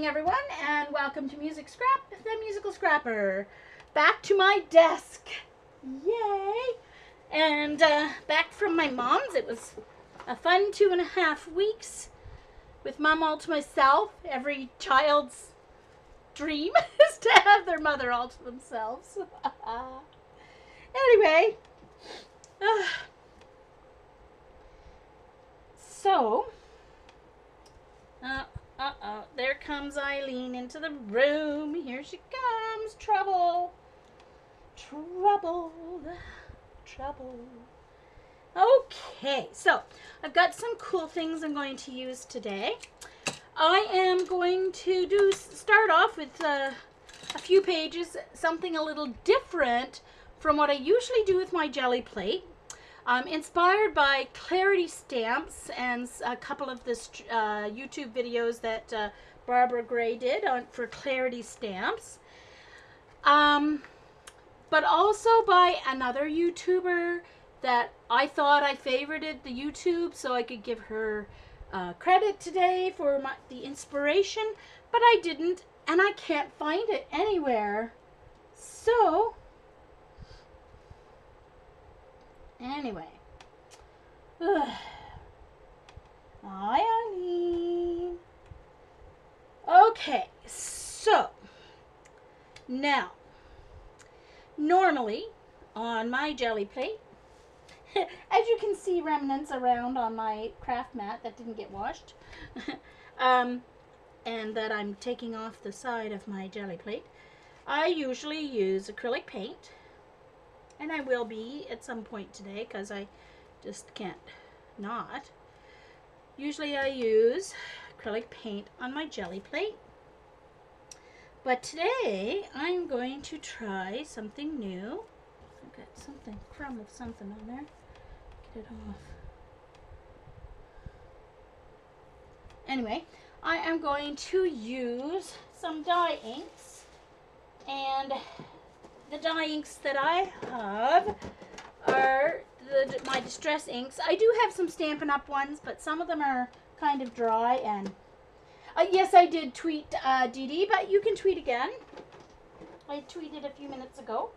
morning, everyone, and welcome to Music Scrap, the musical scrapper. Back to my desk. Yay! And back from my mom's. It was a fun 2.5 weeks with mom all to myself. Every child's dream is to have their mother all to themselves. Anyway, so, there comes Eileen into the room. Here she comes. Trouble. Trouble. Trouble. Okay, so I've got some cool things I'm going to use today. I am going to start off with a few pages, something a little different from what I usually do with my Gelli plate. Inspired by Clarity Stamps and a couple of this YouTube videos that Barbara Gray did for Clarity Stamps. But also by another YouTuber that I thought I favorited the YouTube, so I could give her credit today for the inspiration, but I didn't, and I can't find it anywhere. So, anyway. Hi, Eileen. Okay, so now, normally on my Gelli plate, as you can see remnants around on my craft mat that didn't get washed, and that I'm taking off the side of my Gelli plate, I usually use acrylic paint. And I will be at some point today because I just can't not. Usually I use acrylic paint on my Gelli plate. But today I'm going to try something new. I've got something, crumb of something on there. Get it off. Anyway, I am going to use some dye inks, and the dye inks that I have are my distress inks. I do have some Stampin' Up! Ones, but some of them are kind of dry. And yes, I did tweet Dee Dee, but you can tweet again. I tweeted a few minutes ago.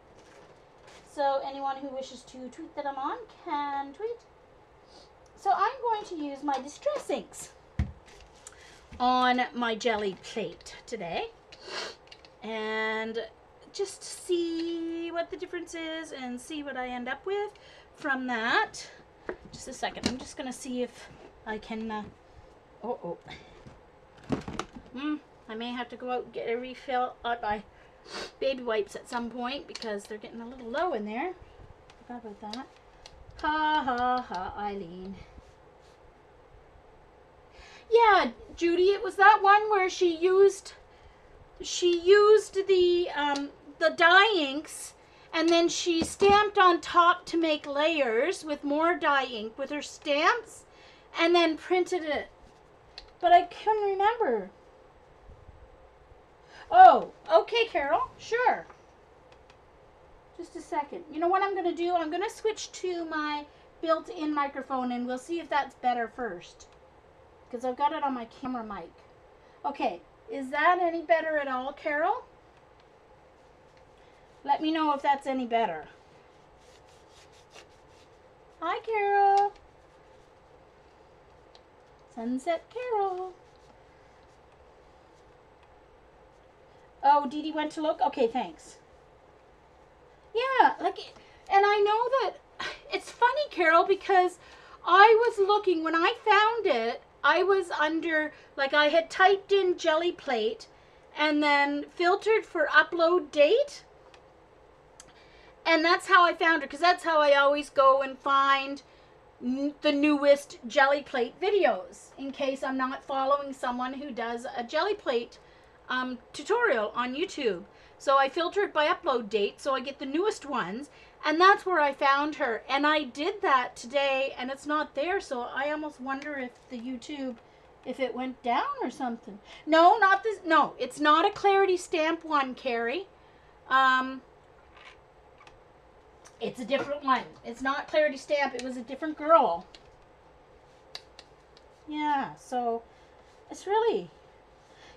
So anyone who wishes to tweet that I'm on can tweet. So I'm going to use my distress inks on my Gelli plate today. And just see what the difference is and see what I end up with from that. Just a second. I'm just going to see if I can... I may have to go out and get a refill on my baby wipes at some point because they're getting a little low in there. Forgot about that. Ha ha ha, Eileen. Yeah, Judy, it was that one where she used the dye inks, and then she stamped on top to make layers with more dye ink with her stamps, and then printed it. But I couldn't remember. Oh, okay, Carol, sure. Just a second. You know what I'm going to do? I'm going to switch to my built-in microphone, and we'll see if that's better first, because I've got it on my camera mic. Okay, is that any better at all, Carol? Let me know if that's any better. Hi, Carol. Sunset Carol. Oh, Dee Dee went to look? Okay, thanks. Yeah, and I know that it's funny, Carol, because I was looking, when I found it, I was under, I had typed in Gelli plate and then filtered for upload date. And that's how I found her, because that's how I always go and find the newest Gelli plate videos, in case I'm not following someone who does a Gelli plate tutorial on YouTube. So I filtered by upload date, so I get the newest ones, and that's where I found her. And I did that today, and it's not there, so I almost wonder if the YouTube, if it went down or something. No, not this. No, it's not a Clarity Stamp one, Carrie. It's a different one. It's not Clarity Stamp. It was a different girl. Yeah, so it's really...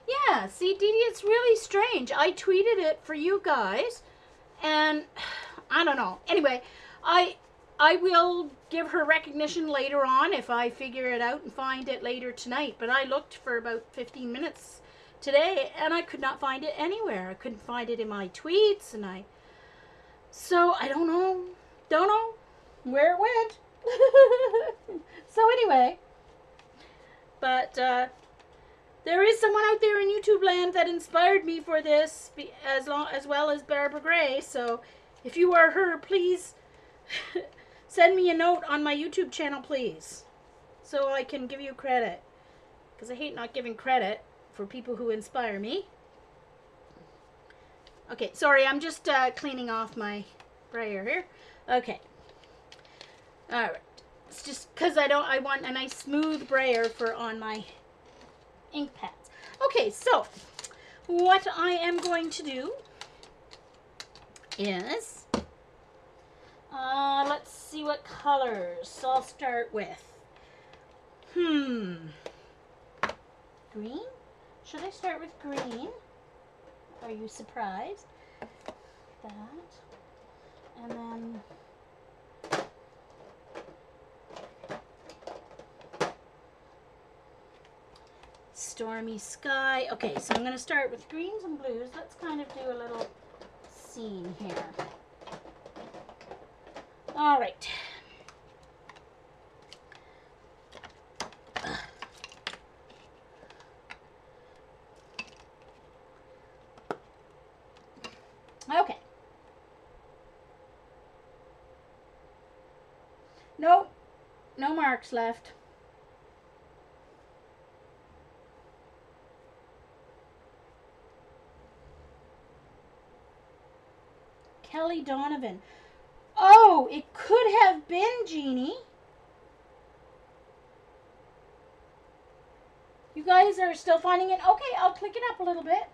Yeah, see, Dee Dee, it's really strange. I tweeted it for you guys, and I don't know. Anyway, I I will give her recognition later on if I figure it out and find it later tonight. But I looked for about 15 minutes today, and I could not find it anywhere. I couldn't find it in my tweets, so I don't know where it went. So anyway, but there is someone out there in YouTube land that inspired me for this, as well as Barbara Gray. So if you are her, please send me a note on my YouTube channel, please, so I can give you credit, because I hate not giving credit for people who inspire me. Okay, sorry, I'm just cleaning off my brayer here. Okay. All right. It's just because I want a nice smooth brayer for on my ink pads. Okay, so what I am going to do is, let's see what colors I'll start with. Green? Should I start with green? Are you surprised? That. And then stormy sky. Okay, so I'm going to start with greens and blues. Let's kind of do a little scene here. All right. Okay. Nope. No marks left. Kelly Donovan. Oh, it could have been Jeannie. You guys are still finding it? Okay, I'll click it up a little bit.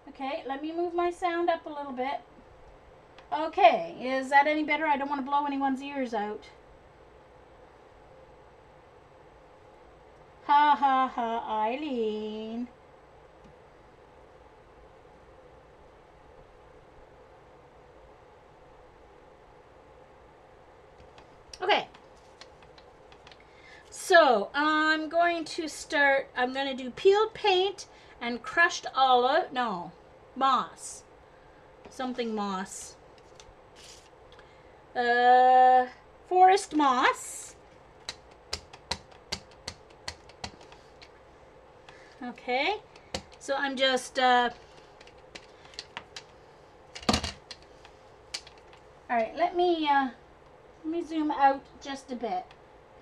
Okay, let me move my sound up a little bit. Okay, is that any better? I don't want to blow anyone's ears out. Ha ha ha, Eileen. Okay. So, I'm going to start, I'm going to do peeled paint and crushed olive, no, moss. Something moss. Forest moss. Okay, so I'm just, all right, let me zoom out just a bit,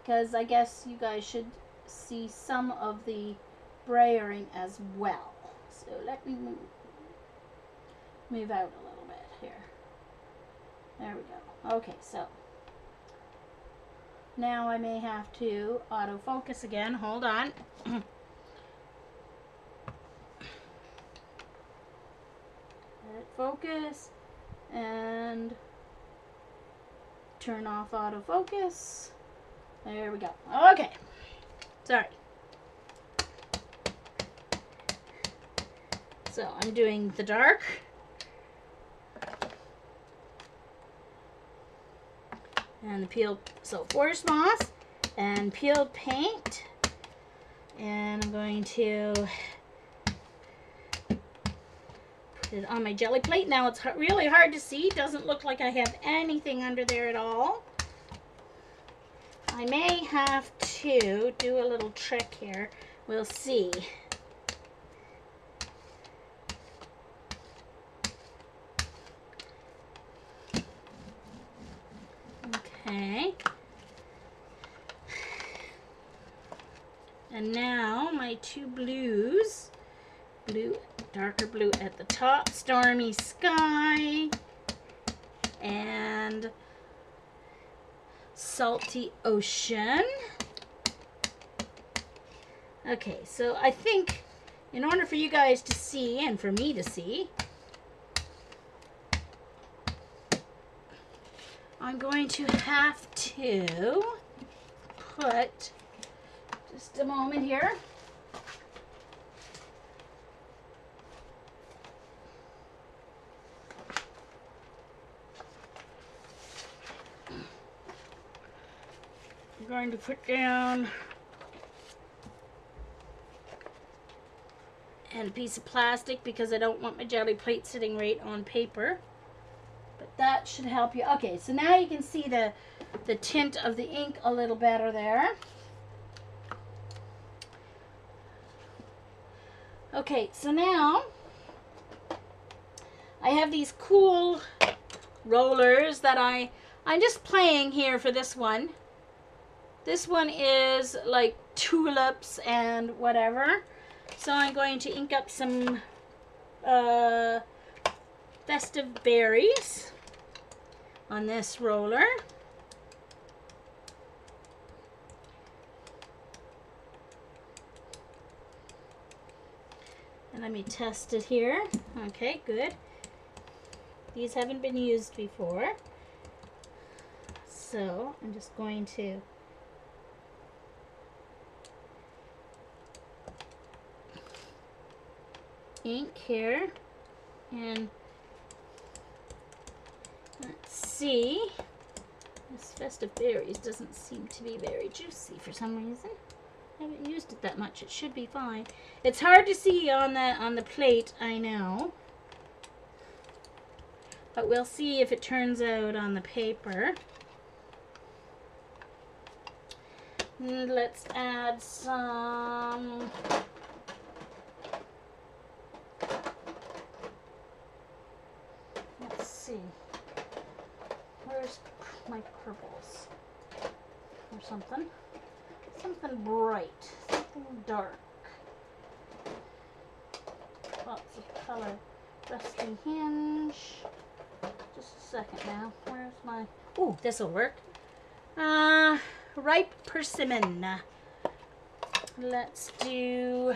because I guess you guys should see some of the brayering as well. So let me move out a little bit here. There we go. Okay, so now I may have to autofocus again. Hold on. Let it focus and turn off autofocus. There we go. Okay. Sorry. So I'm doing the dark. And the peeled, so forest moss and peeled paint. And I'm going to put it on my jelly plate. Now it's really hard to see. Doesn't look like I have anything under there at all. I may have to do a little trick here. We'll see. Okay. And now my two blues. Blue, darker blue at the top, stormy sky, and salty ocean. Okay, so I think in order for you guys to see and for me to see, I'm going to have to put Just a moment here. I'm going to put down and a piece of plastic because I don't want my jelly plate sitting right on paper. But that should help you. Okay, so now you can see the tint of the ink a little better there. Okay, so now I have these cool rollers that I'm just playing here for this one. This one is like tulips and whatever. So I'm going to ink up some festive berries on this roller. And let me test it here. Okay, good. These haven't been used before. So I'm just going to ink here, and let's see. This festive berries doesn't seem to be very juicy for some reason. I haven't used it that much. It should be fine. It's hard to see on the plate, I know, but we'll see if it turns out on the paper. And let's add some let's see. Where's my purples? Or something. Something bright. Something dark. Lots of color. Rusty hinge. Just a second now. Where's my... Ooh, this'll work. Ripe persimmon. Let's do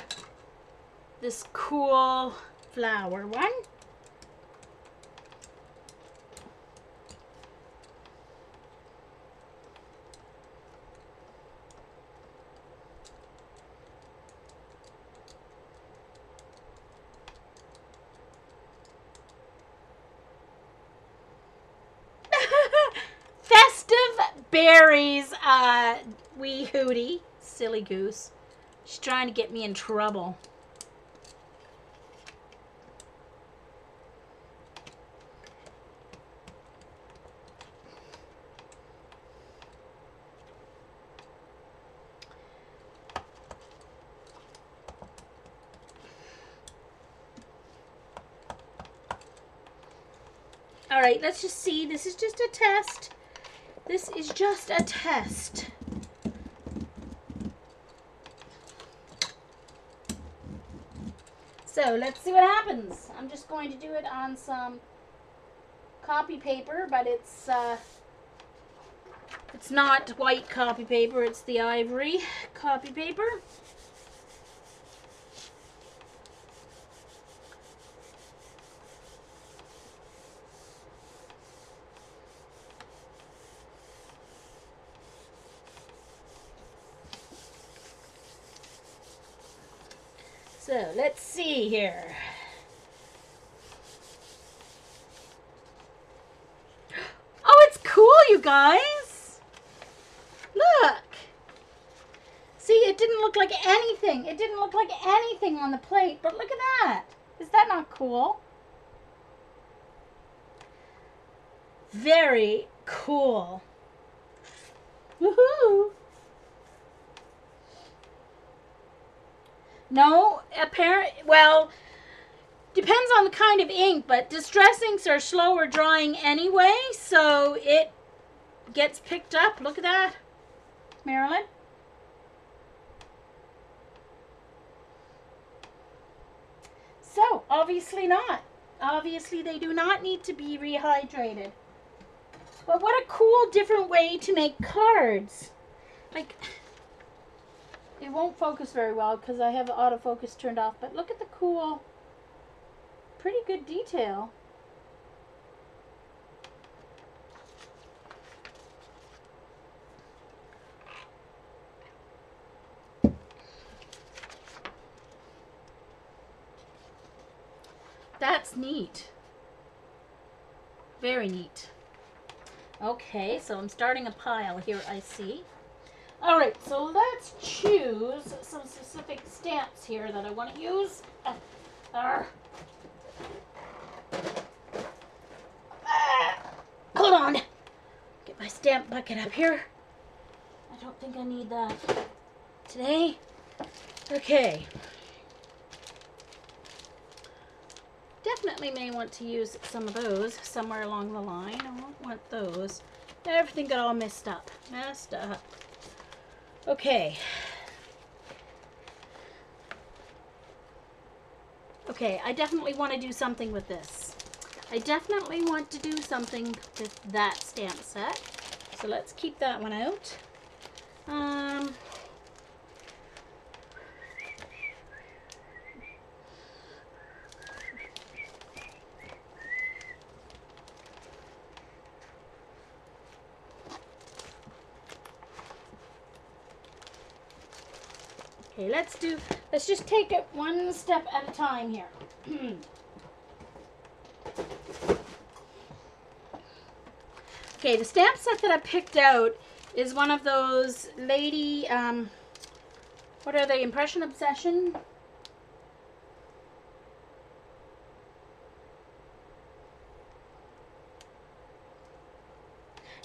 this cool flower one. Berries, wee hootie, silly goose. She's trying to get me in trouble. All right, let's just see. This is just a test. This is just a test. So let's see what happens. I'm just going to do it on some copy paper, but it's not white copy paper, it's the ivory copy paper. So let's see here. Oh, it's cool, you guys. Look. See, it didn't look like anything. It didn't look like anything on the plate, but look at that. Is that not cool? Very cool. Woohoo. No, well, depends on the kind of ink, but distress inks are slower drying anyway, so it gets picked up. Look at that, Marilyn. So, obviously not. Obviously, they do not need to be rehydrated. But what a cool, different way to make cards. Like... It won't focus very well because I have autofocus turned off, but look at the cool, pretty good detail. That's neat. Very neat. Okay, so I'm starting a pile here, I see. All right, so let's choose some specific stamps here that I want to use. Hold on. Get my stamp bucket up here. I don't think I need that today. Okay. Definitely may want to use some of those somewhere along the line. I won't want those. Everything got all messed up. Okay. Okay, I definitely want to do something with this. I definitely want to do something with that stamp set. So let's keep that one out. Okay, let's just take it one step at a time here. Okay, the stamp set that I picked out is one of those lady, what are they, Impression Obsession?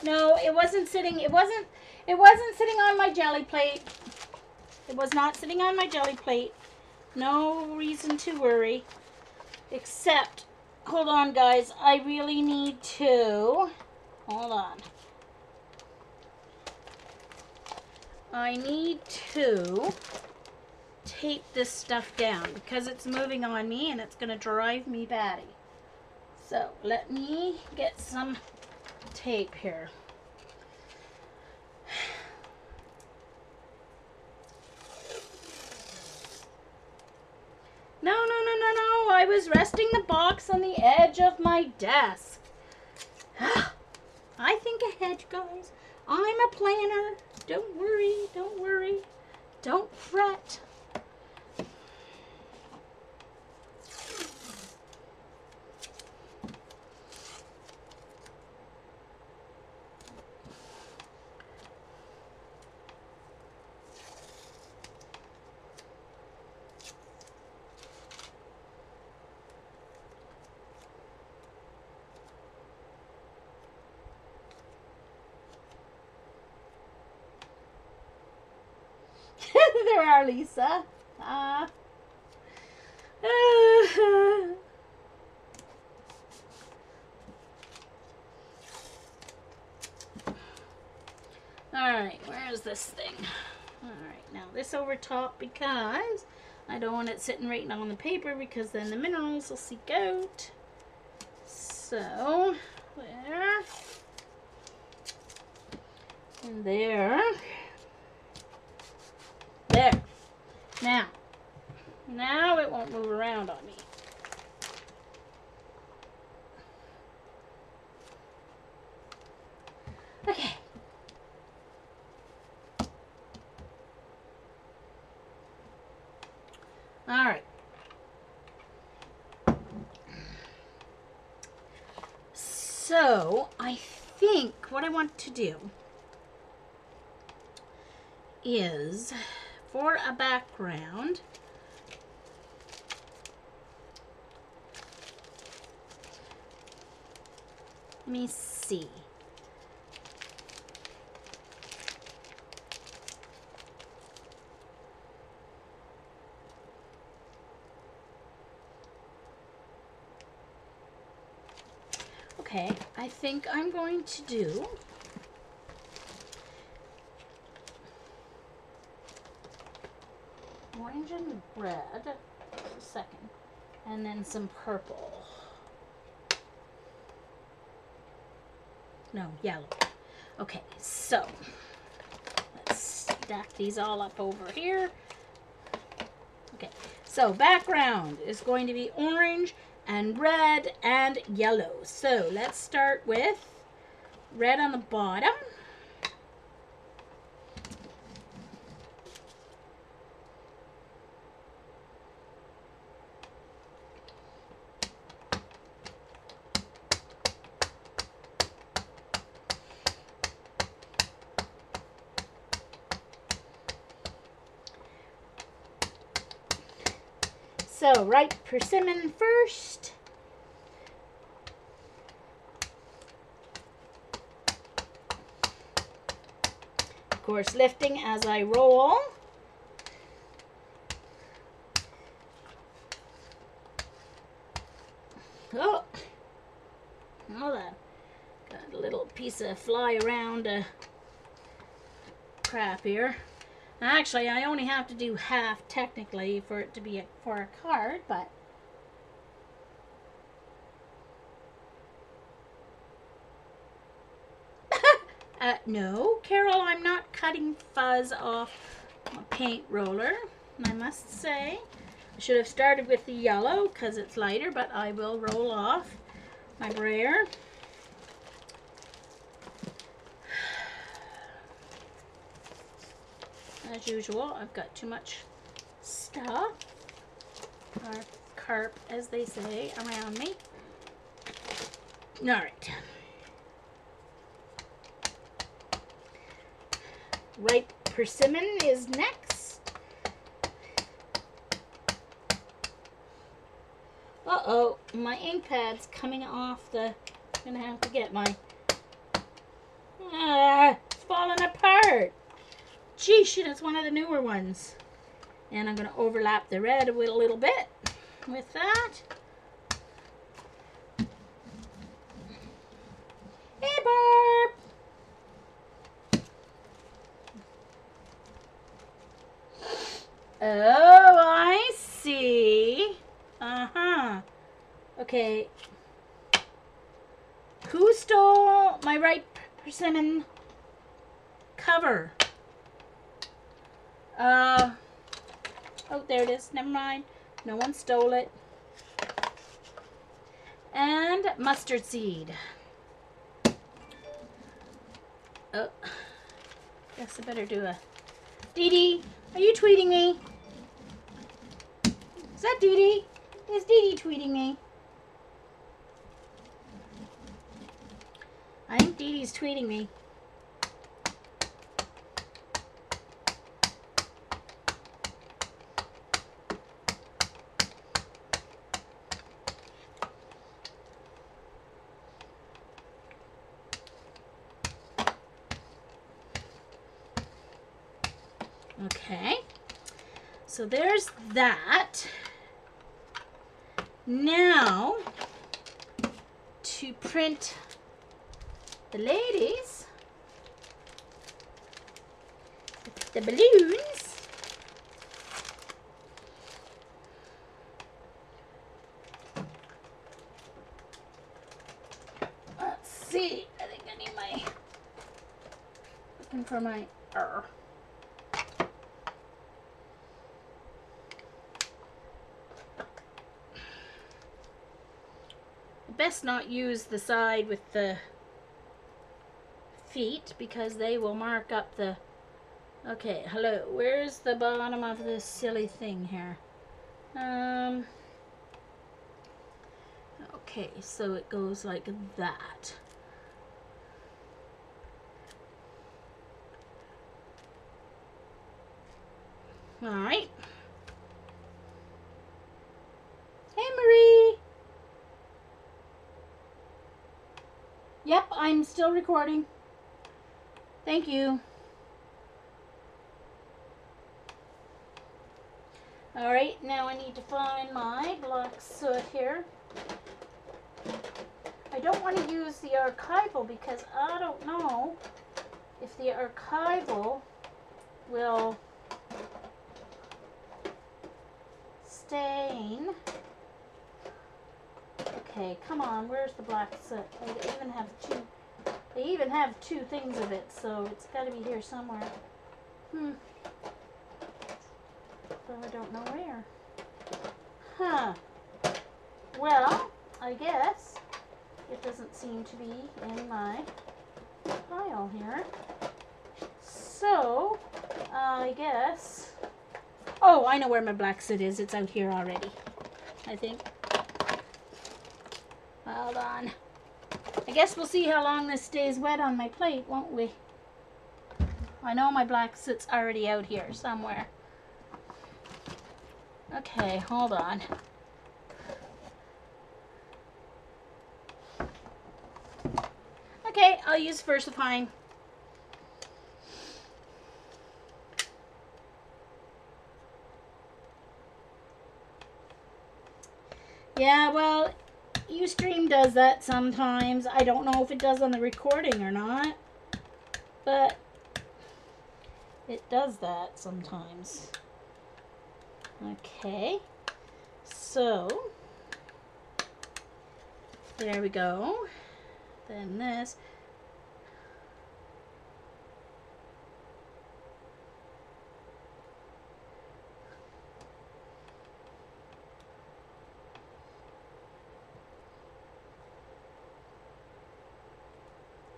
No, it wasn't sitting on my jelly plate. It was not sitting on my jelly plate. No reason to worry. Except, hold on guys, I really need to, hold on. I need to tape this stuff down because it's moving on me and it's going to drive me batty. So let me get some tape here. No. I was resting the box on the edge of my desk. I think ahead, guys. I'm a planner. Don't worry. Don't fret. There are, Lisa. Alright, where's this thing? Alright, now this over top because I don't want it sitting right on the paper because then the minerals will seep out. So, there. And there. There. Now it won't move around on me. Okay. All right. So, I think what I want to do is, for a background, let me see. Okay, I think I'm going to do orange and red, just a second, and then some purple. No, yellow. Okay, so let's stack these all up over here. Okay, so background is going to be orange and red and yellow. So let's start with red on the bottom. So, ripe persimmon first. Of course, lifting as I roll. Oh, hold on. Got a little piece of fly around crap here. Actually, I only have to do half technically for it to be for a card, but no, Carol, I'm not cutting fuzz off my paint roller. I must say, I should have started with the yellow because it's lighter, but I will roll off my brayer. As usual, I've got too much stuff, or carp as they say, around me. Alright. Ripe persimmon is next. Uh-oh, my ink pad's coming off the... I'm gonna have to get my... it's falling apart. Gee, shit, it's one of the newer ones. And I'm gonna overlap the red a little bit with that. Hey, Barb! Oh, I see. Uh-huh. Okay. Who stole my ripe persimmon cover? Oh, there it is. Never mind. No one stole it. And mustard seed. Oh, guess I better do a... Dee Dee, are you tweeting me? Is that Dee Dee? Is Dee Dee tweeting me? I think Dee Dee's tweeting me. Okay, so there's that. Now, to print the ladies, the balloons, let's see, I think I need my, looking for my, best not use the side with the feet because they will mark up the... Okay, hello. Where's the bottom of this silly thing here? Okay, so it goes like that. All right. Hey, Marie. Yep, I'm still recording. Thank you. Alright, now I need to find my black soot here. I don't want to use the archival because I don't know if the archival will stain. Okay, come on, where's the black soot? They even have two things of it, so it's got to be here somewhere. So I don't know where. Huh. Well, I guess it doesn't seem to be in my pile here. So, I guess... Oh, I know where my black soot is. It's out here already, I think. Hold on. I guess we'll see how long this stays wet on my plate, won't we? I know my black soot's already out here somewhere. Okay, hold on. Okay, I'll use VersaFine. Yeah, well, Ustream does that sometimes. I don't know if it does on the recording or not, but it does that sometimes. Okay, so there we go. Then this.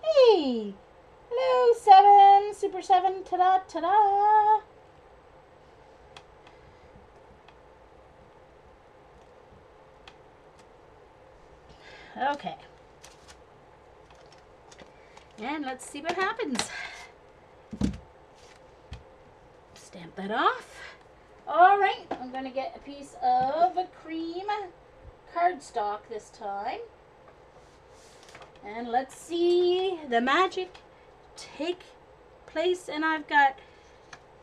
Hey! Hello, 7, Super 7, ta-da, ta-da! Okay. And let's see what happens. Stamp that off. All right, I'm going to get a piece of cream cardstock this time. And let's see the magic take place. And I've got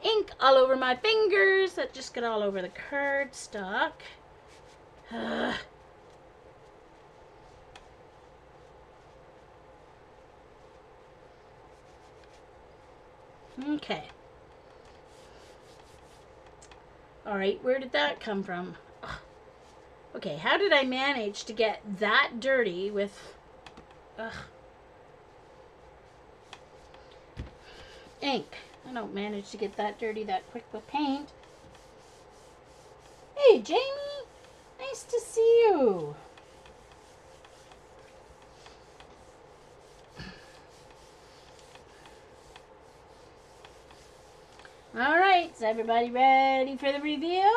ink all over my fingers that just got all over the cardstock. Okay. All right, where did that come from? Okay, how did I manage to get that dirty with ink? I don't manage to get that dirty that quick with paint. Hey, Jamie, nice to see you. All right, is everybody ready for the review?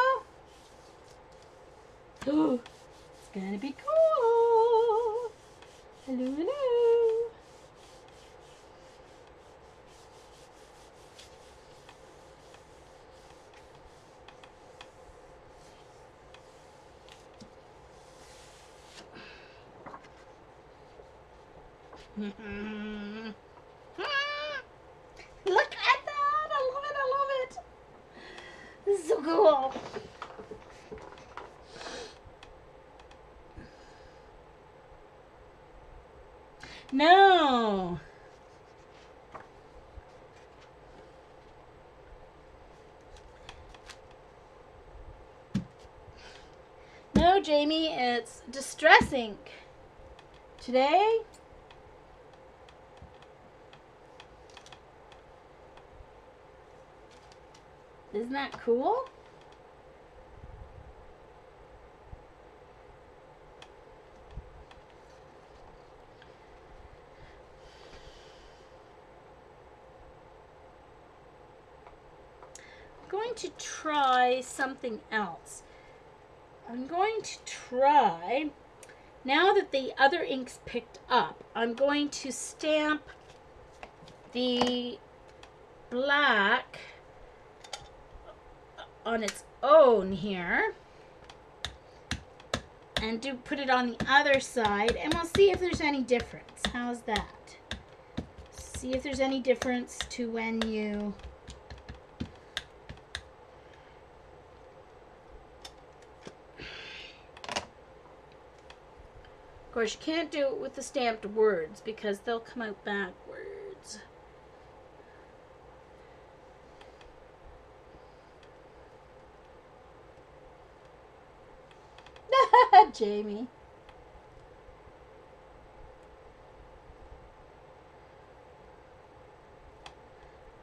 Oh, it's gonna be cool. Hello, hello. Look at that! I love it, I love it. This is so cool. No. No, Jamie, it's Distress Ink. Today, isn't that cool? I'm going to try something else. I'm going to try, now that the other ink's picked up, I'm going to stamp the black on its own here and put it on the other side, and we'll see if there's any difference. How's that? See if there's any difference to when you of course you can't do it with the stamped words because they'll come out backwards. Jamie.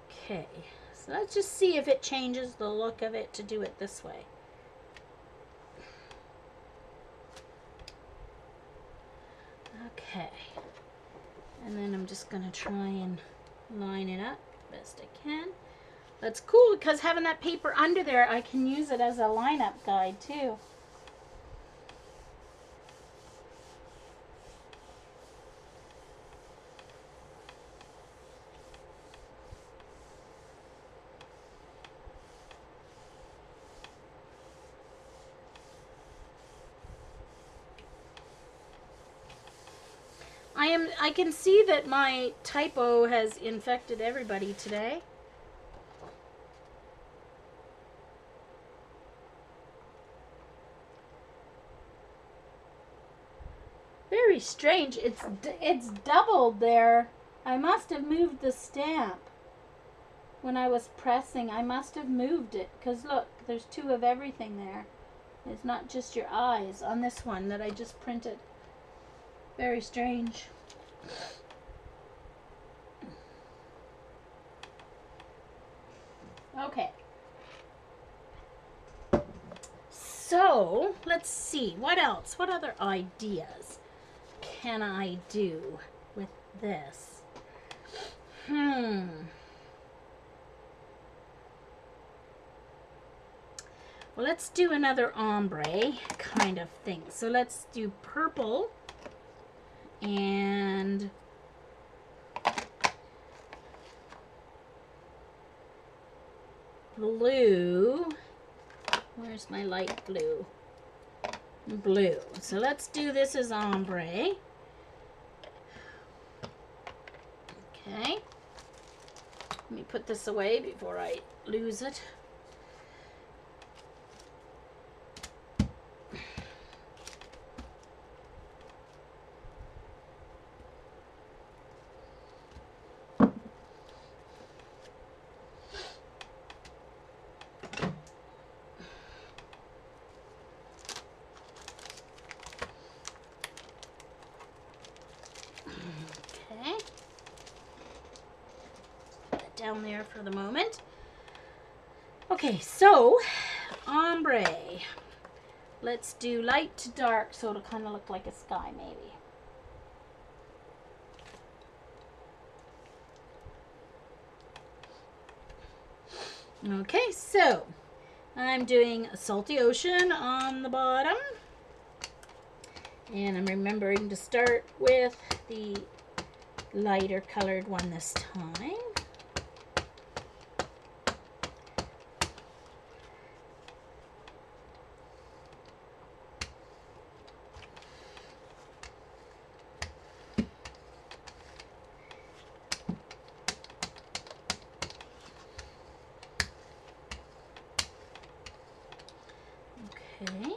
Okay, so let's just see if it changes the look of it to do it this way. Okay, and then I'm just gonna try and line it up best I can. That's cool because having that paper under there, I can use it as a lineup guide too. I can see that my typo has infected everybody today. Very strange. It's doubled there. I must have moved the stamp. When I was pressing, I must have moved it, because look, there's 2 of everything there. It's not just your eyes on this one that I just printed. Very strange. Okay. So, let's see. What else? What other ideas can I do with this? Well, let's do another ombre kind of thing. So let's do purple and blue. Where's my light blue? Blue. So let's do this as ombre. Okay. Let me put this away before I lose it. Down there for the moment. Okay, so ombre. Let's do light to dark so it'll kind of look like a sky maybe. Okay, so I'm doing a salty ocean on the bottom. And I'm remembering to start with the lighter colored one this time. Okay.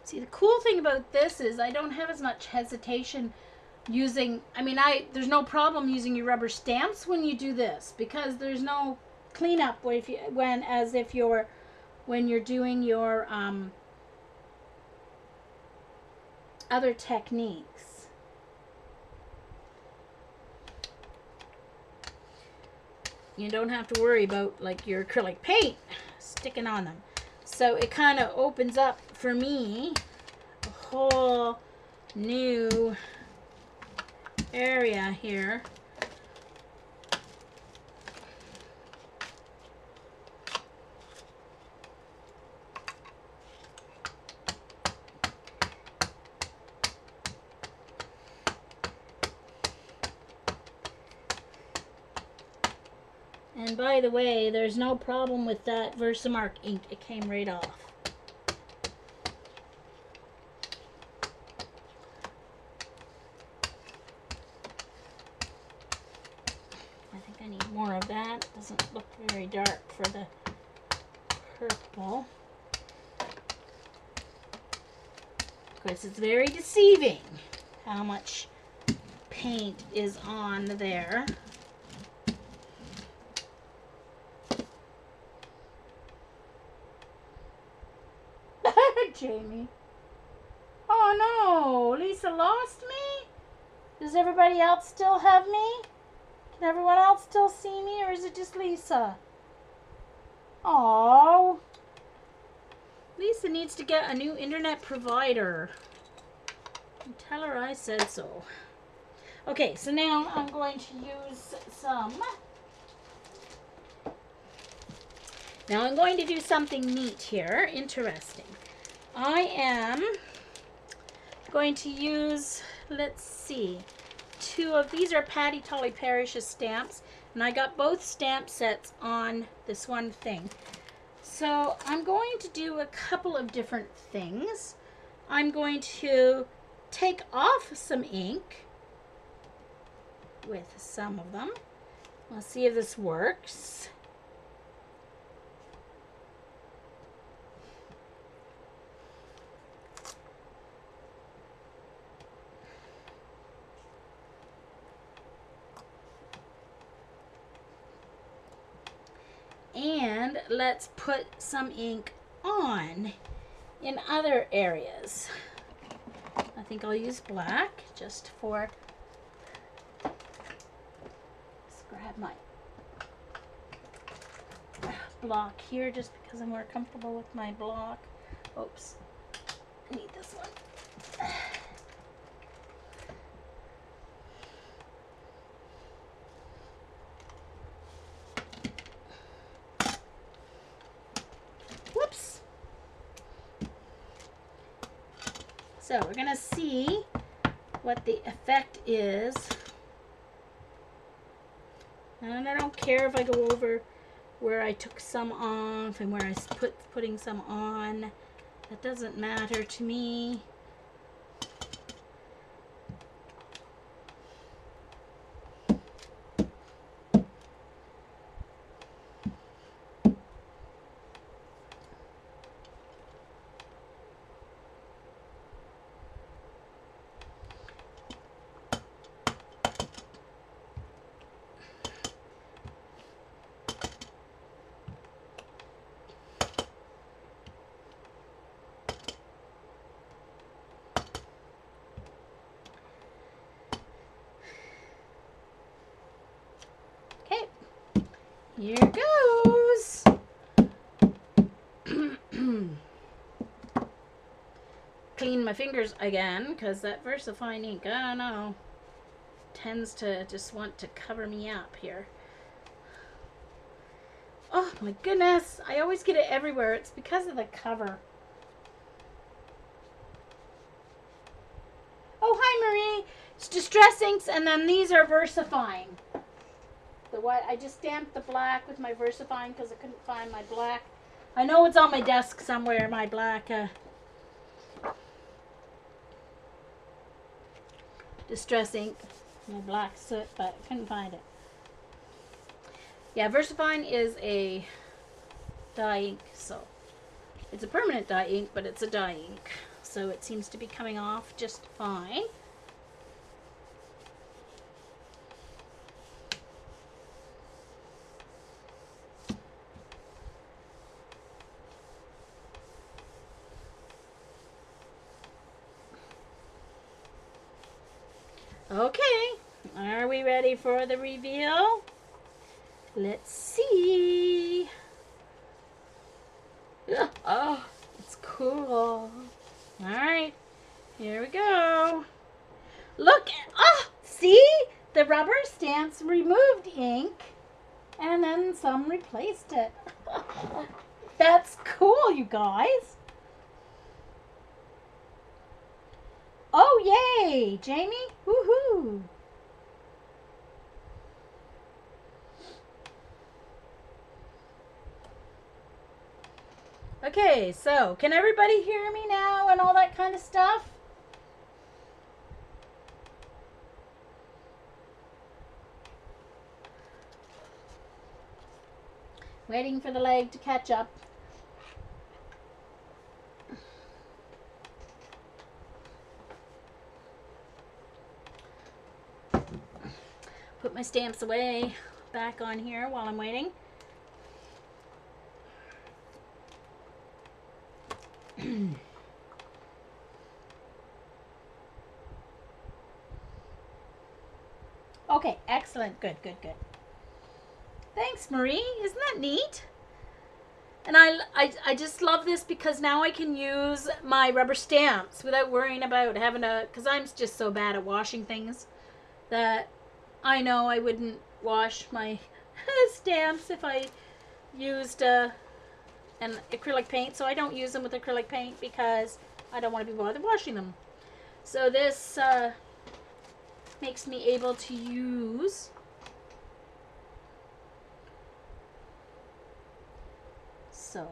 See, the cool thing about this is I don't have as much hesitation using, there's no problem using your rubber stamps when you do this, because there's no cleanup when you're doing your other techniques. You don't have to worry about like your acrylic paint sticking on them. So it kind of opens up for me a whole new area here. And by the way, there's no problem with that Versamark ink. It came right off. I think I need more of that. It doesn't look very dark for the purple. Of course, it's very deceiving how much paint is on there. Jamie. Oh no, Lisa lost me? Does everybody else still have me? Can everyone else still see me, or is it just Lisa? Oh, Lisa needs to get a new internet provider. Tell her I said so. Okay, so now I'm going to use some. Now I'm going to do something neat here, interesting. I am going to use let's see, two of these are Patty Tolly Parrish's stamps, and I got both stamp sets on this one thing. So I'm going to do a couple of different things. I'm going to take off some ink with some of them. Let's see if this works. And let's put some ink on in other areas. I think I'll use black just for, let's grab my block here just because I'm more comfortable with my block. Oops, I need this one. Whoops. So we're gonna see what the effect is. And I don't care if I go over where I took some off and where I putting some on. That doesn't matter to me. Okay, here goes. Clean my fingers again because that VersaFine ink, I don't know, tends to just want to cover me up here. Oh my goodness, I always get it everywhere. It's because of the cover. Oh, hi Marie. It's Distress Inks, and then these are VersaFine. The white, I just stamped the black with my VersaFine because I couldn't find my black. I know it's on my desk somewhere, my black Distress Ink, my black soot, but I couldn't find it. Yeah, VersaFine is a dye ink, so it's a permanent dye ink, but it's a dye ink, so it seems to be coming off just fine. Okay, are we ready for the reveal? Let's see. Oh, it's cool. All right, here we go. Look, see? The rubber stamps removed ink and then some replaced it. That's cool, you guys. Oh, yay, Jamie. Woohoo. Okay, so can everybody hear me now and all that kind of stuff? Waiting for the leg to catch up. Put my stamps away back on here while I'm waiting. Okay, excellent. Good, good, good. Thanks, Marie. Isn't that neat? And I just love this because now I can use my rubber stamps without worrying about having to, because I'm just so bad at washing things that I know I wouldn't wash my stamps if I used an acrylic paint. So I don't use them with acrylic paint because I don't want to be bothered washing them. So this makes me able to use so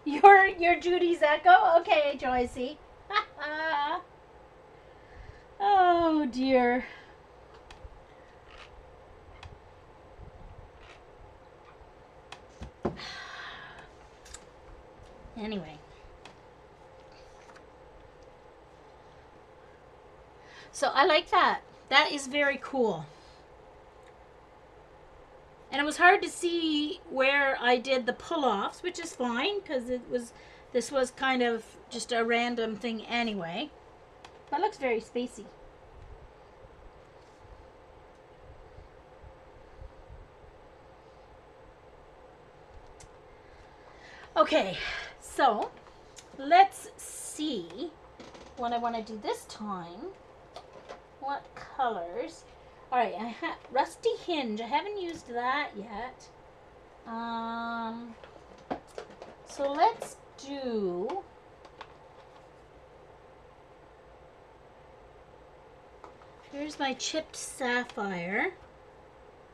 you're Judy's echo. Okay, Joycey. Oh dear. Anyway. So I like that. That is very cool. And it was hard to see where I did the pull-offs, which is fine because this was kind of just a random thing anyway. But it looks very spacey. Okay, so let's see what I want to do this time. What colors? All right, I have Rusty Hinge. I haven't used that yet. So let's do. Here's my chipped sapphire.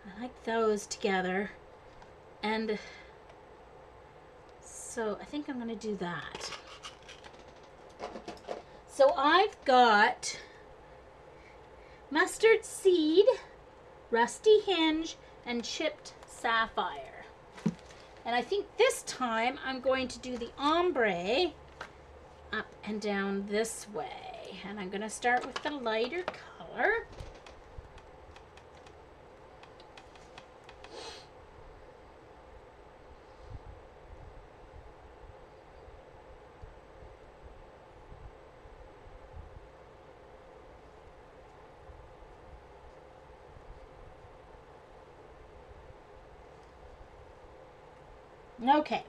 I like those together, and so I think I'm going to do that. So I've got mustard seed, Rusty Hinge, and chipped sapphire. And I think this time I'm going to do the ombre up and down this way. And I'm going to start with the lighter color. Okay.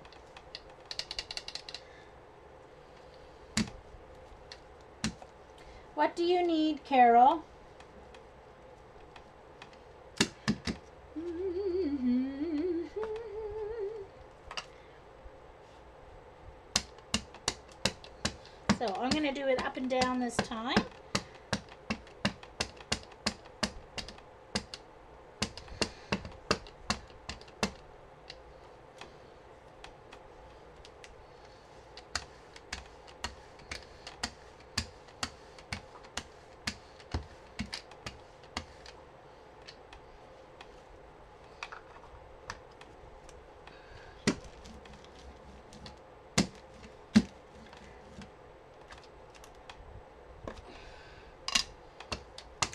What do you need, Carol? So I'm going to do it up and down this time.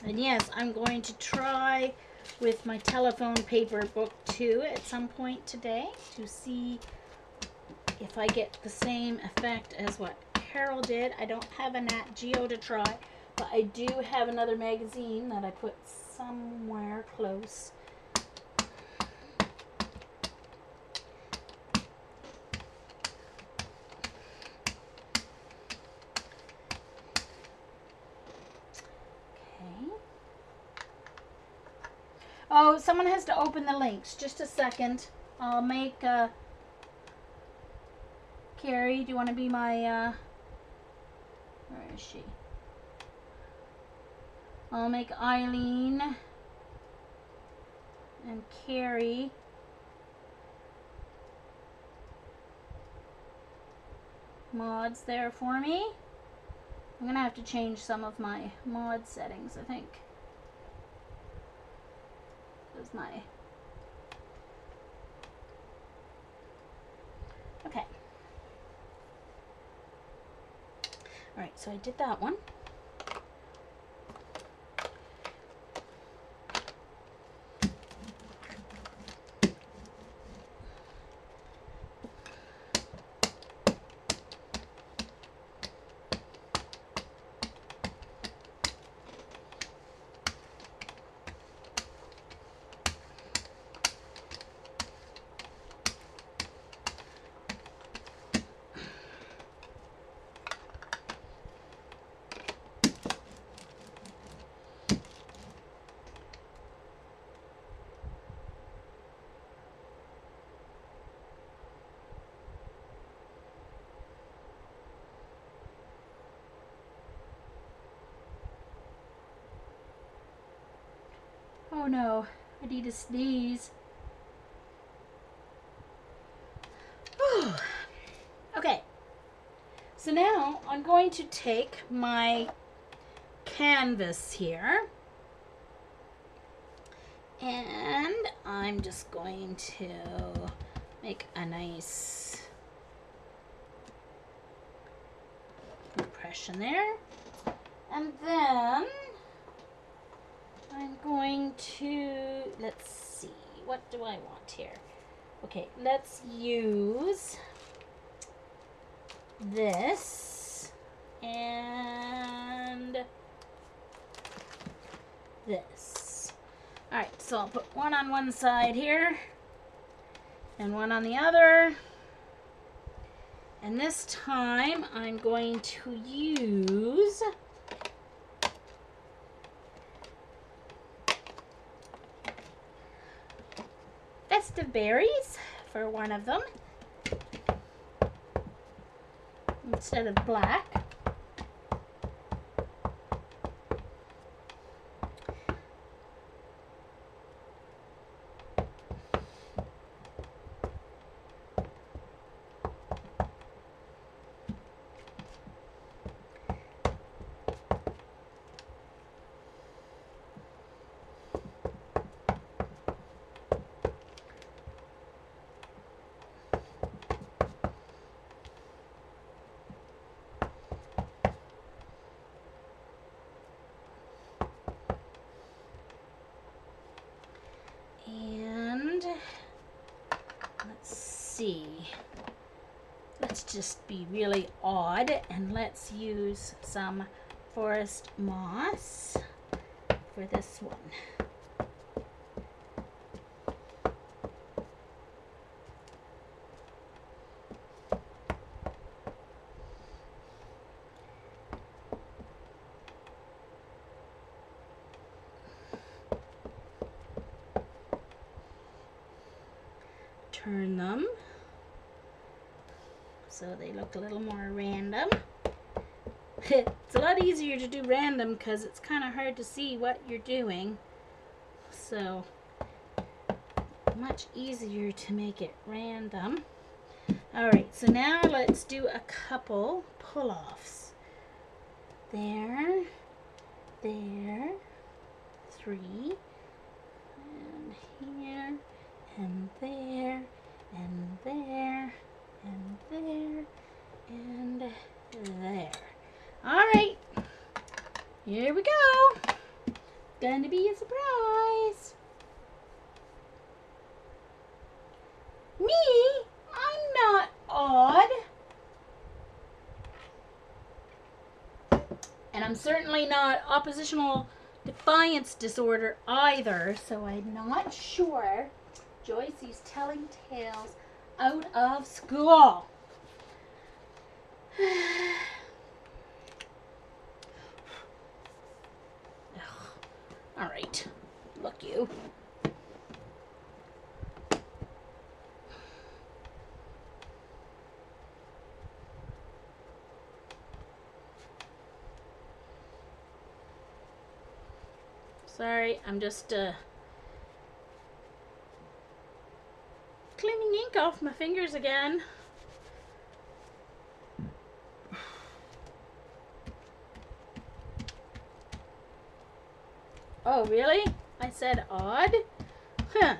And yes, I'm going to try with my telephone paper book too at some point today to see if I get the same effect as what Carol did. I don't have a Nat Geo to try, but I do have another magazine that I put somewhere close. Oh, someone has to open the links. Just a second. I'll make, Carrie, do you want to be my, where is she? I'll make Eileen and Carrie mods there for me. I'm going to have to change some of my mod settings, I think. My okay. All right, so I did that one. Oh no, I need to sneeze. Okay, so now I'm going to take my canvas here and I'm just going to make a nice impression there, and then I'm going to, let's see, what do I want here? Okay, let's use this and this. Alright, so I'll put one on one side here and one on the other. And this time I'm going to use festive berries for one of them instead of black. And let's see, let's just be really odd and let's use some forest moss for this one. Turn them so they look a little more random. It's a lot easier to do random because it's kind of hard to see what you're doing. So much easier to make it random. Alright, so now let's do a couple pull-offs. There, there, 3, and here, and there, and there, and there, and there. Alright, here we go. Gonna be a surprise. Me? I'm not odd. And I'm certainly not oppositional defiance disorder either, so I'm not sure Joycey's telling tales out of school. All right, look you. Sorry, I'm just cleaning ink off my fingers again. Oh, really? I said odd? Huh.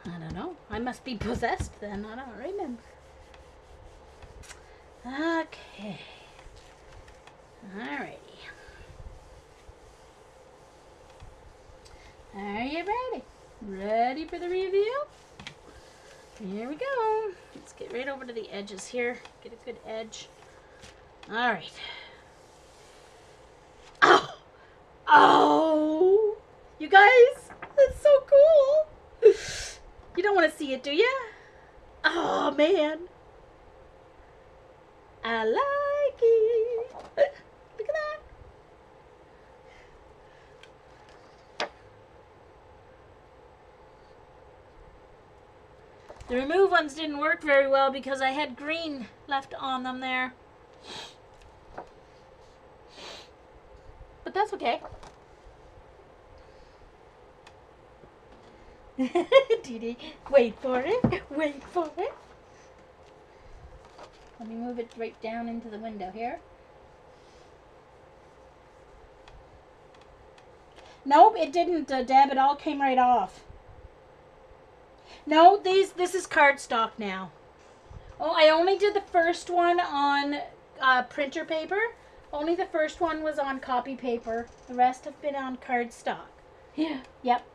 I don't know. I must be possessed then. I don't remember. Okay. Alrighty. Are you ready? Ready for the review? Here we go. Let's get right over to the edges here. Get a good edge. Alright. Oh! Oh! You guys, that's so cool. You don't want to see it, do you? Oh, man. I like it. Look at that. The remove ones didn't work very well because I had green left on them there. But that's okay. Dee Dee, wait for it. Wait for it. Let me move it right down into the window here. Nope, it didn't, Deb. It all came right off. No, this is cardstock now. Oh, I only did the first one on printer paper. Only the first one was on copy paper. The rest have been on cardstock. Yeah. Yep.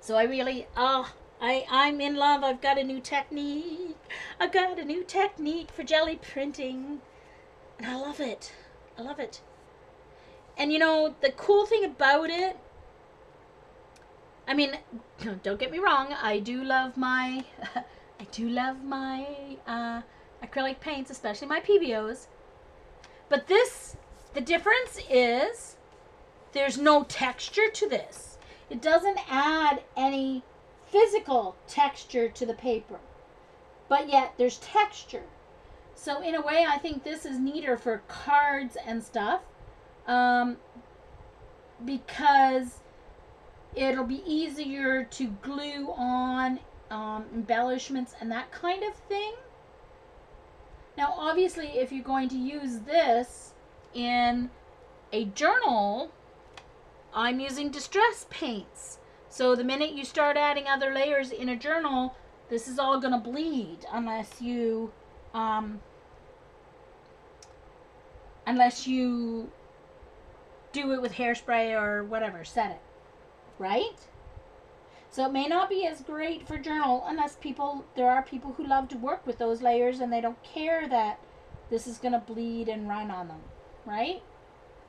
So I really, I'm in love. I've got a new technique. I've got a new technique for jelly printing. And I love it. I love it. And you know, the cool thing about it, I mean, don't get me wrong, I do love my acrylic paints, especially my PBOs. But the difference is there's no texture to this. It doesn't add any physical texture to the paper. But yet there's texture. So in a way, I think this is neater for cards and stuff. Because it'll be easier to glue on embellishments and that kind of thing. Now, obviously, if you're going to use this in a journal, I'm using distress paints. So the minute you start adding other layers in a journal, this is all going to bleed unless you do it with hairspray or whatever, set it, right? So it may not be as great for journal unless there are people who love to work with those layers and they don't care that this is going to bleed and run on them, right?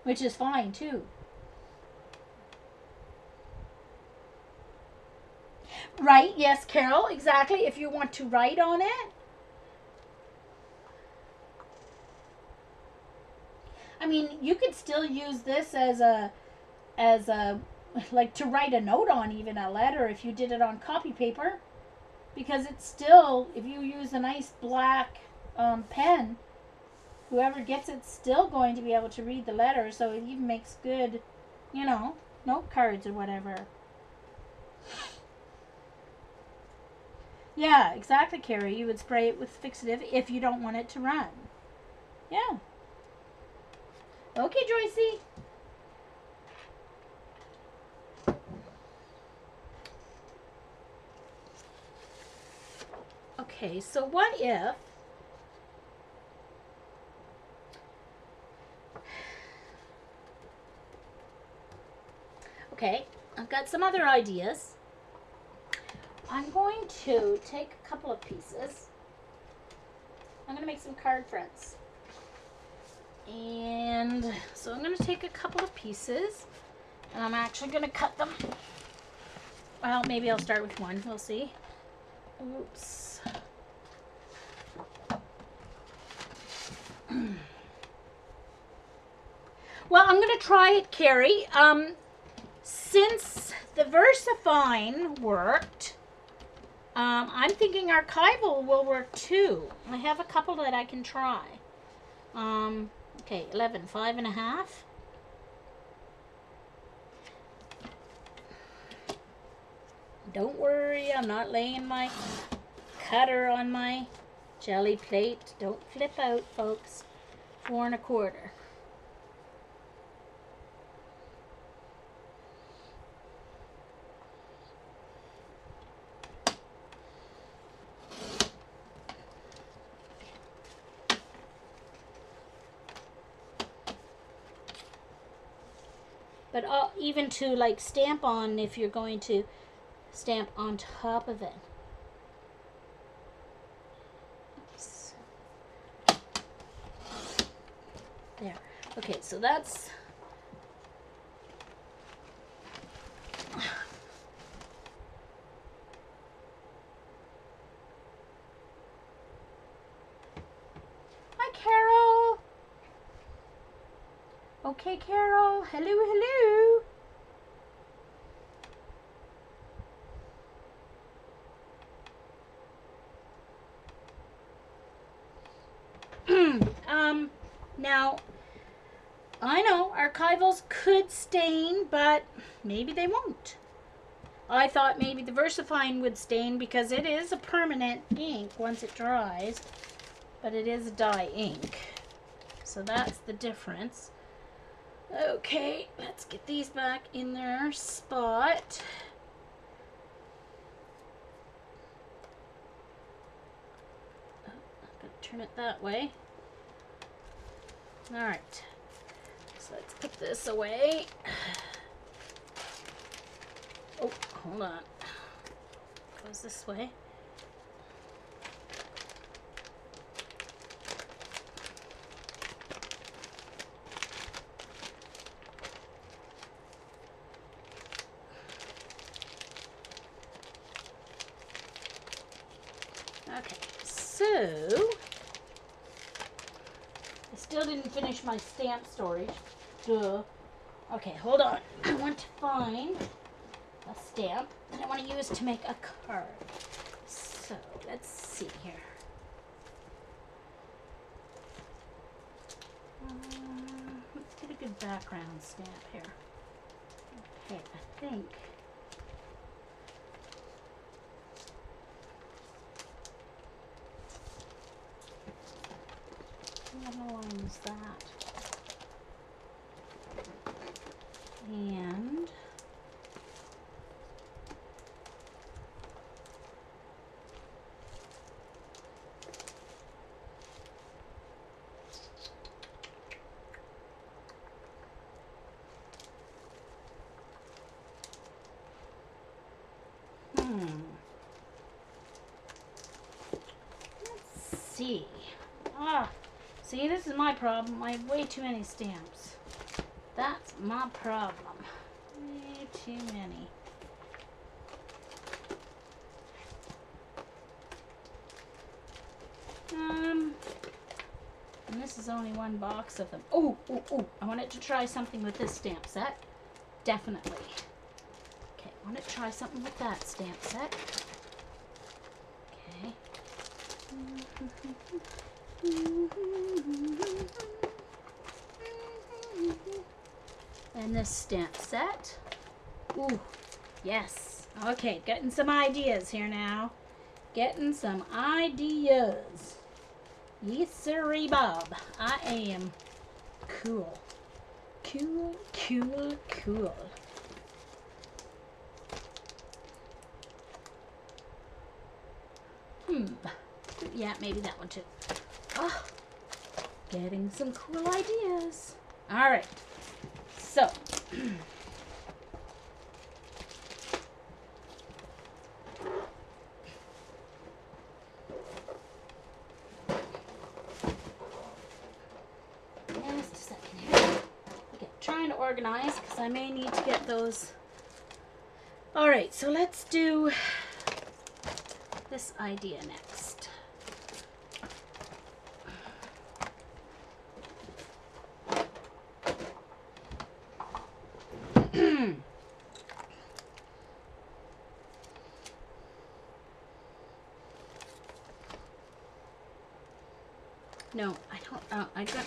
Which is fine too. Right, yes, Carol, exactly. If you want to write on it. I mean, you could still use this as a like to write a note on, even a letter, if you did it on copy paper, because it's still, if you use a nice black pen, whoever gets it's still going to be able to read the letter. So it even makes good, you know, note cards or whatever. Yeah, exactly, Carrie. You would spray it with fixative if you don't want it to run. Yeah. Okay, Joycey. Okay, so what if okay, I've got some other ideas. I'm going to take a couple of pieces. I'm going to make some card fronts. And so I'm going to take a couple of pieces and I'm actually going to cut them. Well, maybe I'll start with one. We'll see. Oops. Well, I'm going to try it, Carrie. Since the VersaFine worked, I'm thinking archival will work too. I have a couple that I can try. Okay, 11, 5.5. Don't worry, I'm not laying my cutter on my jelly plate. Don't flip out, folks. 4.25. But even to like stamp on, if you're going to stamp on top of it. Oops. There. Okay, so that's Hi, Carol. Okay, Carol. Hello, hello. Now, I know archivals could stain, but maybe they won't. I thought maybe the VersaFine would stain because it is a permanent ink once it dries, but it is a dye ink. So that's the difference. Okay, let's get these back in their spot. Oh, I'm going to turn it that way. All right, so let's put this away. Oh, hold on. Goes this way. Okay, so I still didn't finish my stamp storage. Duh. Okay, hold on. I want to find a stamp that I want to use to make a card. So let's see here. Let's get a good background stamp here. Okay, I think. What line is that? And let's see. See, this is my problem. I have way too many stamps. That's my problem. Way too many. And this is only one box of them. Oh, I wanted to try something with this stamp set. Definitely. Okay, I want to try something with that stamp set. Okay. And this stamp set. Ooh, yes. Okay, getting some ideas here now. Getting some ideas. Yes, sirree, Bob. I am. Cool. Cool, cool, cool. Yeah, maybe that one too. Oh, getting some cool ideas. All right. So. Just a second here. Okay, trying to organize because I may need to get those. All right, so let's do this idea next. No, I don't. I got.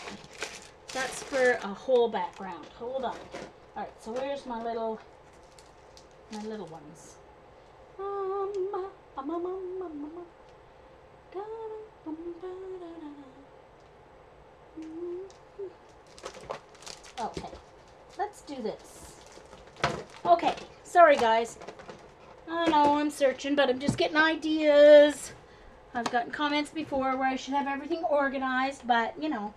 That's for a whole background. Hold on. All right. So where's my little ones? Okay. Let's do this. Okay. Sorry, guys. I know I'm searching, but I'm just getting ideas. I've gotten comments before where I should have everything organized, but, you know.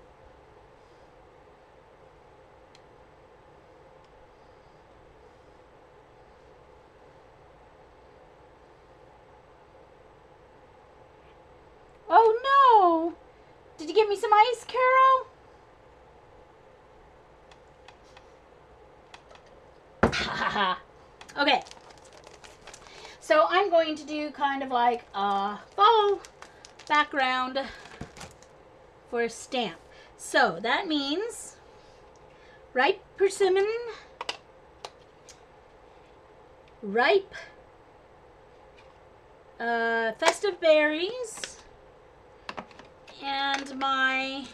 Oh, no! Did you give me some ice, Carol? Okay. So I'm going to do kind of like a fall background for a stamp. So that means ripe persimmon, ripe festive berries, and my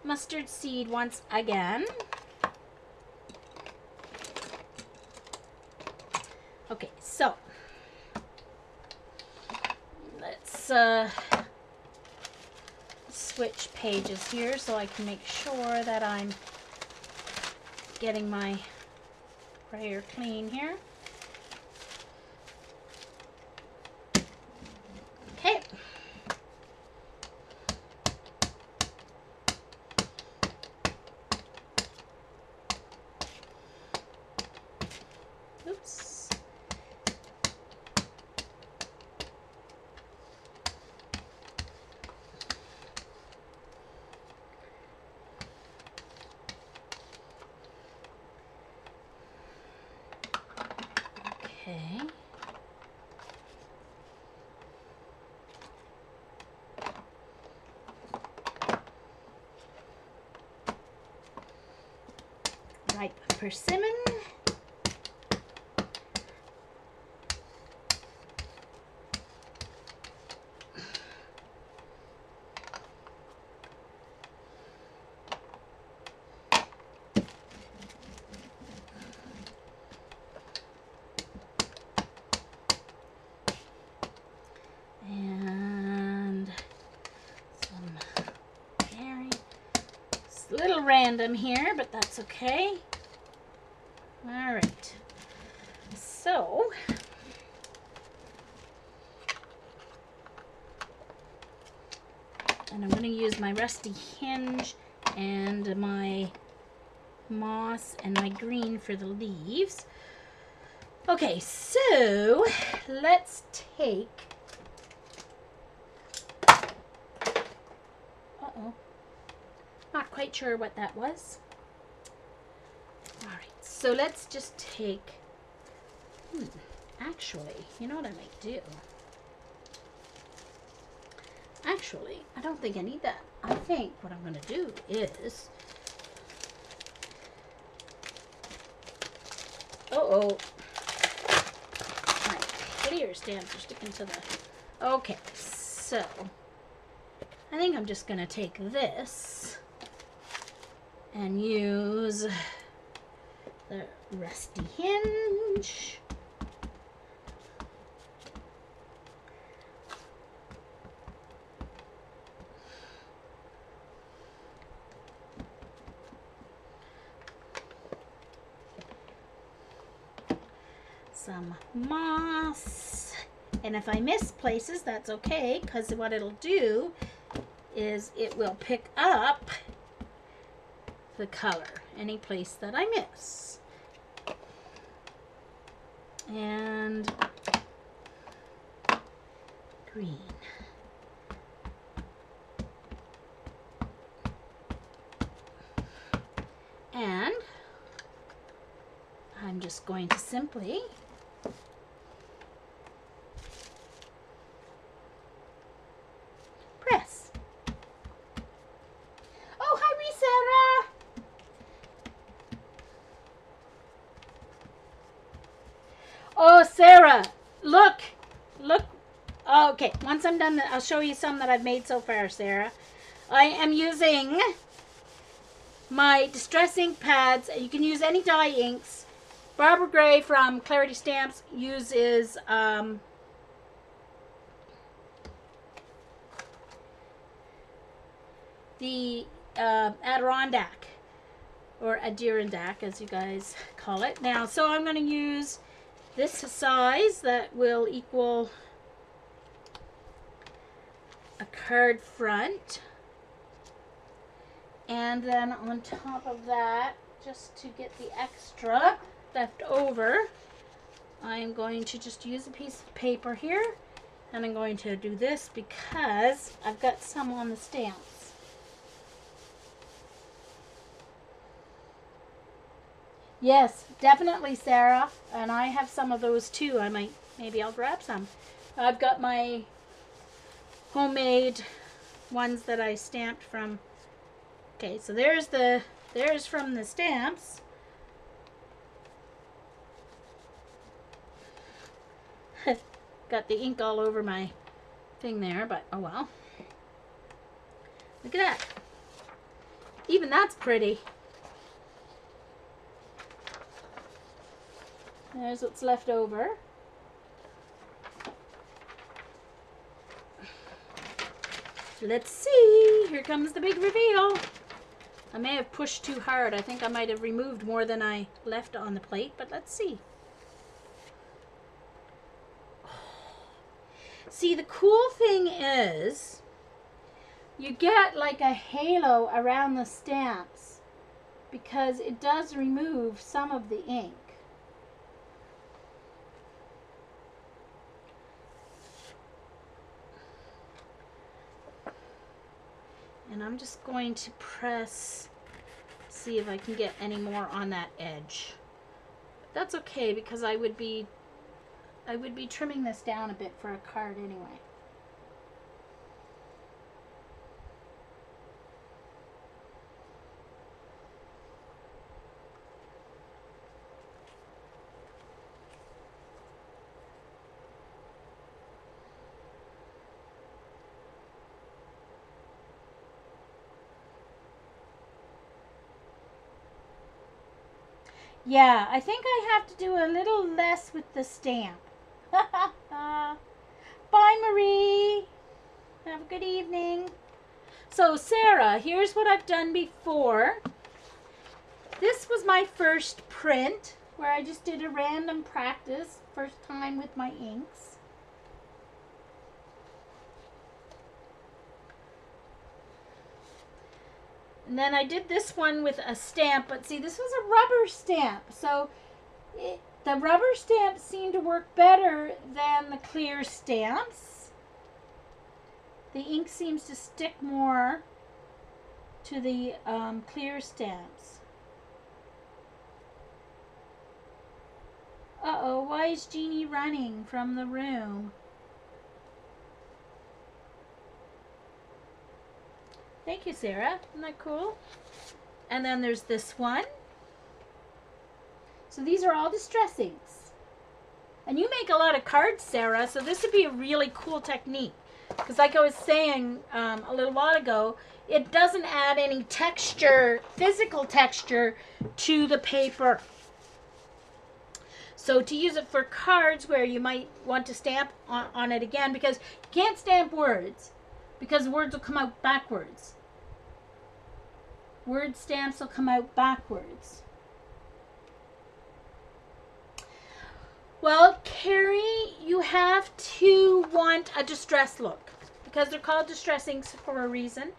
mustard seed once again. Okay, so let's switch pages here so I can make sure that I'm getting my sprayer clean here. Okay. Oops. Okay. Ripe persimmon. And some berry. It's a little random here, but that's okay. All right. So, and I'm going to use my rusty hinge and my moss and my green for the leaves. Okay, so let's take, not quite sure what that was. All right, so let's just take, actually, you know what I might do? Actually, I don't think I need that. I think what I'm going to do is, my clear stamps are sticking to the, okay, so I think I'm just going to take this and use the rusty hinge. Some moss, and if I miss places, that's okay, because what it'll do is it will pick up the color any place that I miss. And green. And I'm just going to simply press. Oh, hi, Sarah. Oh, Sarah, look. Okay, once I'm done, I'll show you some that I've made so far, Sarah. I am using my Distress ink pads. You can use any dye inks. Barbara Gray from Clarity Stamps uses the Adirondack, or Adirondack as you guys call it. Now, so I'm going to use this size that will equal a card front. And then on top of that, just to get the extra left over, I'm going to just use a piece of paper here, and I'm going to do this because I've got some on the stamps. Yes, definitely, Sarah, and I have some of those too. Maybe I'll grab some. I've got my homemade ones that I stamped from. Okay, so there's from the stamps. Got the ink all over my thing there, but oh well. Look at that. Even that's pretty. There's what's left over. Let's see. Here comes the big reveal. I may have pushed too hard. I think I might have removed more than I left on the plate, but let's see. See, the cool thing is you get like a halo around the stamps because it does remove some of the ink. And I'm just going to press, see if I can get any more on that edge. But that's okay because I would be trimming this down a bit for a card anyway. Yeah, I think I have to do a little less with the stamp. Bye, Marie. Have a good evening. So, Sarah, here's what I've done before. This was my first print where I just did a random practice, first time with my inks. And then I did this one with a stamp, but see, this was a rubber stamp. So the rubber stamps seem to work better than the clear stamps. The ink seems to stick more to the clear stamps. Uh-oh, why is Jeannie running from the room? Thank you, Sarah. Isn't that cool? And then there's this one. So these are all distress inks. And you make a lot of cards, Sarah, so this would be a really cool technique. Because like I was saying a little while ago, it doesn't add any texture, physical texture, to the paper. So to use it for cards where you might want to stamp on it again, because you can't stamp words, because words will come out backwards. Word stamps will come out backwards. Well, Carrie, you have to want a distress look, because they're called distress inks for a reason,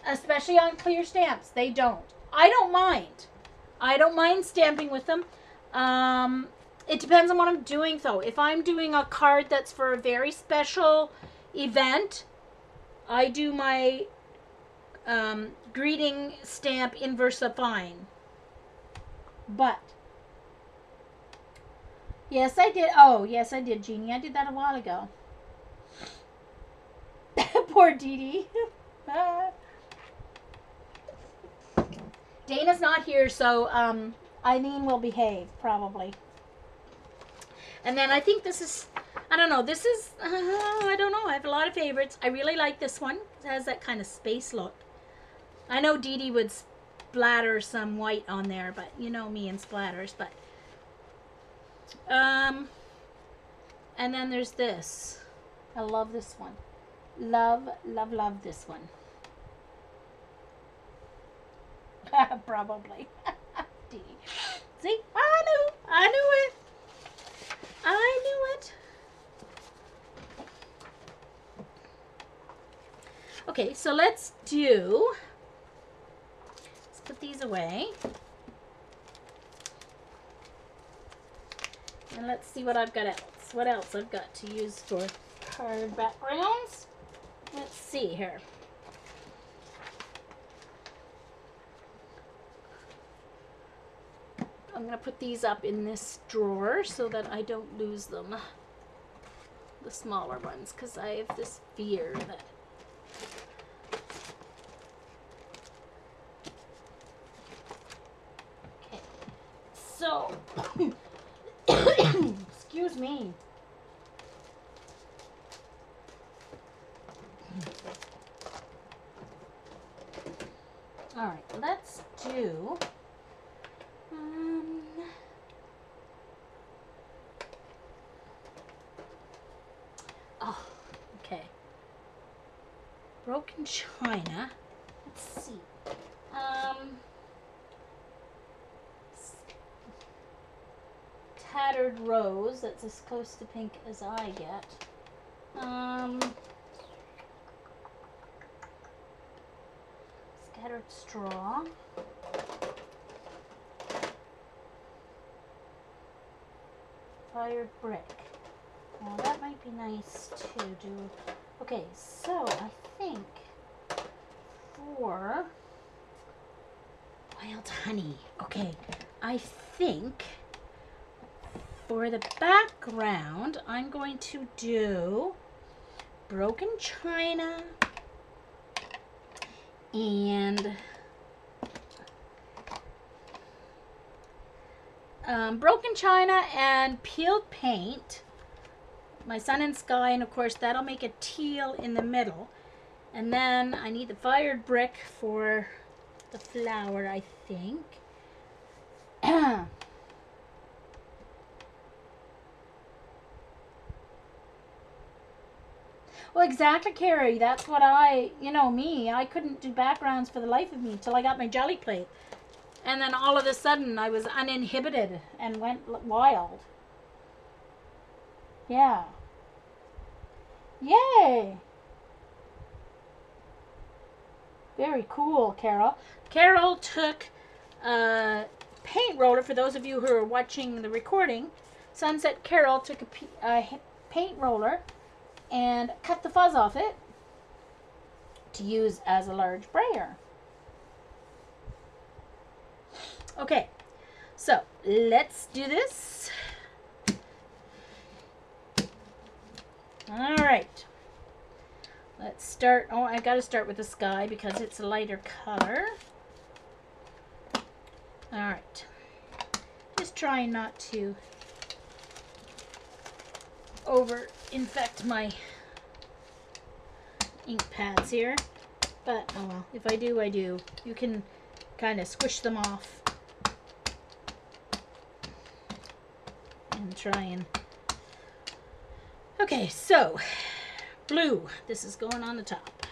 especially on clear stamps. They don't. I don't mind. I don't mind stamping with them. It depends on what I'm doing, though. If I'm doing a card that's for a very special event, I do my greeting stamp in VersaFine. But, yes, I did. Oh, yes, I did, Jeannie. I did that a while ago. Poor Dee Dee. Dana's not here, so Eileen will behave, probably. And then I think this is, I don't know, this is, I don't know. I have a lot of favorites. I really like this one. It has that kind of space look. I know Dee Dee would splatter some white on there, but you know me and splatters. But and then there's this. I love this one. Love, love, love this one. Probably. Dee Dee. See, I knew it. I knew it. Okay, so let's put these away. And let's see what I've got else. What else I've got to use for card backgrounds. Let's see here. I'm going to put these up in this drawer so that I don't lose them. The smaller ones, because I have this fear that so, excuse me. All right, let's let's do oh, okay. Broken china. Let's see. Tattered rose. That's as close to pink as I get. Scattered straw. Fired brick. Now that might be nice to do. Okay, so I think for wild honey. Okay, I think for the background, I'm going to do broken china and broken china and peeled paint. My sun and sky, and of course that'll make a teal in the middle. And then I need the fired brick for the flower, I think. Well, exactly, Carrie. That's what you know me, I couldn't do backgrounds for the life of me till I got my jelly plate. And then all of a sudden I was uninhibited and went wild. Yeah. Yay. Very cool, Carol. Carol took a paint roller, for those of you who are watching the recording. Sunset Carol took a paint roller and cut the fuzz off it to use as a large brayer. Okay, so let's do this. All right. Let's start. Oh, I got to start with the sky because it's a lighter color. All right. Just trying not to over-infect my ink pads here. But, oh well, if I do, I do. You can kind of squish them off and try and... Okay, so... blue. This is going on the top.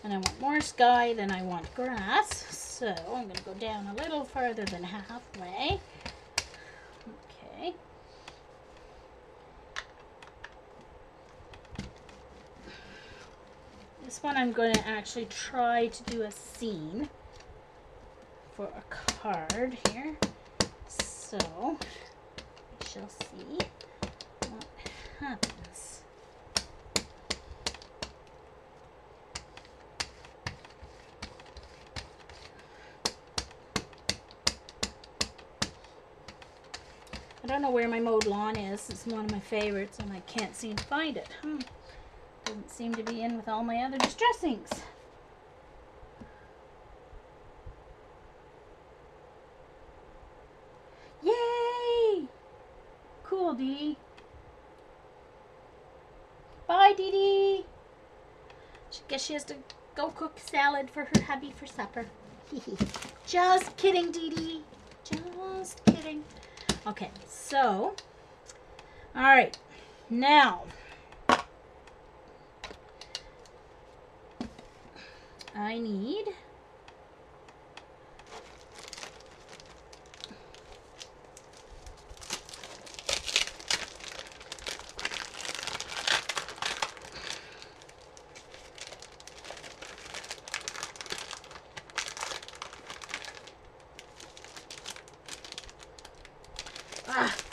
And I want more sky than I want grass. So I'm going to go down a little farther than halfway. Okay. This one I'm going to actually try to do a scene for a card here, so we shall see what happens. I don't know where my mowed lawn is. It's one of my favorites and I can't seem to find it. Doesn't seem to be in with all my other distressings. Yay! Cool, Dee. Bye, Dee Dee. Guess she has to go cook salad for her hubby for supper. Just kidding, Dee Dee. Just kidding. Okay, so, all right, now, I need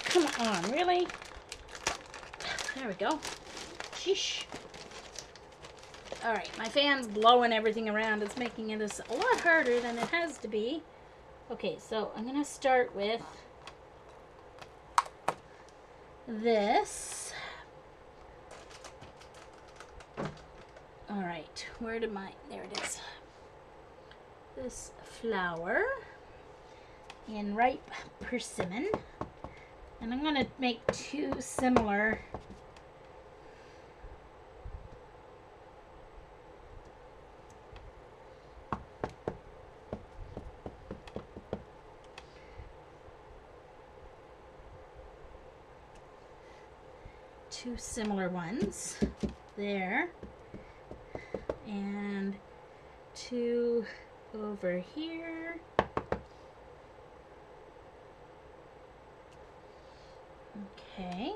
come on, really? There we go. Sheesh. All right, my fan's blowing everything around. It's making it a lot harder than it has to be. Okay, so I'm going to start with this. All right, where did there it is. This flower in ripe persimmon. And I'm going to make two similar two similar ones there, and two over here. Okay.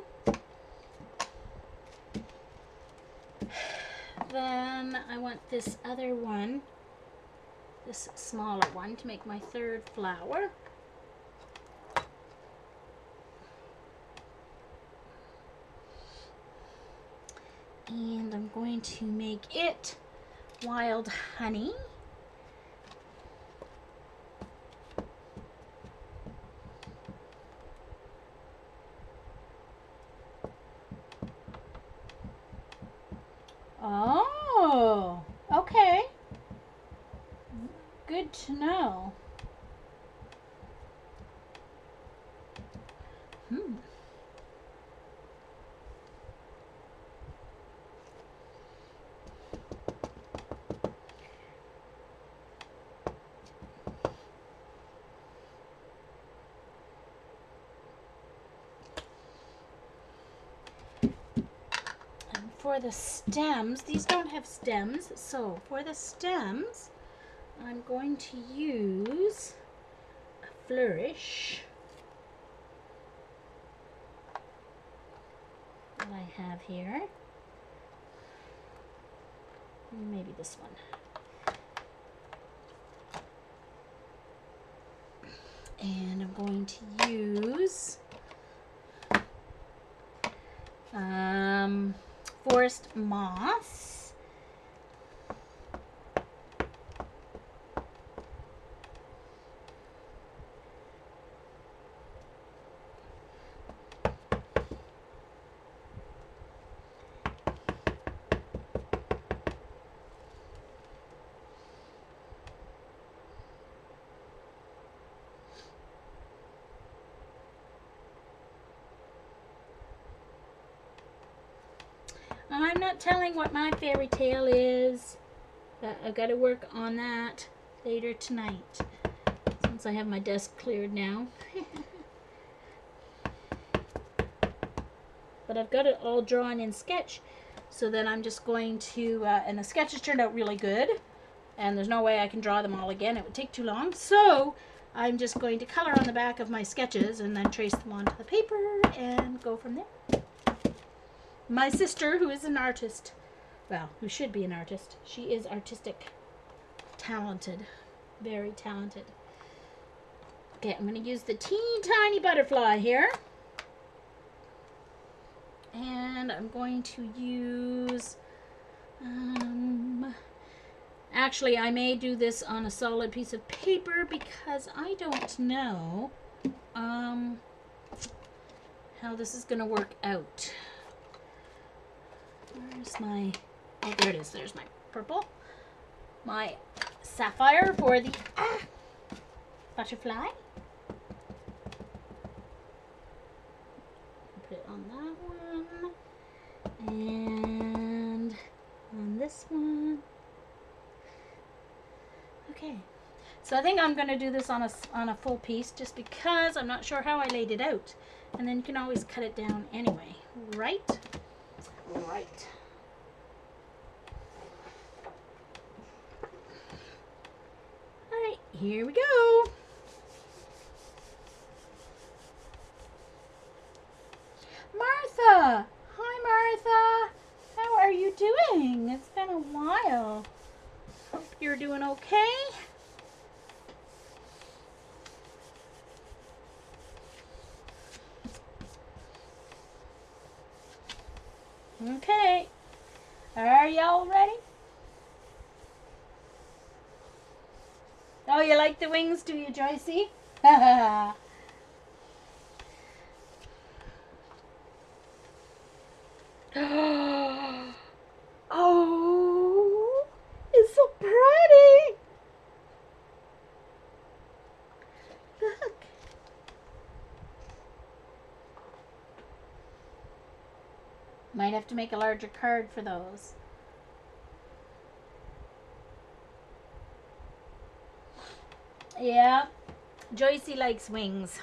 Then I want this other one, this smaller one, to make my third flower. And I'm going to make it wild honey. Oh, okay. Good to know. For the stems, these don't have stems, so for the stems, I'm going to use a flourish that I have here. Maybe this one. And I'm going to use forest moss. I'm not telling what my fairy tale is, but I've got to work on that later tonight, since I have my desk cleared now. But I've got it all drawn in sketch, so then I'm just going to, and the sketches turned out really good, and there's no way I can draw them all again. It would take too long, so I'm just going to color on the back of my sketches and then trace them onto the paper and go from there. My sister, who is an artist, well, who should be an artist, she is artistic, talented, very talented. Okay, I'm going to use the teeny tiny butterfly here. And I'm going to use, actually I may do this on a solid piece of paper because I don't know how this is going to work out. Where's my, oh there it is, there's my purple, my sapphire for the butterfly. Put it on that one, and on this one. Okay, so I think I'm going to do this on a full piece just because I'm not sure how I laid it out, and then you can always cut it down anyway, right? Right. All right, here we go. Martha! Hi, Martha. How are you doing? It's been a while. Hope you're doing okay. Okay. Are y'all ready? Oh, you like the wings, do you, Joycey? Oh, it's so pretty. Look. Might have to make a larger card for those. Yeah, Joycey likes wings.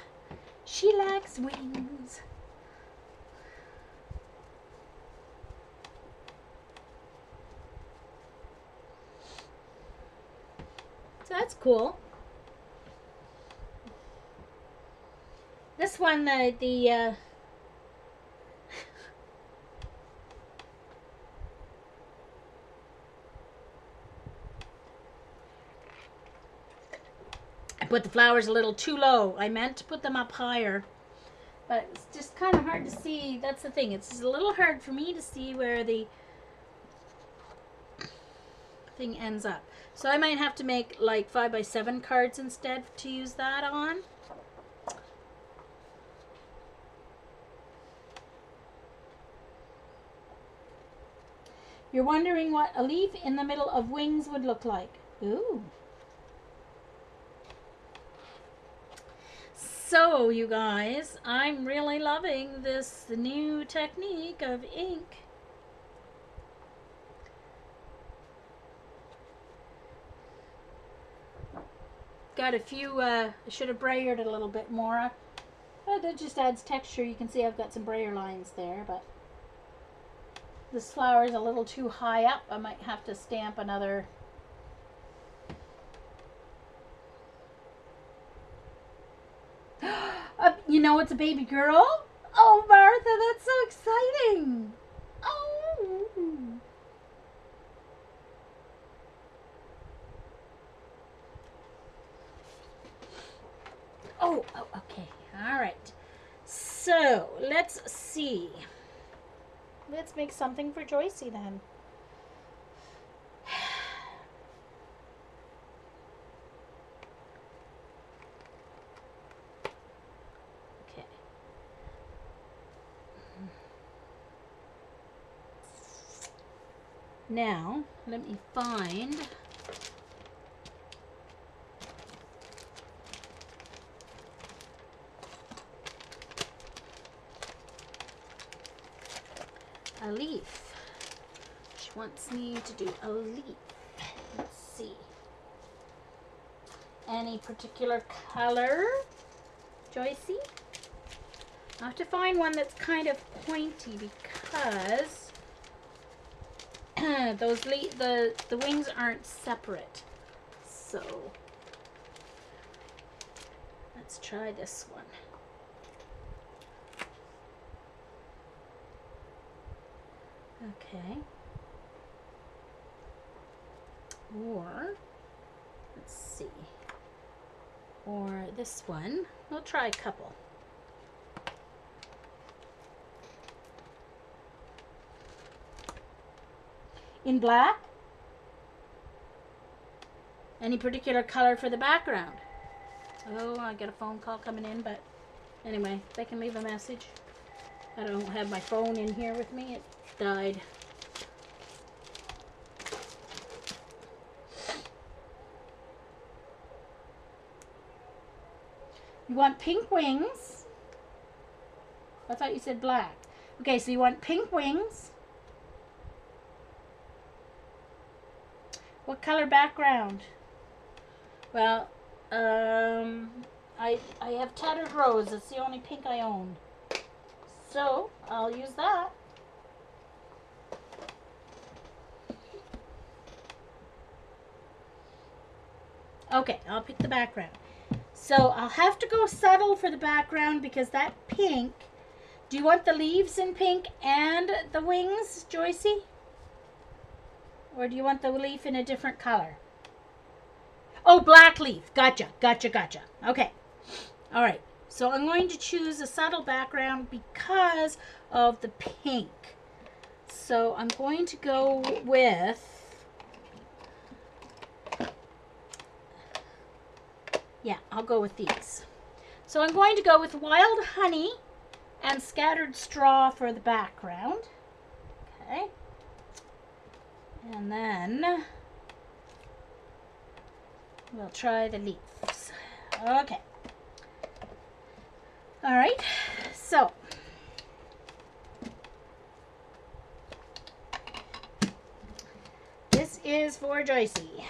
She likes wings. So that's cool. This one, I put the flowers a little too low. I meant to put them up higher, but it's just kind of hard to see. That's the thing. It's a little hard for me to see where the thing ends up. So I might have to make like 5x7 cards instead to use that on. You're wondering what a leaf in the middle of wings would look like. Ooh. So, you guys, I'm really loving this new technique of ink. Got a few, I should have brayered a little bit more. But that just adds texture. You can see I've got some brayer lines there, but this flower is a little too high up. I might have to stamp another. You know it's a baby girl? Oh, Martha, that's so exciting. Oh. Oh, okay. All right. So, let's see. Let's make something for Joycey then. Okay. Now, let me find a leaf. She wants me to do a leaf. Let's see. Any particular color, Joycey? I have to find one that's kind of pointy because the wings aren't separate. So let's try this one. Okay. Or, let's see. Or this one. We'll try a couple. In black? Any particular color for the background? Oh, I got a phone call coming in, but anyway, they can leave a message. I don't have my phone in here with me. It died. You want pink wings? I thought you said black. Okay, so you want pink wings. What color background? Well, I have tattered rose. It's the only pink I own. So, I'll use that. Okay, I'll pick the background. So, I'll have to go subtle for the background because that pink. Do you want the leaves in pink and the wings, Joycey? Or do you want the leaf in a different color? Oh, black leaf. Gotcha, gotcha, gotcha. Okay. All right. So I'm going to choose a subtle background because of the pink. So I'm going to go with, yeah, I'll go with these. So I'm going to go with wild honey and scattered straw for the background. Okay. And then we'll try the leaves. Okay. All right. So this is for Joycey. I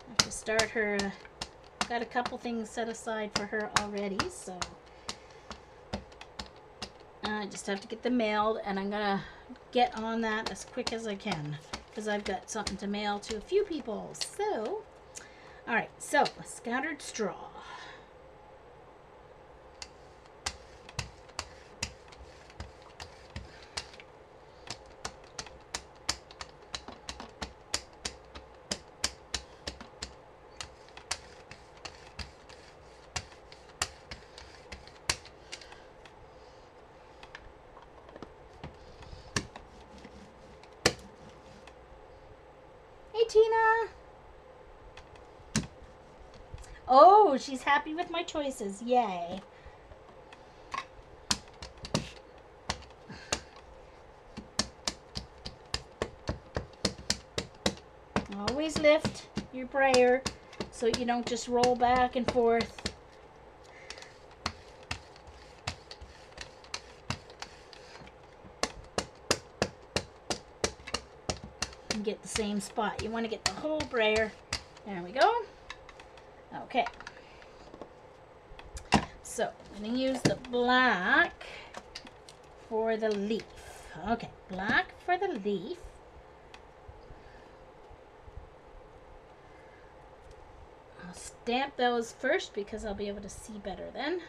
have to start her. Got a couple things set aside for her already, so I just have to get them mailed, and I'm gonna get on that as quick as I can because I've got something to mail to a few people. So All right, so a scattered straw. Hey, Tina. Oh, she's happy with my choices. Yay. Always lift your brayer so you don't just roll back and forth. And get the same spot. You want to get the whole brayer. There we go. Okay. So I'm going to use the black for the leaf. Okay, black for the leaf. I'll stamp those first because I'll be able to see better then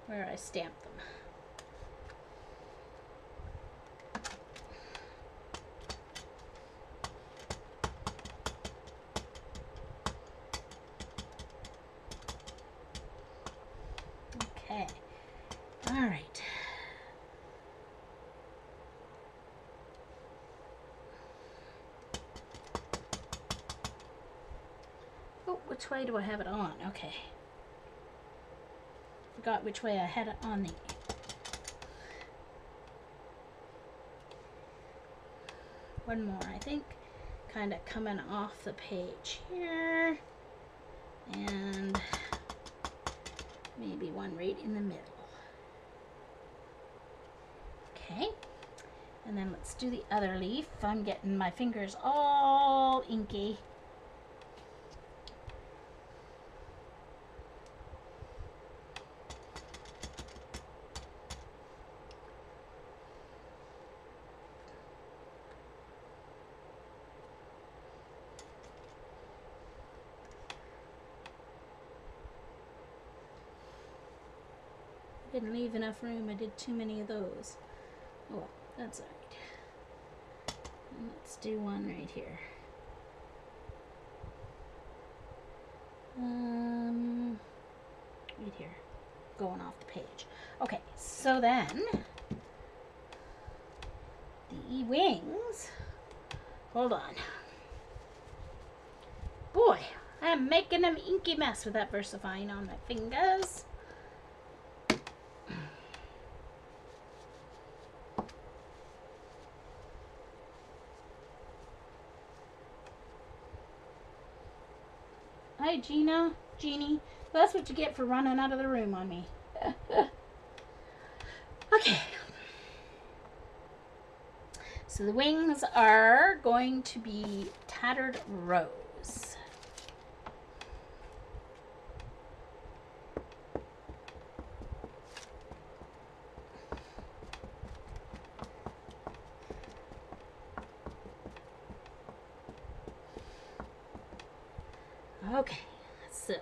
where I stamp them. Okay, all right. Oh, which way do I have it on? Okay. Forgot which way I had it on the... One more, I think. Kind of coming off the page here. And maybe one right in the middle. Okay. And then let's do the other leaf. I'm getting my fingers all inky. Didn't leave enough room. I did too many of those. Oh well, that's alright. Let's do one right here. Right here. Going off the page. Okay, so then the wings. Hold on. Boy, I'm making an inky mess with that VersaFine on my fingers. Hi, Jeannie. That's what you get for running out of the room on me. Okay. So the wings are going to be tattered rose. Okay, so I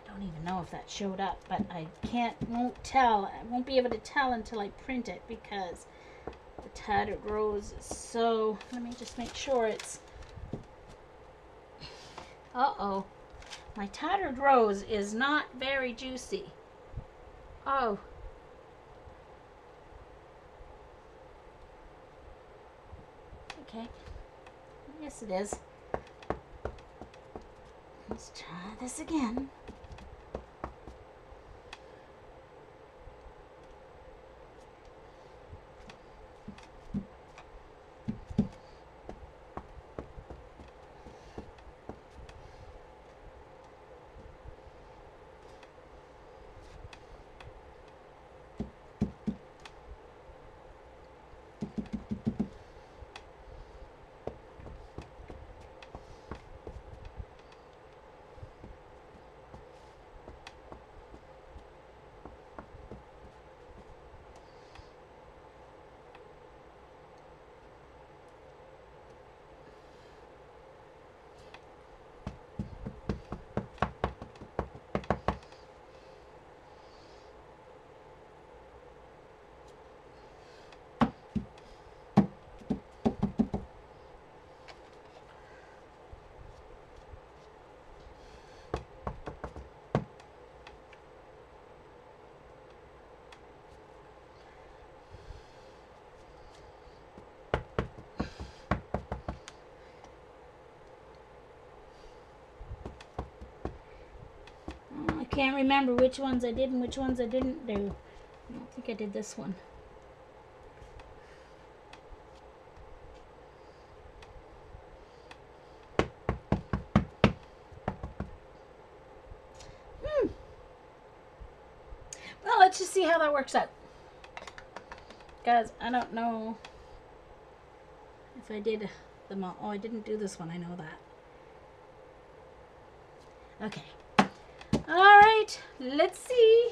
don't even know if that showed up, but I won't tell. I won't be able to tell until I print it because the tattered rose is so... Let me just make sure it's... Uh-oh. My tattered rose is not very juicy. Oh. Okay. Yes, it is. Let's try this again. can't remember which ones I did and which ones I didn't do. I don't think I did this one. Well, let's just see how that works out. Guys, I don't know if I did them all. Oh, I didn't do this one. I know that. Okay. All right. Let's see.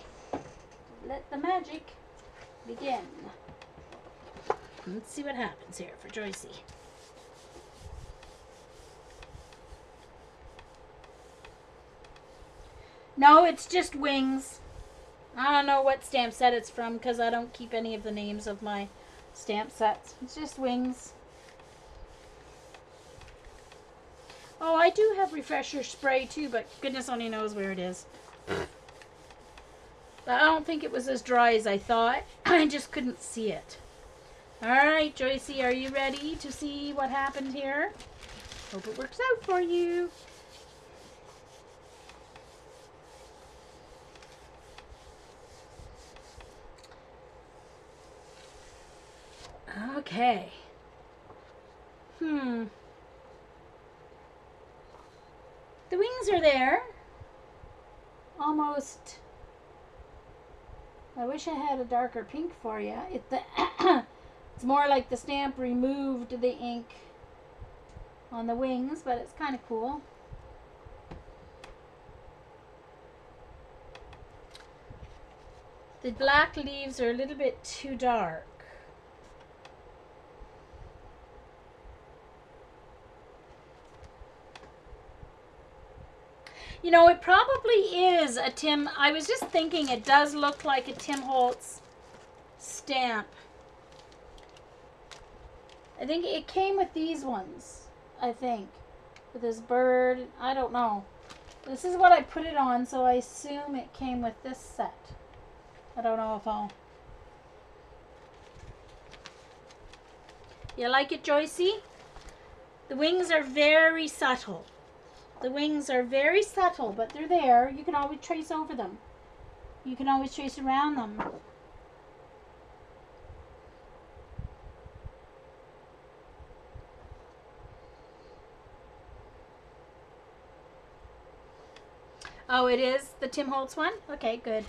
Let the magic begin. Let's see what happens here for Joycey. No, it's just wings. I don't know what stamp set it's from because I don't keep any of the names of my stamp sets. It's just wings. Oh, I do have refresher spray too, but goodness only knows where it is. But I don't think it was as dry as I thought. I just couldn't see it. All right, Joycey, are you ready to see what happened here? Hope it works out for you. Okay. The wings are there. Almost. I wish I had a darker pink for you. It's more like the stamp removed the ink on the wings, but it's kind of cool. The black leaves are a little bit too dark. You know, it probably is a Tim. I was just thinking it does look like a Tim Holtz stamp. I think it came with these ones, I think. With this bird. I don't know. This is what I put it on, so I assume it came with this set. I don't know if I'll... You like it, Joycey? The wings are very subtle. The wings are very subtle, but they're there. You can always trace over them. You can always trace around them. Oh, it is the Tim Holtz one? Okay, good.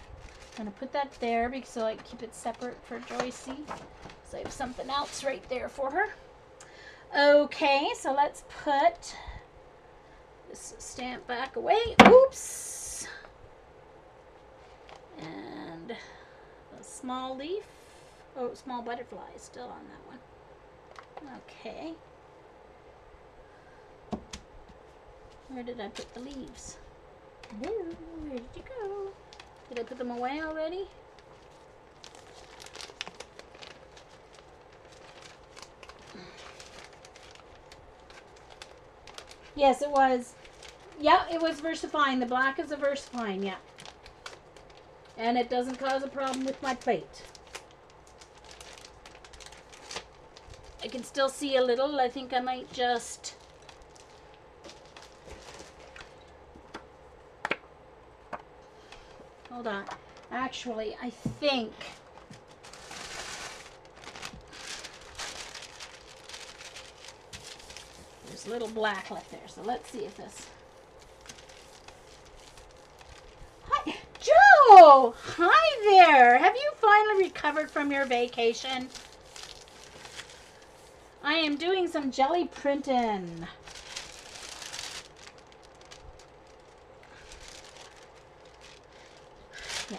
I'm going to put that there because so I keep it separate for Joycey. So I have something else right there for her. Okay, so let's put this stamp back away. Oops. And a small leaf. Oh, small butterfly is still on that one. Okay. Where did I put the leaves? Hello, where did you go? Did I put them away already? Yes, it was. Yeah, it was VersaFine. The black is a VersaFine, yeah. And it doesn't cause a problem with my plate. I can still see a little. I think I might just... Hold on. Actually, I think... There's a little black left there, so let's see if this... Hi, Joe! Hi there! Have you finally recovered from your vacation? I am doing some jelly printing. Yeah.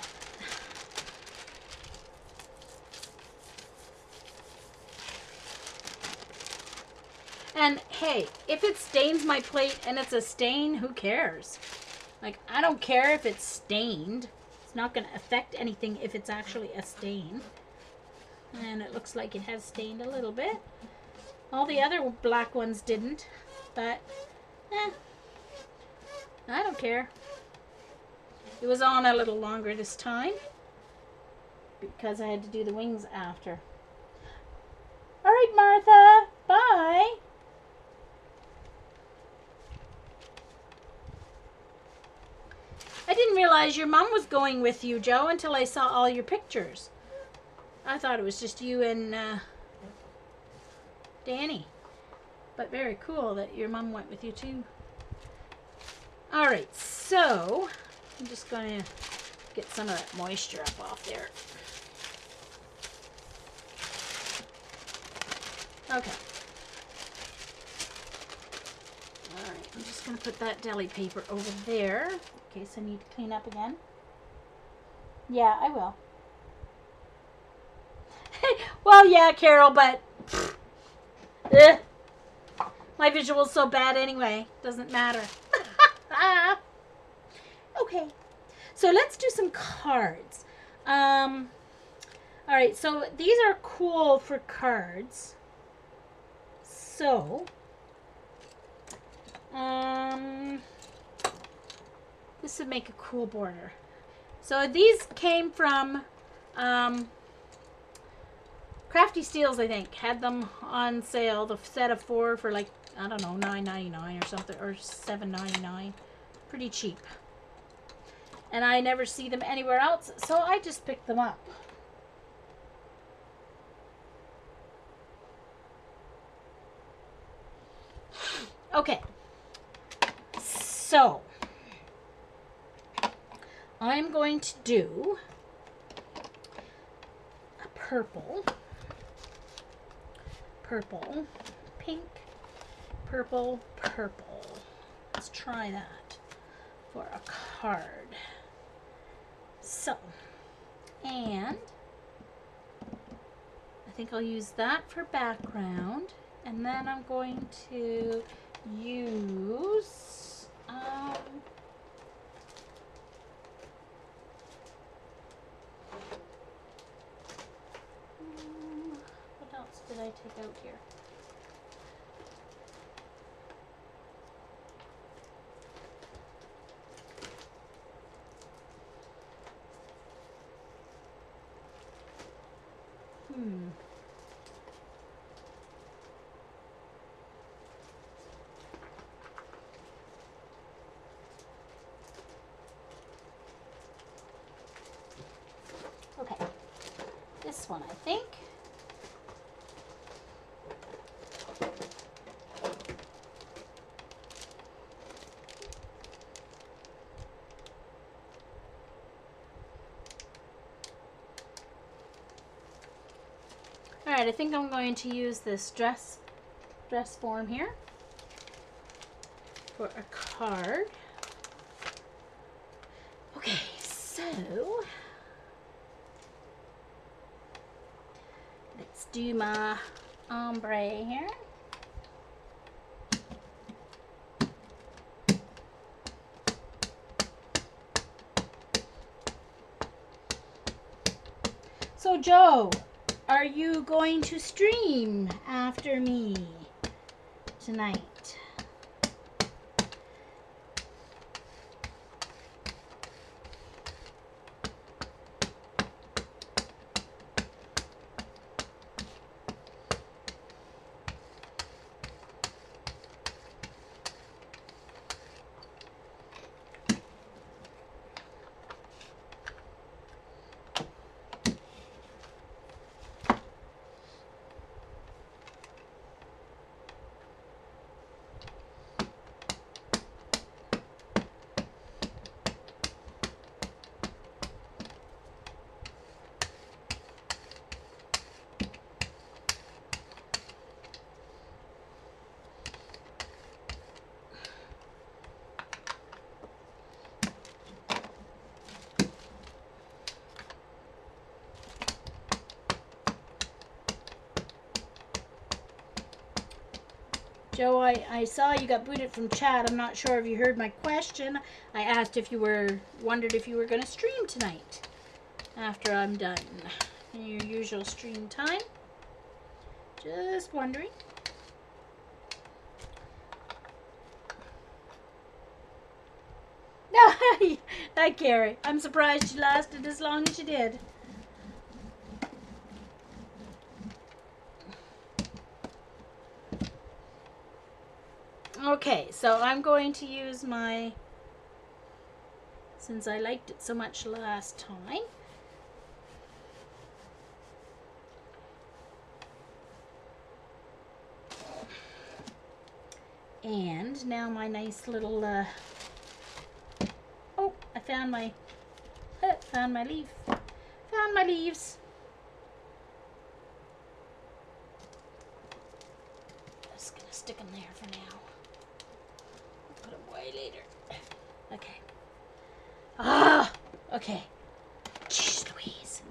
And hey, if it stains my plate and it's a stain, who cares? Like, I don't care if it's stained. It's not going to affect anything if it's actually a stain. And it looks like it has stained a little bit. All the other black ones didn't. But, I don't care. It was on a little longer this time. Because I had to do the wings after. Alright, Martha. Bye. I didn't realize realize your mom was going with you, Joe, until I saw all your pictures. I thought it was just you and Danny. But very cool that your mom went with you too. All right, so I'm just going to get some of that moisture up off there. Okay. All right, I'm just going to put that deli paper over there in case I need to clean up again. Yeah, I will. Well, yeah, Carol, but my visual's so bad anyway. Doesn't matter. Okay, so let's do some cards. All right, so these are cool for cards. So, this would make a cool border. So these came from Crafty Steels, I think. Had them on sale, the set of 4 for like, I don't know, $9.99 or something, or $7.99. Pretty cheap. And I never see them anywhere else, so I just picked them up. Okay, so I'm going to do a purple, pink, purple, purple. Let's try that for a card. So, and I think I'll use that for background, and then I'm going to use what else did I take out here? Okay, this one I think. Alright, I think I'm going to use this dress form here for a card. Okay, so let's do my ombre here. So Joe, are you going to stream after me tonight? Joe, I saw you got booted from chat. I'm not sure if you heard my question. I asked if you wondered if you were going to stream tonight after I'm done in your usual stream time. Just wondering. Hi, Carrie. I'm surprised you lasted as long as you did. Okay, so I'm going to use my since I liked it so much last time. And now my nice little, oh, I found my leaf. Found my leaves. Just gonna stick them there for now. Put them away later. Okay. Ah, okay. Jeez Louise.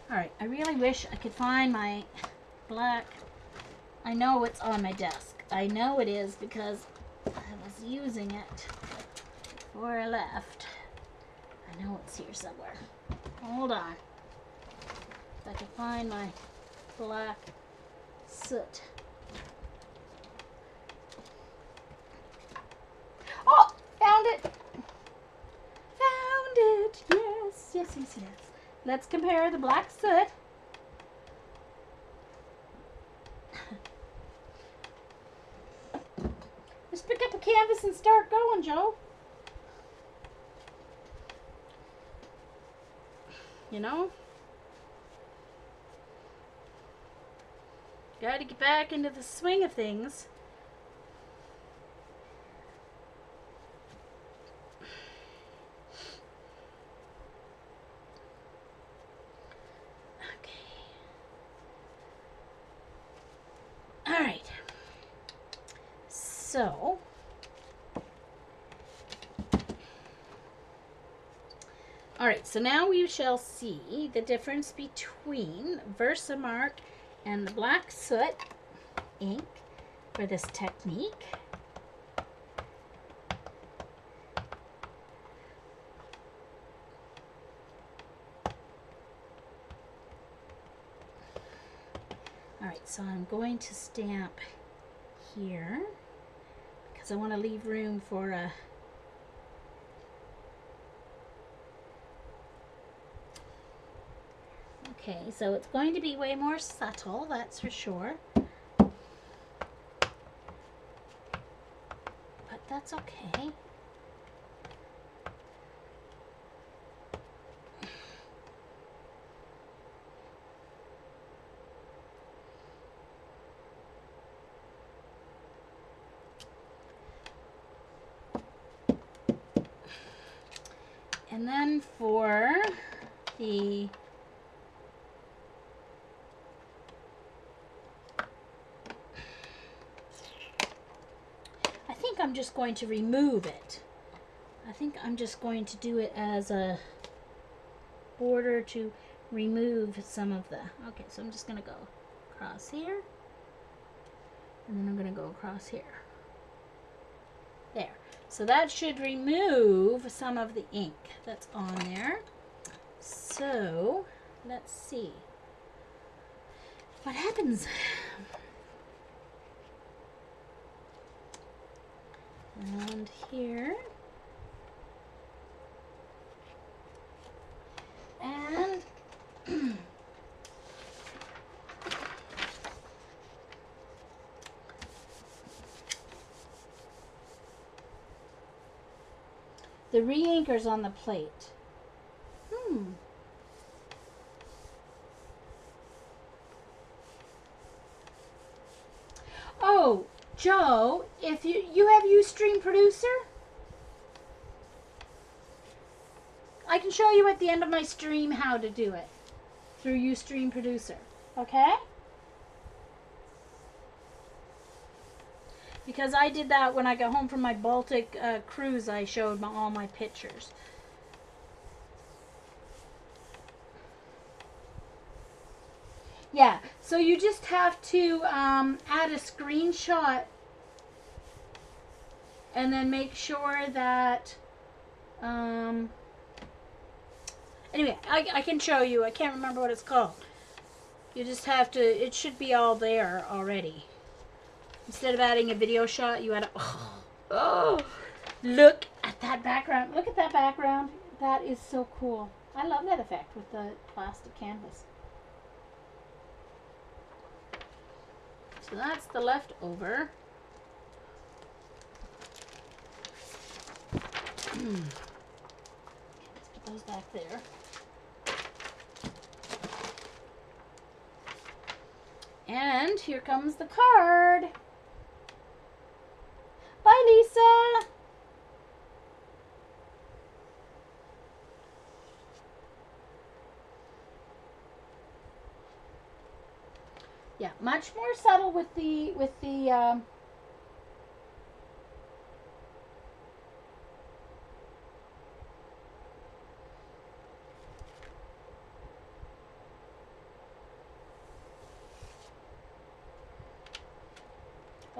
Alright, I really wish I could find my black. I know it's on my desk. I know it is because I was using it before I left. I know it's here somewhere. Hold on. If I can find my black soot. Oh! Found it! Found it! Yes, yes, yes, yes. Let's compare the black soot. Just pick up a canvas and start going, Joe. You know? Gotta get back into the swing of things. Alright, so so now we shall see the difference between Versamark and the black soot ink for this technique. Alright, so I'm going to stamp here because I want to leave room for a okay, so it's going to be way more subtle, that's for sure. But that's okay. And then for the I think I'm just going to remove it. I think I'm just going to do it as a border to remove some of the, okay, so I'm just going to go across here, and then I'm going to go across here. There. So that should remove some of the ink that's on there. So, let's see what happens. And here. And the re-inker's on the plate. Oh, Joe, if you have Ustream Producer, I can show you at the end of my stream how to do it through Ustream Producer. Okay? Because I did that when I got home from my Baltic cruise. I showed all my pictures. Yeah, so you just have to add a screenshot and then make sure that anyway, I can show you. I can't remember what it's called. You just have to, it should be all there already. Instead of adding a video shot, you add a, oh, look at that background. Look at that background. That is so cool. I love that effect with the plastic canvas. So that's the leftover. Let's put those back there. And here comes the card. Bye, Lisa. Yeah, much more subtle with the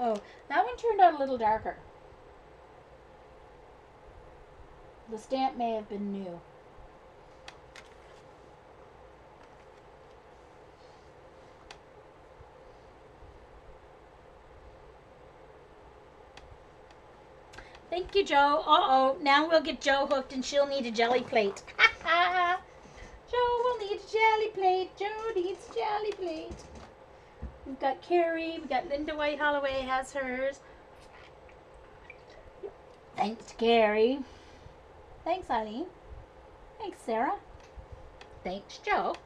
oh, that one turned out a little darker. The stamp may have been new. Thank you, Joe. Uh-oh, now we'll get Joe hooked and she'll need a jelly plate. Joe will need a jelly plate. Joe needs a jelly plate. We've got Carrie. We've got Linda White Holloway has hers. Thanks, Carrie. Thanks, Eileen. Thanks, Sarah. Thanks, Joe.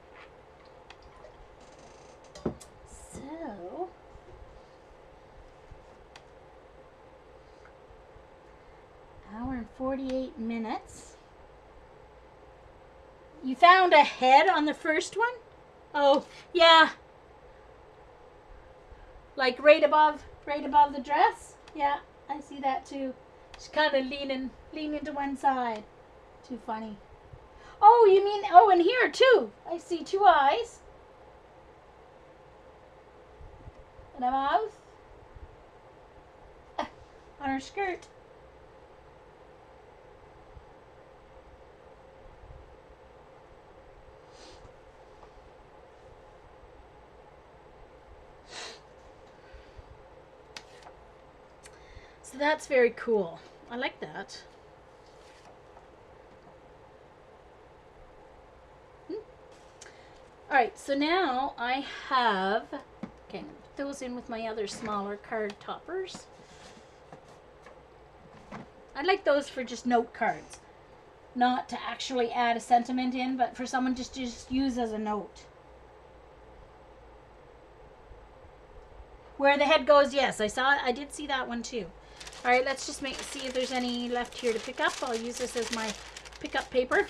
So, hour and 48 minutes. You found a head on the first one? Oh, yeah. Like right above the dress? Yeah, I see that too. She's kind of leaning to one side. Too funny. Oh, you mean, oh, and here too. I see two eyes. And a mouth. On her skirt. So that's very cool. I like that. All right, so now I have, okay, I'm going to put those in with my other smaller card toppers. I like those for just note cards. Not to actually add a sentiment in, but for someone just to use as a note. Where the head goes, yes, I did see that one too. All right, let's just see if there's any left here to pick up. I'll use this as my pickup paper.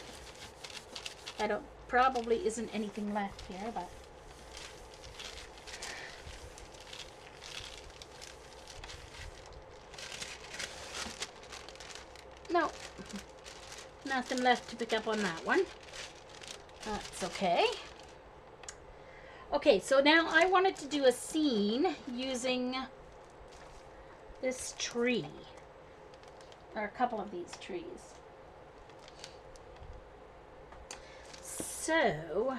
Probably isn't anything left here, but. No, nothing left to pick up on that one. That's okay. Okay, so now I wanted to do a scene using this tree, or a couple of these trees. So,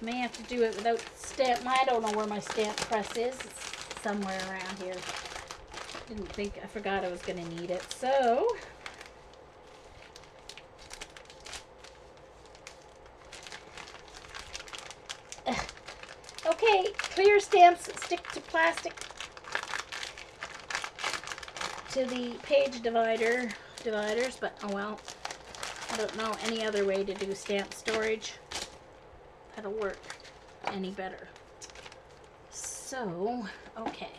may have to do it without stamp. I don't know where my stamp press is. It's somewhere around here. I forgot I was going to need it. So, okay, clear stamps stick to plastic to the page dividers, but oh well, I don't know any other way to do stamp storage that'll work any better. So, okay,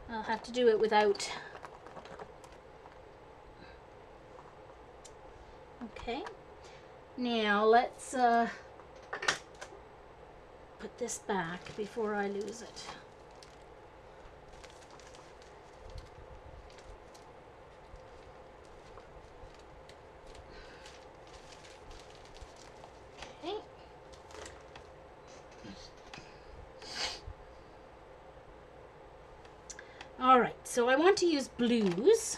I'll have to do it without. Okay, now let's put this back before I lose it. Okay. All right, so I want to use blues.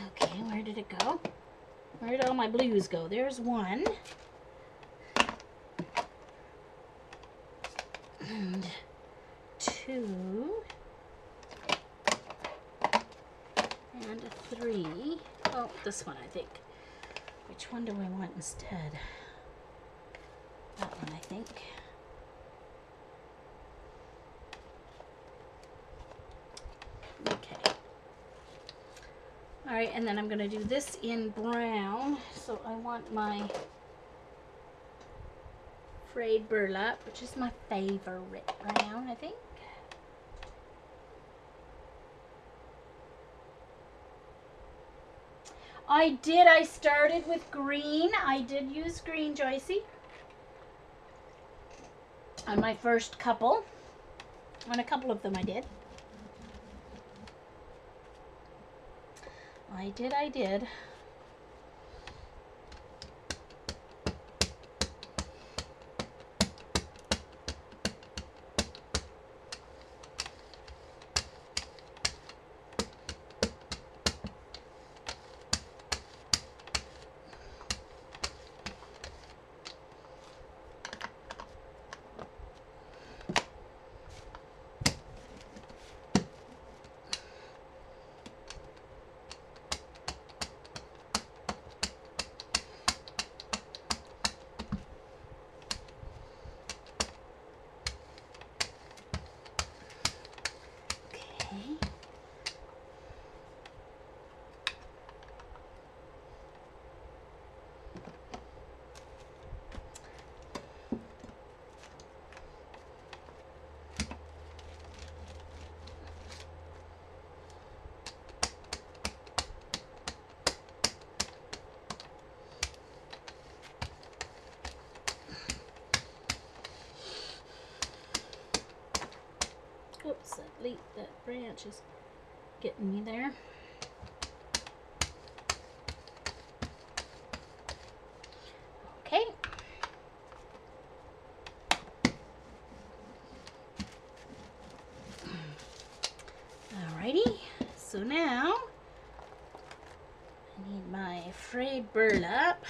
Okay, where did it go? Where did all my blues go? There's one. And two. And the 3. Oh, this one, I think. Which one do I want instead? That one, I think. Okay. All right, and then I'm going to do this in brown. So I want my frayed burlap, which is my favorite brown, I think. I started with green. I did use green, Joycey, on my first couple. On a couple of them I did. I did. Oops, that branch is getting me there. Okay. Alrighty, so now I need my frayed burlap.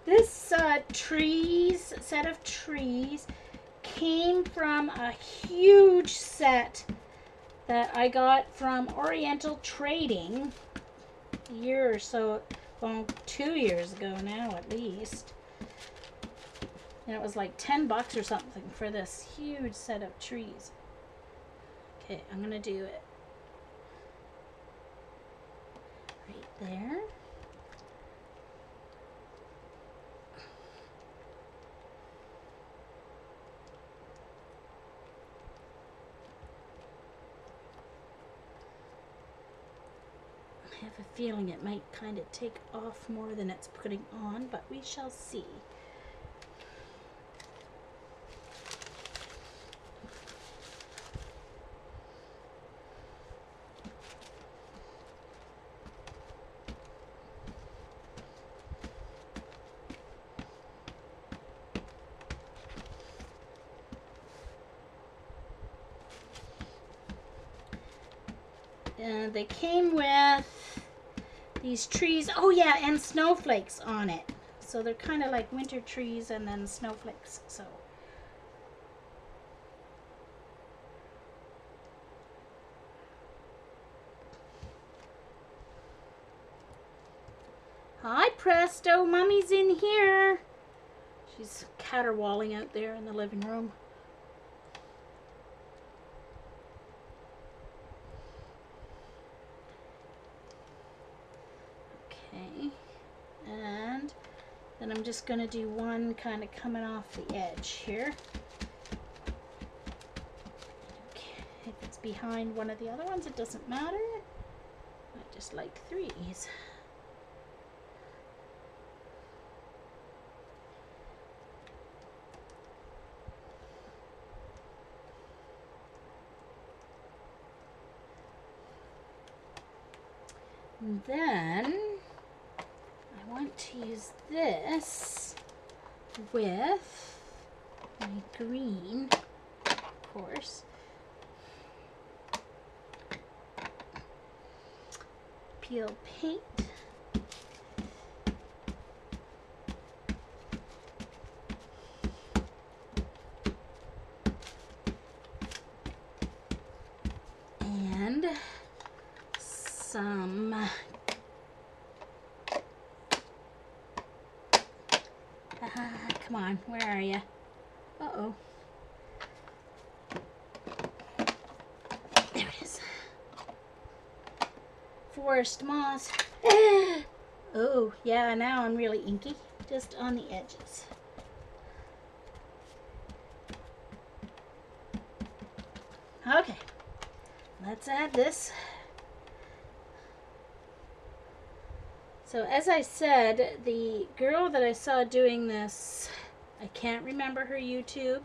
This set of trees came from a huge set that I got from Oriental Trading a year or so, well, 2 years ago now at least. And it was like 10 bucks or something for this huge set of trees. Okay, I'm gonna do it right there. I have a feeling it might kind of take off more than it's putting on, but we shall see. They came with these trees, oh yeah, and snowflakes on it. So they're kind of like winter trees and then snowflakes. So hi Presto, Mommy's in here. She's caterwauling out there in the living room. And then I'm just going to do one kind of coming off the edge here. Okay, if it's behind one of the other ones, it doesn't matter. I just like threes. And then I want to use this with my green, of course. peel paint. And some come on, where are you? Uh-oh. There it is. Forest moss. Oh, yeah, now I'm really inky. Just on the edges. Okay, let's add this. So as I said, the girl that I saw doing this, I can't remember her YouTube,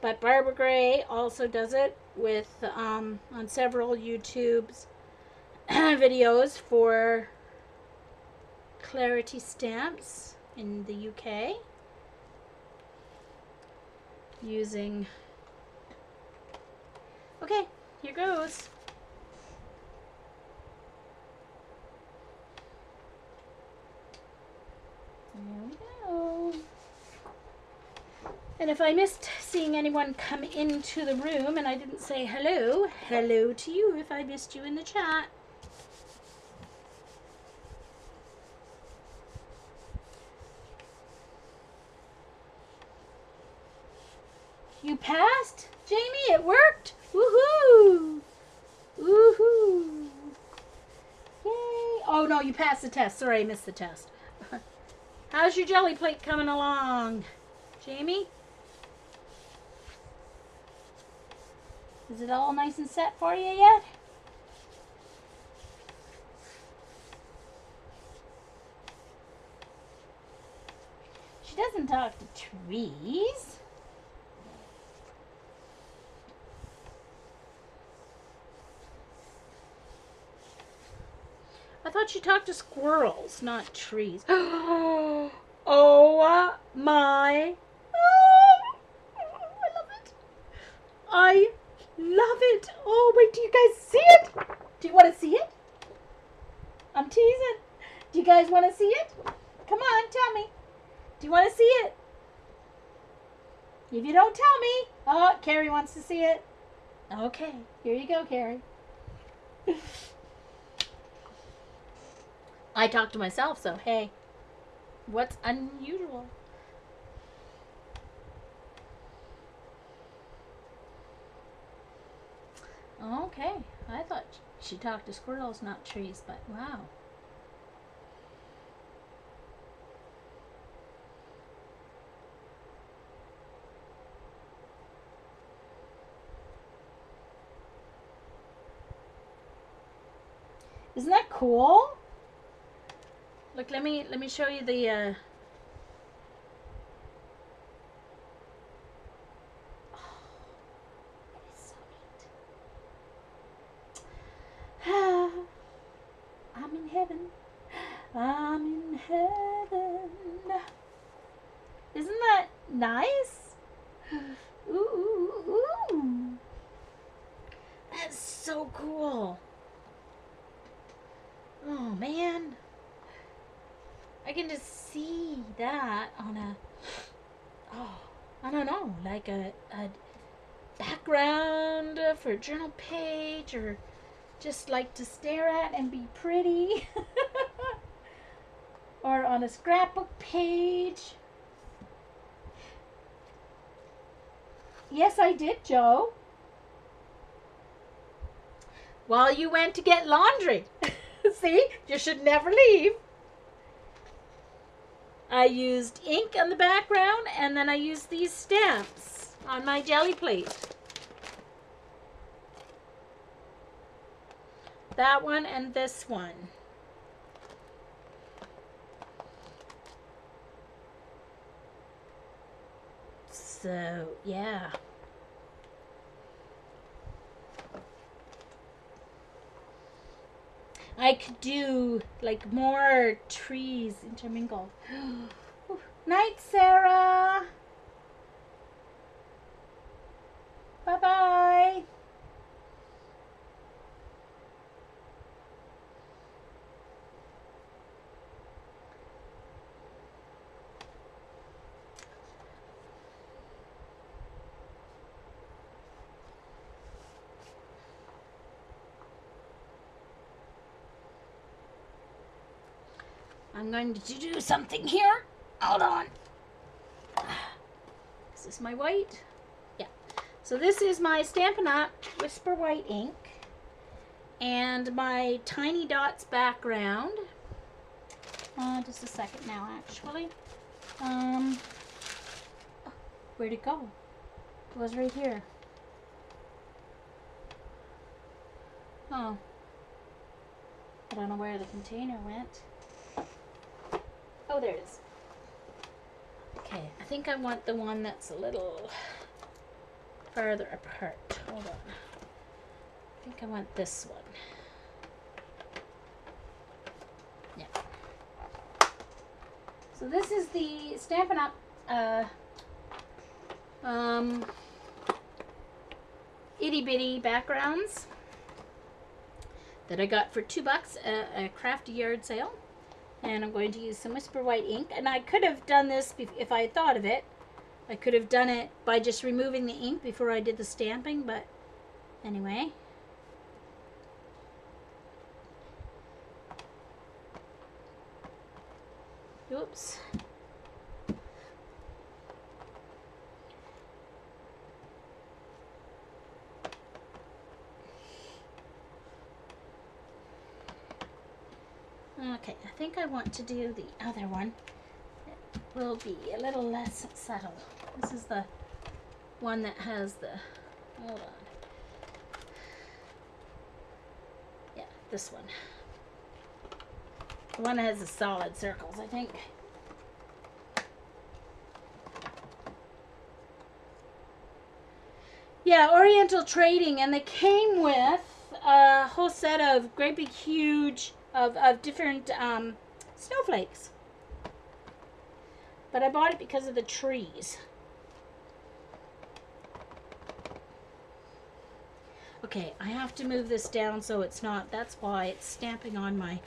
but Barbara Gray also does it with on several YouTube's videos for Clarity Stamps in the UK using. Okay, here goes. There we go. And if I missed seeing anyone come into the room and I didn't say hello, hello to you if I missed you in the chat. You passed? Jamie, it worked! Woohoo! Woohoo! Yay! Oh no, you passed the test. Sorry, I missed the test. How's your jelly plate coming along, Jamie? Is it all nice and set for you yet? She doesn't talk to trees. I thought she talked to squirrels, not trees. Oh my. Oh, I love it. I love it. Oh, wait, do you guys see it? Do you want to see it? I'm teasing. Do you guys want to see it? Come on, tell me. Do you want to see it? If you don't tell me. Oh, Carrie wants to see it. Okay, here you go, Carrie. I talk to myself, so hey, what's unusual? Okay, I thought she talked to squirrels, not trees, but wow. Isn't that cool? Look, let me show you the oh, it's so neat. I'm in heaven. I'm in heaven. Isn't that nice? Ooh, ooh, ooh. That's so cool. Oh man. I can just see that on a, oh, I don't know, like a background for a journal page, or just like to stare at and be pretty. Or on a scrapbook page. Yes, I did, Joe. While you went to get laundry. See, you should never leave. I used ink on the background, and then I used these stamps on my jelly plate. That one and this one. So, yeah. I could do like more trees intermingled. Night, Sarah. Bye-bye. I'm going to do something here. Hold on. Is this my white? Yeah. So this is my Stampin' Up! Whisper White ink. And my Tiny Dots background. Just a second now, actually. Where'd it go? It was right here. Oh. I don't know where the container went. Oh, there it is. Okay, I think I want the one that's a little farther apart. Hold on. I think I want this one. Yeah. So this is the Stampin' Up! Itty bitty backgrounds that I got for $2 at a crafty yard sale. And I'm going to use some Whisper White ink. And I could have done this if I had thought of it. I could have done it by just removing the ink before I did the stamping, but anyway. Oops. Okay, I think I want to do the other one. It will be a little less subtle. This is the one that has the, hold on. Yeah, this one. The one that has the solid circles, I think. Yeah, Oriental Trading, and they came with a whole set of great big huge of different snowflakes. But I bought it because of the trees. Okay, I have to move this down so it's not, that's why it's stamping on my,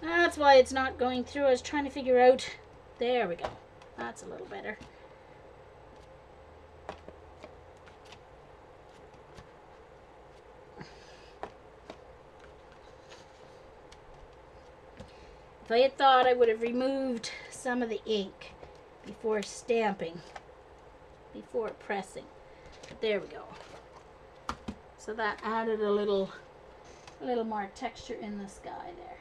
that's why it's not going through. I was trying to figure out, there we go. That's a little better. If I had thought, I would have removed some of the ink before stamping, before pressing. But there we go. So that added a little more texture in the sky there.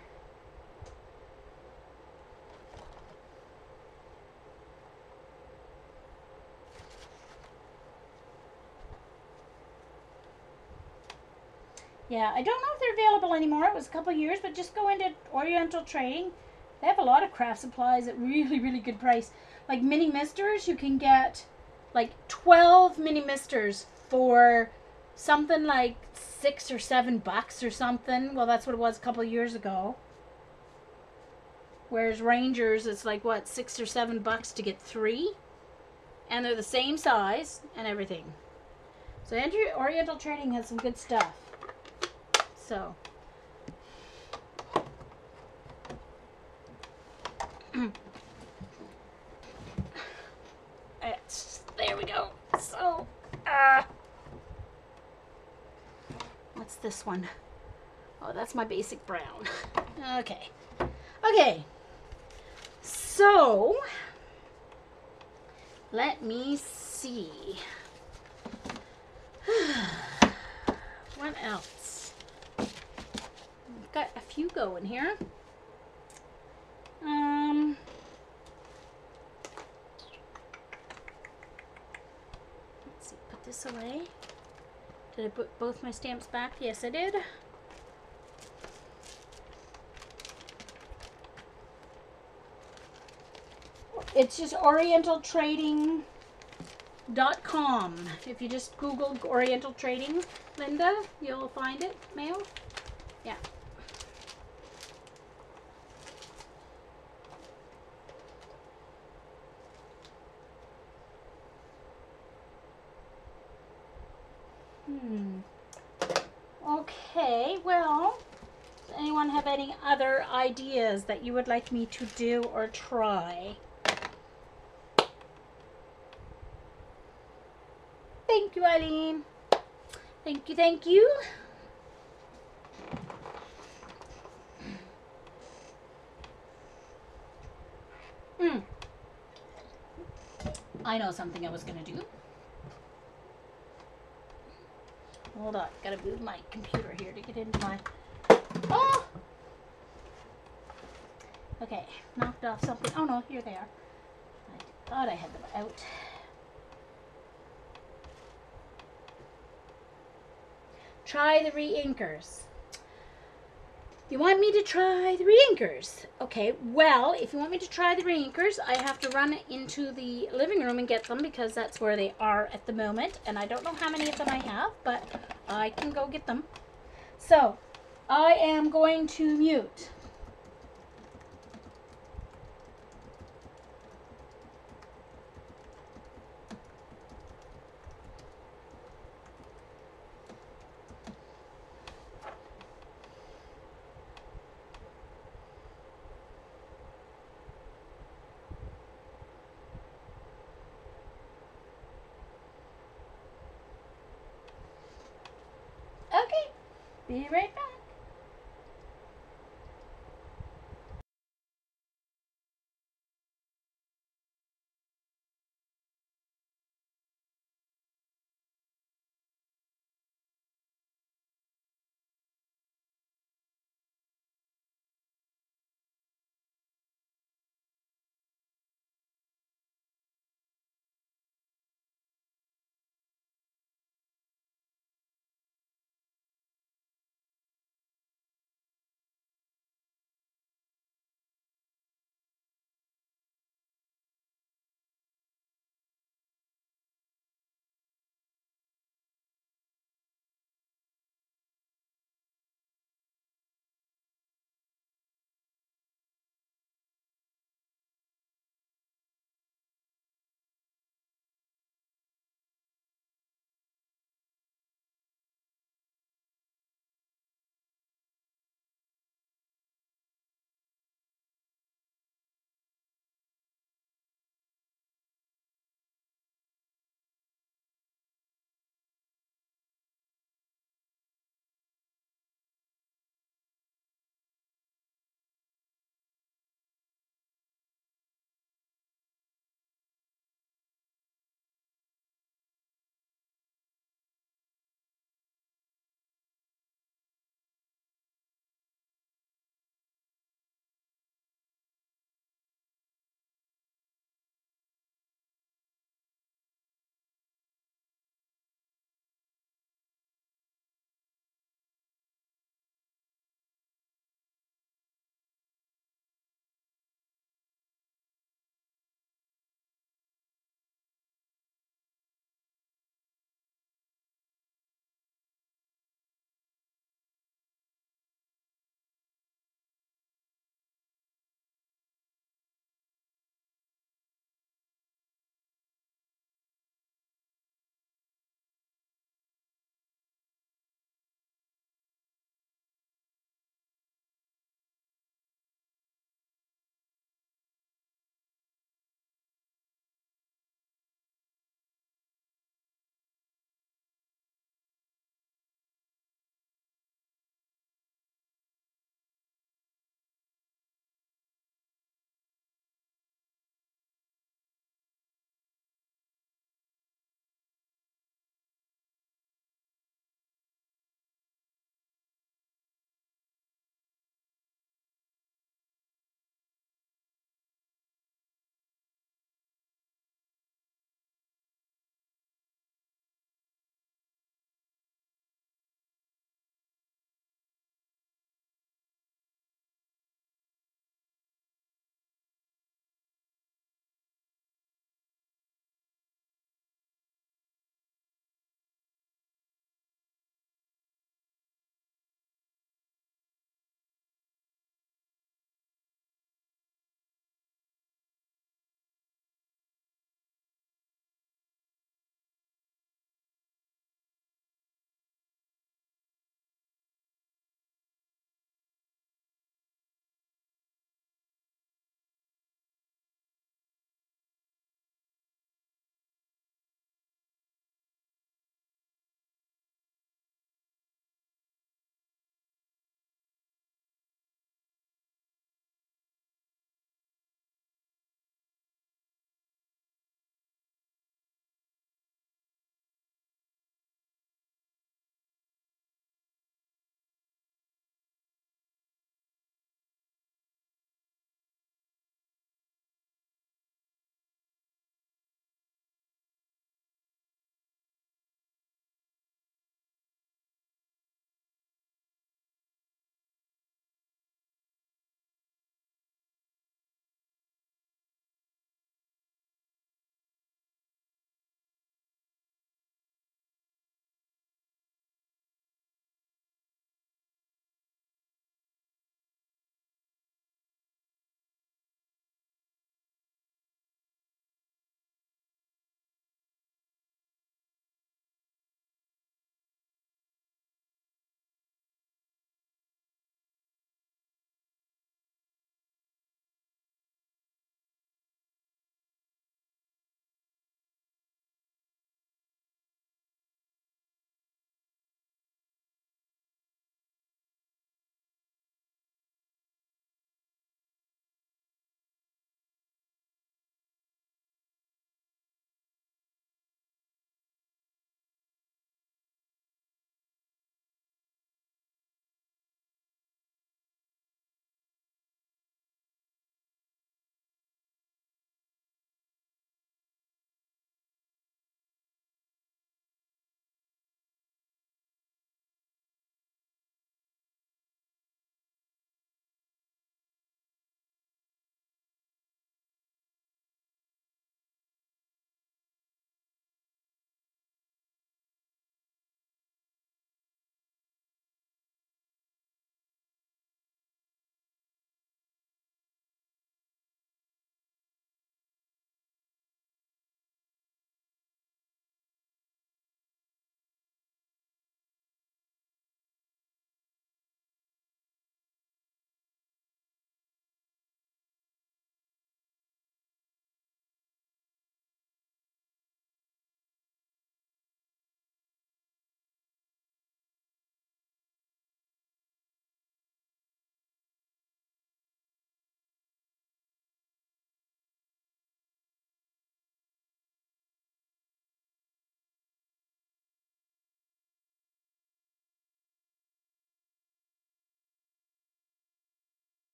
Yeah, I don't know if they're available anymore. It was a couple of years, but just go into Oriental Trading. They have a lot of craft supplies at really, really good price. Like mini misters, you can get like 12 mini misters for something like $6 or $7 or something. Well, that's what it was a couple of years ago. Whereas Rangers, it's like what, $6 or $7 to get 3, and they're the same size and everything. So Oriental Trading has some good stuff. So there we go. So what's this one? Oh, that's my basic brown. Okay. Okay. So let me see. What else? I've got a few going here. Let's see, put this away. Did I put both my stamps back? Yes, I did. It's just orientaltrading.com. If you just Google Oriental Trading, Linda, you'll find it. Mail? Yeah. Okay, well, does anyone have any other ideas that you would like me to do or try? Thank you, Eileen. Thank you, thank you. Mm. I know something I was going to do. Hold on. Got to move my computer here to get into my... Oh! Okay. Knocked off something. Oh, no. Here they are. I thought I had them out. Try the re-inkers. You want me to try the re-inkers? Okay, well, if you want me to try the re-inkers, I have to run into the living room and get them because that's where they are at the moment. And I don't know how many of them I have, but I can go get them. So, I am going to mute. Okay, be right back.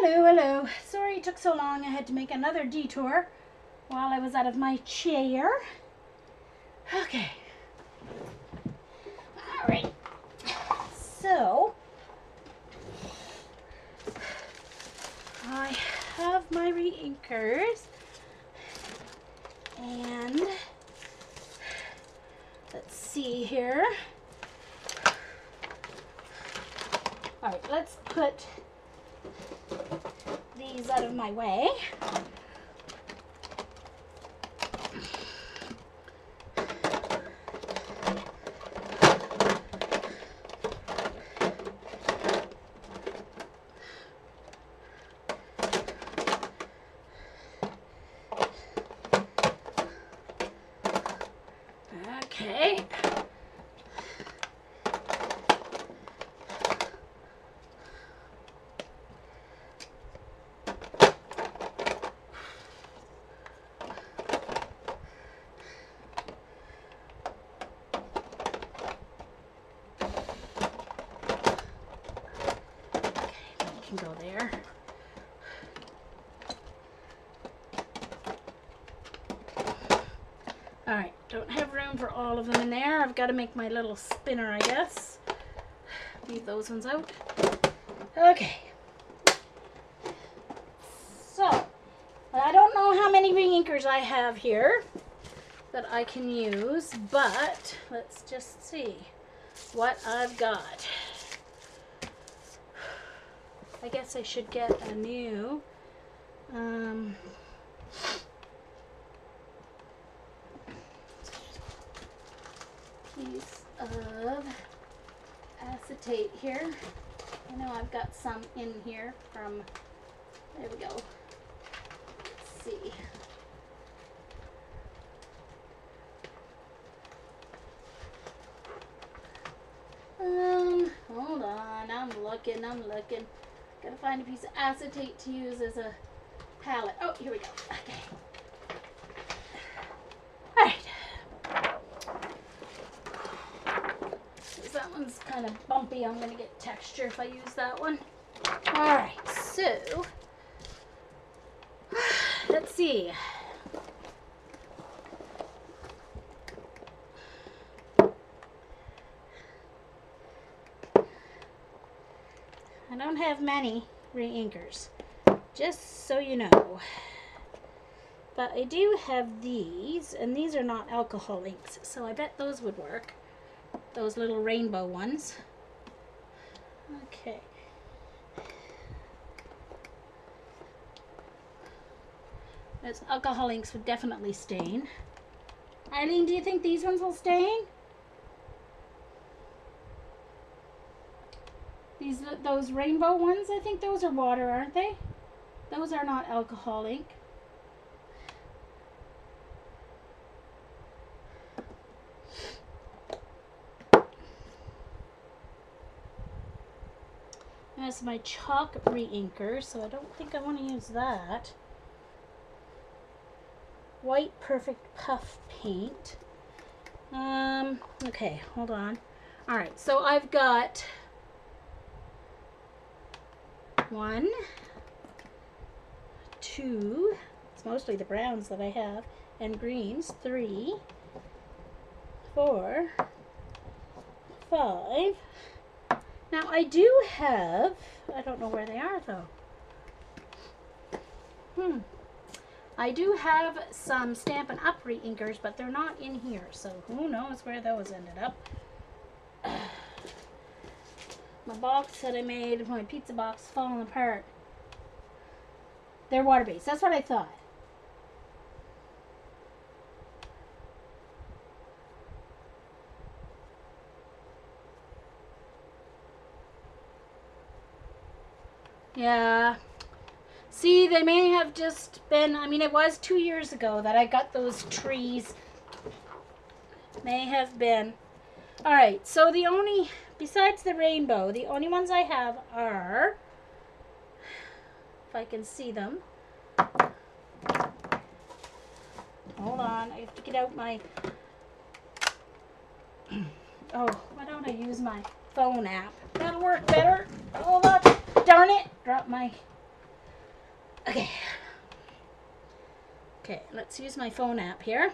Hello, hello. Sorry it took so long. I had to make another detour while I was out of my chair. Okay. All right. So, I have my re-inkers. And let's see here. All right, let's put these out of my way. Okay. Can go there. All right, don't have room for all of them in there. I've got to make my little spinner, I guess. Leave those ones out. Okay. So, I don't know how many re-inkers I have here that I can use, but let's just see what I've got. I guess I should get a new piece of acetate here. I know I've got some in here from, there we go. Let's see. Hold on, I'm looking. Gotta find a piece of acetate to use as a palette. Oh, here we go. Okay. Alright. That one's kind of bumpy. I'm gonna get texture if I use that one. Alright, so let's see. I don't have many re-inkers, just so you know. But I do have these, and these are not alcohol inks, so I bet those would work. Those little rainbow ones. Okay. Those alcohol inks would definitely stain. Eileen, do you think these ones will stain? Those rainbow ones, I think those are water, aren't they? Those are not alcohol ink. That's my chalk re-inker, so I don't think I want to use that. White Perfect Puff paint. Okay, hold on. Alright, so I've got 1, 2, it's mostly the browns that I have, and greens, 3, 4, 5. Now I do have, I don't know where they are though. I do have some Stampin' Up! Re-inkers, but they're not in here, so who knows where those ended up. My box that I made, my pizza box, falling apart. They're water-based. That's what I thought. Yeah. See, they may have just been, I mean, it was 2 years ago that I got those trees. May have been. All right, so the only, besides the rainbow, the only ones I have are, if I can see them. Hold on, I have to get out my, oh, why don't I use my phone app? That'll work better. Hold on, darn it, drop my Okay. Okay, let's use my phone app here.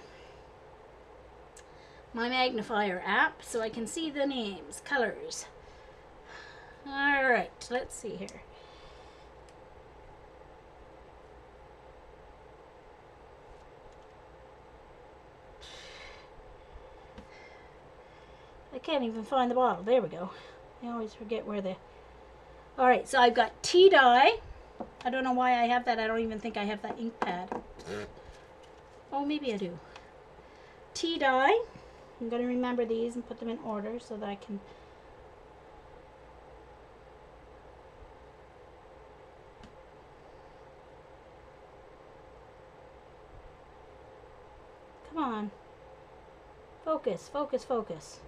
My magnifier app, so I can see the names, colors. All right, let's see here. I can't even find the bottle. There we go. I always forget where the... All right, so I've got tea dye. I don't know why I have that. I don't even think I have that ink pad. Oh, maybe I do. Tea dye. I'm going to remember these and put them in order so that I can... Come on. Focus, focus, focus.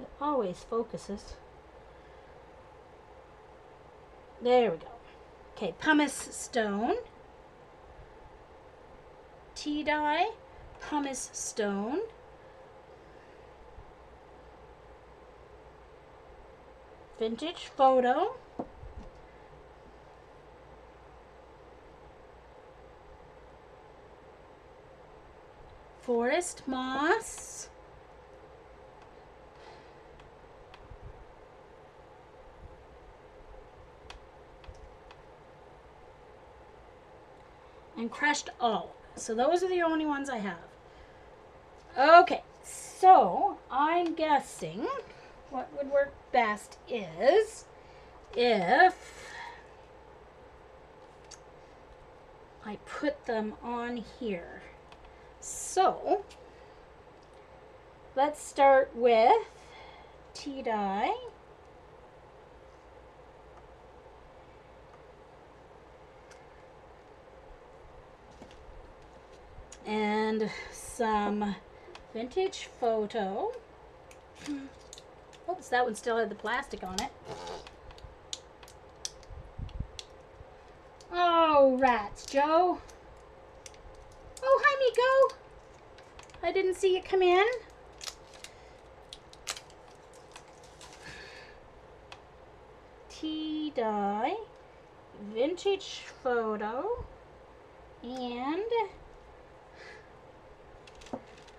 It always focuses. There we go. Okay, pumice stone. Tea dye, pumice stone. Vintage photo. Forest moss. And crushed olive. So those are the only ones I have. Okay, so I'm guessing what would work best is if I put them on here. So let's start with tea dye. And some vintage photo. Oops, that one still had the plastic on it. Oh, rats, Joe. Oh, hi, Miko. I didn't see you come in. Tea dye, vintage photo, and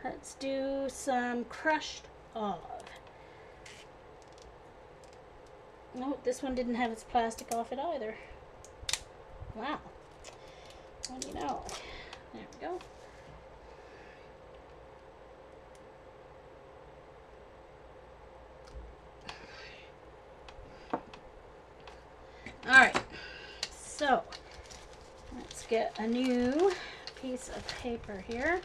let's do some crushed olive. No, this one didn't have its plastic off it either. Wow. What do you know? There we go. All right. So, let's get a new piece of paper here.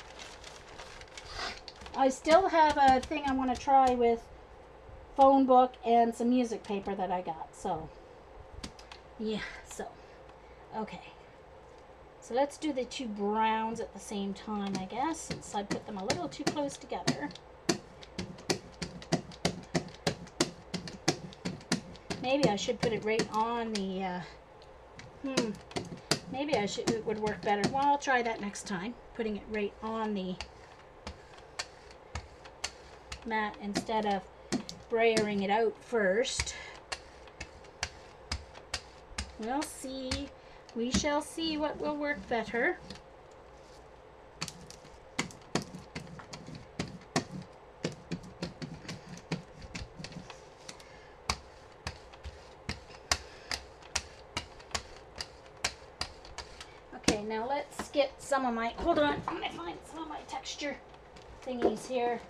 I still have a thing I want to try with phone book and some music paper that I got. So, yeah. So, okay. So let's do the two browns at the same time, I guess, since I put them a little too close together. Maybe I should put it right on the, maybe I should, it would work better. Well, I'll try that next time, putting it right on the mat instead of brayering it out first. We'll see. We shall see what will work better. Okay, now let's get some of my, hold on, I'm gonna find some of my texture thingies here.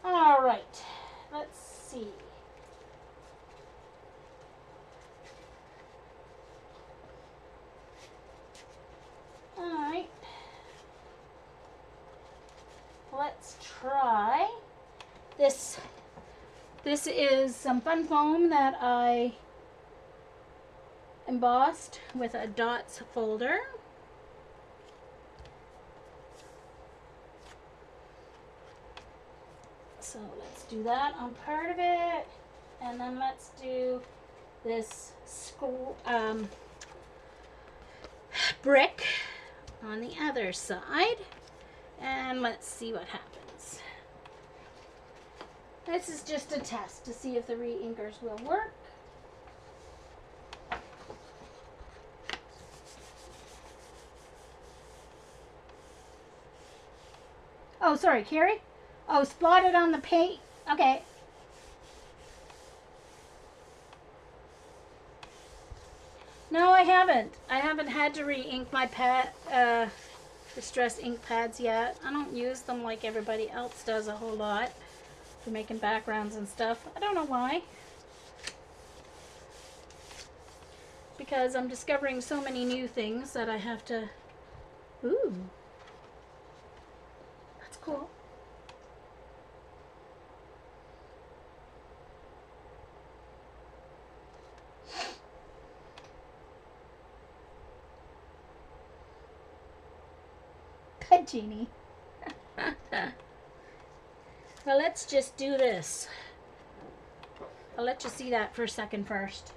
All right, let's see. Alright, let's try this. This is some fun foam that I embossed with a dots folder. So let's do that on part of it, and then let's do this brick on the other side, and let's see what happens. This is just a test to see if the re-inkers will work. Oh, sorry, Carrie? Oh, splotted on the paint. Okay. No, I haven't. I haven't had to re-ink my Distress ink pads yet. I don't use them like everybody else does a whole lot for making backgrounds and stuff. I don't know why. Because I'm discovering so many new things that I have to... Ooh. That's cool. Good, Jeannie. Well, let's just do this. I'll let you see that for a second first.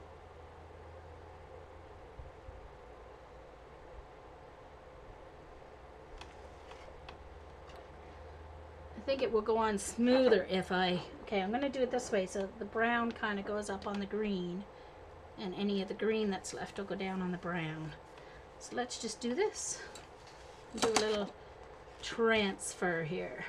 I think it will go on smoother if I... Okay, I'm going to do it this way so the brown kind of goes up on the green, and any of the green that's left will go down on the brown. So let's just do this. Do a little transfer here.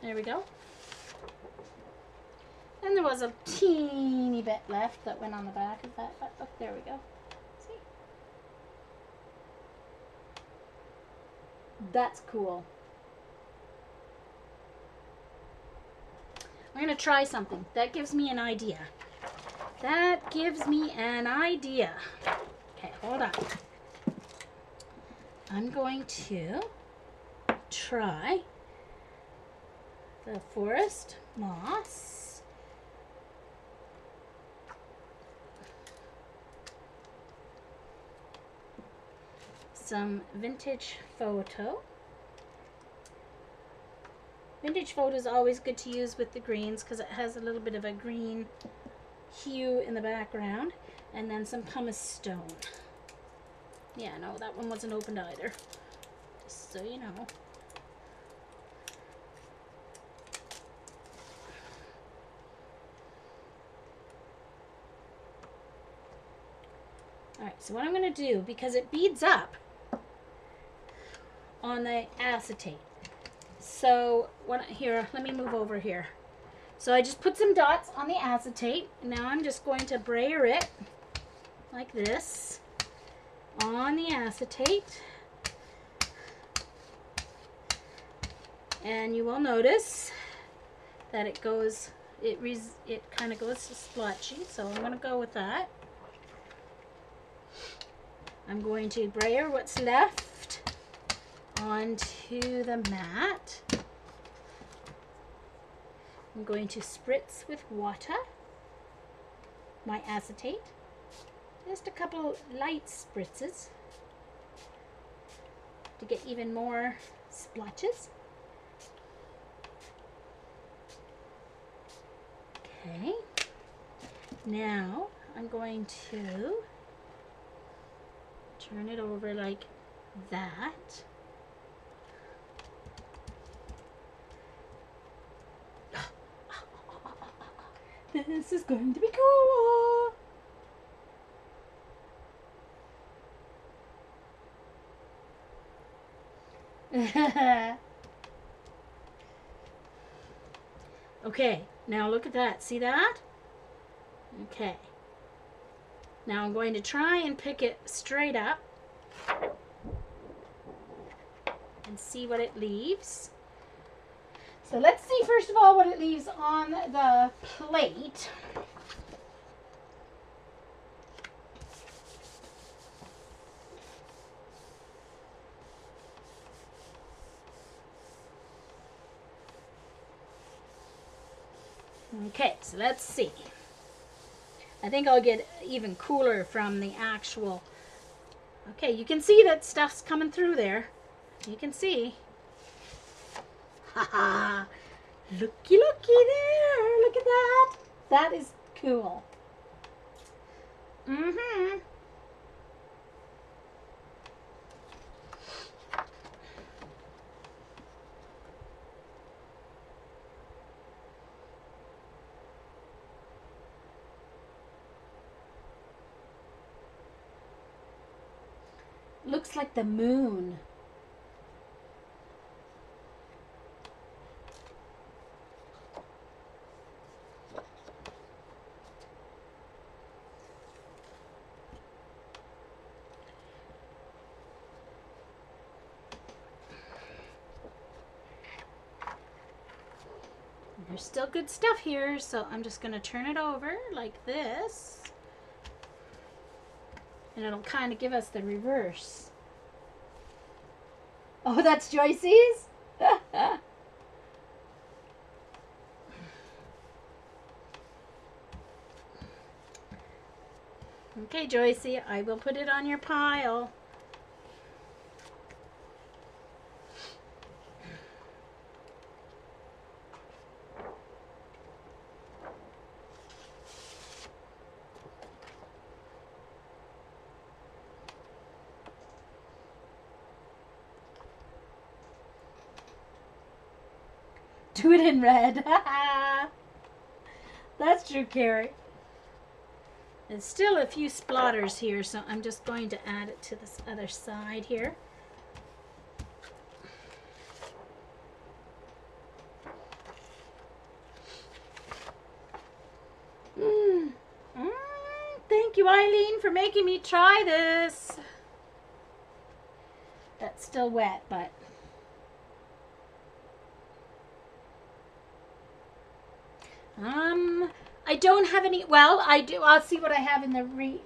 There we go. And there was a teeny bit left that went on the back of that, but oh, there we go. See? That's cool. I'm going to try something. That gives me an idea. That gives me an idea. Okay, hold on. I'm going to try the forest moss. Some vintage photo. Vintage photo is always good to use with the greens because it has a little bit of a green hue in the background. And then some pumice stone. Yeah, no, that one wasn't opened either. Just so you know. Alright, so what I'm going to do, because it beads up on the acetate. So, here, let me move over here. So I just put some dots on the acetate. Now I'm just going to brayer it like this on the acetate. And you will notice that it goes, it kind of goes splotchy, so I'm going to go with that. I'm going to brayer what's left onto the mat. I'm going to spritz with water my acetate. Just a couple light spritzes to get even more splotches. Okay, now I'm going to turn it over like that. This is going to be cool. Okay, now look at that. See that? Okay. Now I'm going to try and pick it straight up and see what it leaves. So let's see first of all what it leaves on the plate. Okay, so let's see. I think I'll get even cooler from the actual... Okay, you can see that stuff's coming through there. You can see. Haha! Looky, looky there! Look at that! That is cool. Mm-hmm. looks like the moon. There's still good stuff here, so I'm just going to turn it over like this. And it'll kind of give us the reverse. Oh, that's Joyce's? Okay, Joycey, I will put it on your pile. Do it in red. That's true, Carrie. There's still a few splatters here, so I'm just going to add it to this other side here. Thank you, Eileen, for making me try this. That's still wet, but... I don't have any. Well, I do. I'll see what I have in the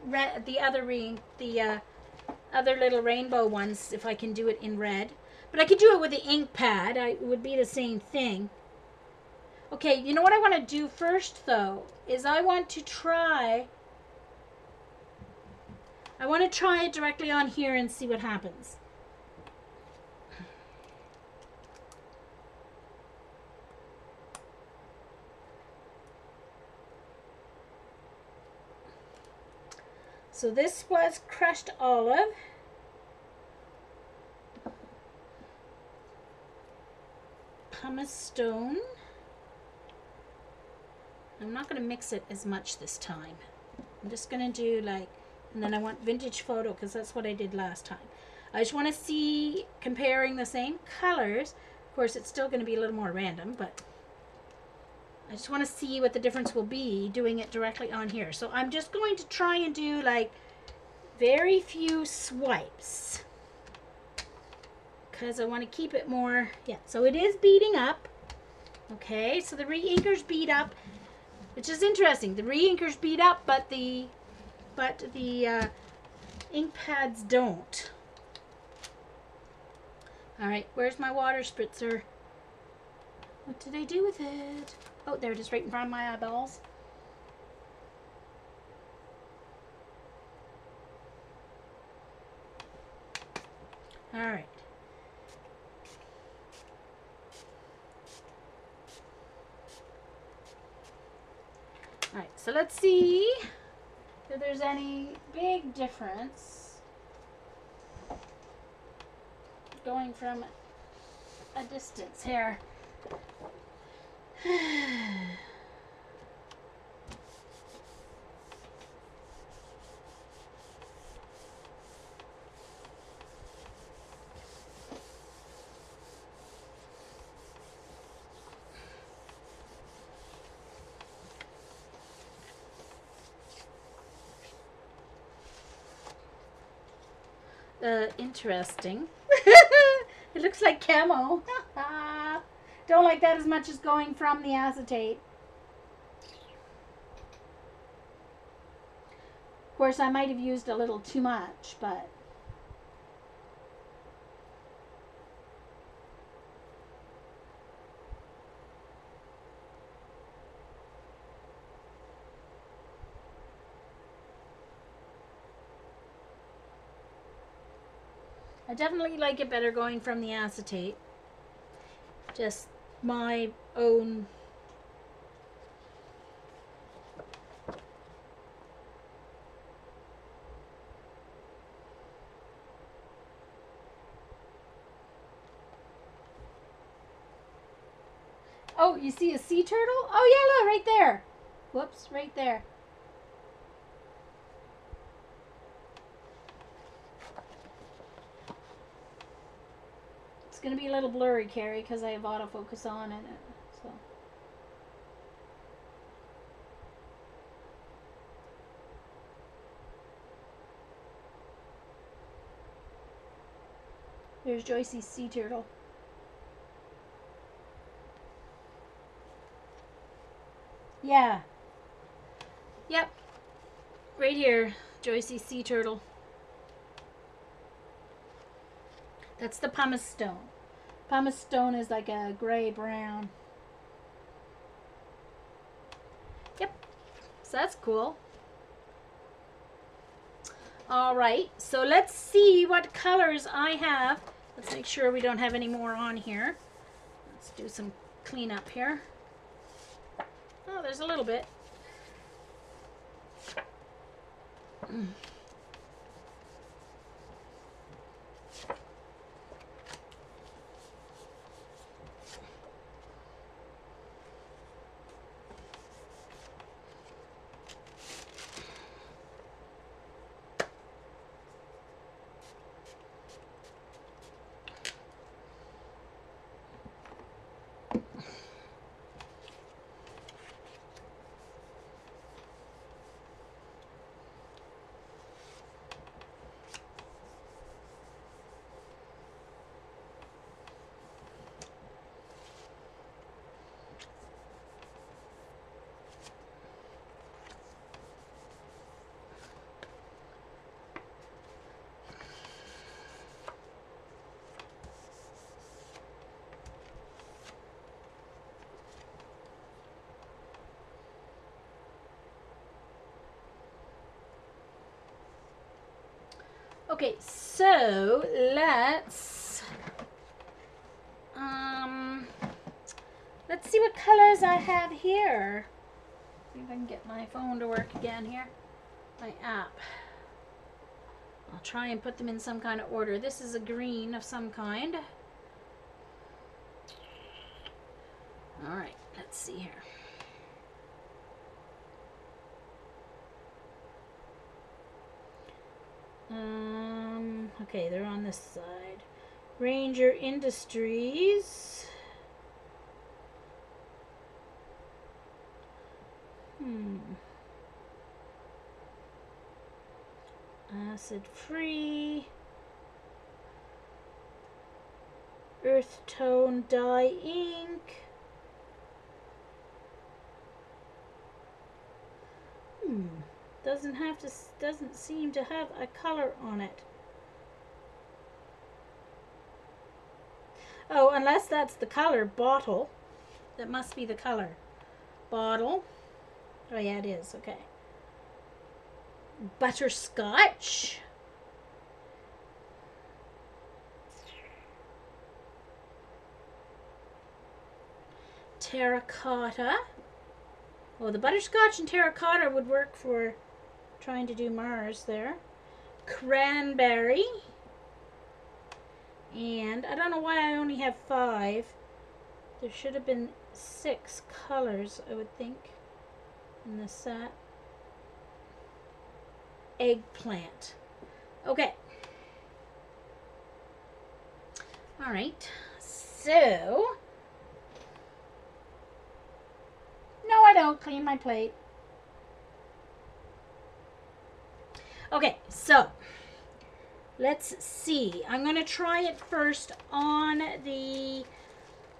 other little rainbow ones if I can do it in red. But I could do it with the ink pad. It would be the same thing. Okay, you know what I want to do first though is I want to try it directly on here and see what happens. So this was crushed olive. Pumice stone. I'm not going to mix it as much this time. I'm just going to do like, and then I want vintage photo because that's what I did last time. I just want to see, comparing the same colors. Of course, it's still going to be a little more random, but I just want to see what the difference will be doing it directly on here. So I'm just going to try and do like very few swipes because I want to keep it more, yeah, so it is beading up. Okay, so the re-inkers bead up, which is interesting. The re-inkers bead up, but the ink pads don't. All right, where's my water spritzer? What did I do with it? Oh, there it is, right in front of my eyeballs. All right. All right, so let's see if there's any big difference going from a distance here. Interesting. It looks like camo. Don't like that as much as going from the acetate. Of course, I might have used a little too much, but I definitely like it better going from the acetate. Just my own. Oh, you see a sea turtle? Oh yeah, look, right there. Whoops, right there. going to be a little blurry, Carrie, because I have autofocus on in it. So. There's Joyce's sea turtle. Yeah. Yep. Right here, Joyce's sea turtle. That's the pumice stone. Pumice stone is like a gray-brown. Yep. So that's cool. All right. So let's see what colors I have. Let's make sure we don't have any more on here. Let's do some cleanup here. Oh, there's a little bit. Okay, so let's see what colors I have here. See if I can get my phone to work again here. My app. I'll try and put them in some kind of order. This is a green of some kind. All right, let's see here. Okay, they're on this side. Ranger Industries. Acid free. Earth tone dye ink. Doesn't seem to have a color on it. Oh, unless that's the color bottle. That must be the color. Bottle. Oh yeah, it is. Okay. Butterscotch. Terracotta. Oh, the butterscotch and terracotta would work for trying to do Mars there. Cranberry. And I don't know why I only have 5. There should have been 6 colors, I would think, in the set. Eggplant. Okay. All right. So, no, I don't clean my plate. Okay, so let's see. I'm going to try it first on the,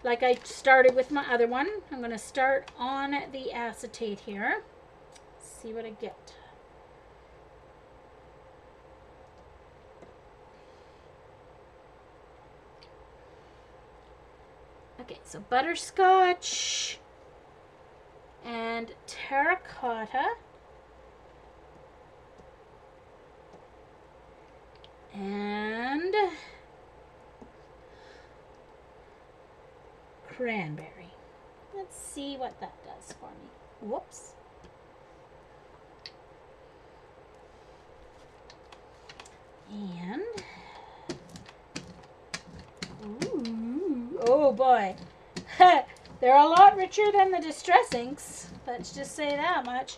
like I started with my other one. I'm going to start on the acetate here. See what I get. Okay, so butterscotch and terracotta. And cranberry. Let's see what that does for me. Whoops. And, ooh, oh boy. They're a lot richer than the distress inks. Let's just say that much.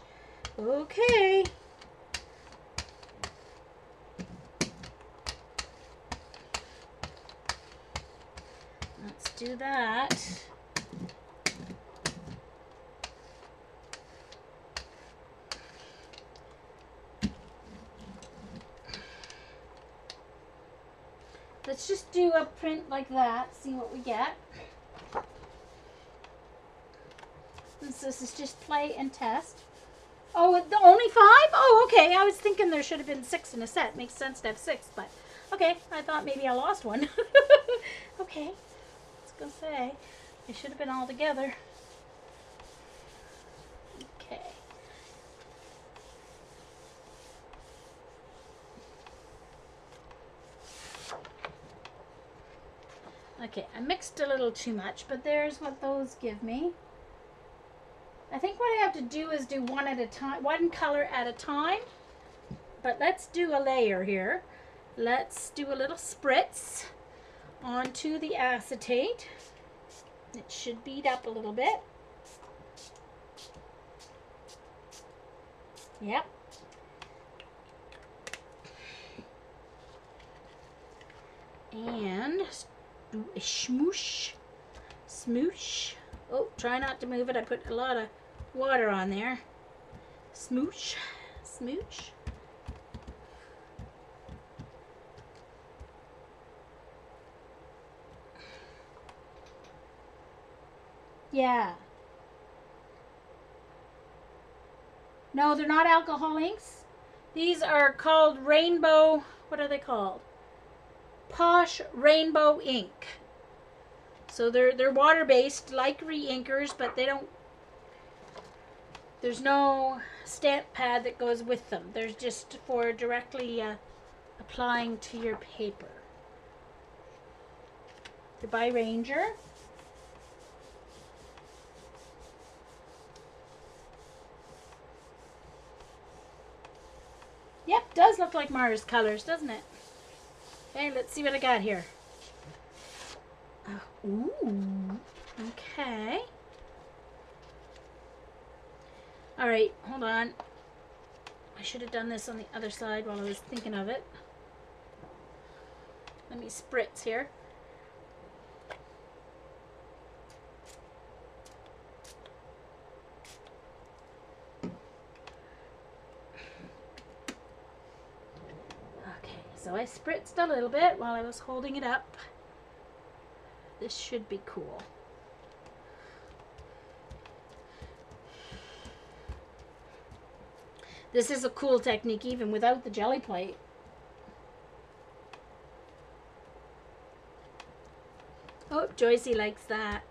Okay. do that. Let's just do a print like that, see what we get. Since this is just play and test. Oh, only 5? Oh, okay. I was thinking there should have been 6 in a set. Makes sense to have 6, but okay. I thought maybe I lost one. Okay. I was going to say, they should have been all together. Okay. Okay, I mixed a little too much, but there's what those give me. I think what I have to do is do one at a time, one color at a time. But let's do a layer here. Let's do a little spritz onto the acetate. It should bead up a little bit. Yep. And do a smoosh. Smoosh. Oh, try not to move it. I put a lot of water on there. Smoosh. Smoosh. Yeah. No, they're not alcohol inks. These are called rainbow, what are they called? Posh Rainbow Ink. So they're water-based like re-inkers, but they don't, there's no stamp pad that goes with them. There's just for directly applying to your paper. They're by Ranger. Yep, does look like Mars colors, doesn't it? Okay, let's see what I got here. Ooh, okay. All right, hold on. I should have done this on the other side while I was thinking of it. Let me spritz here. Okay, so I spritzed a little bit while I was holding it up. This should be cool. This is a cool technique even without the jelly plate. Oh, Joycey likes that.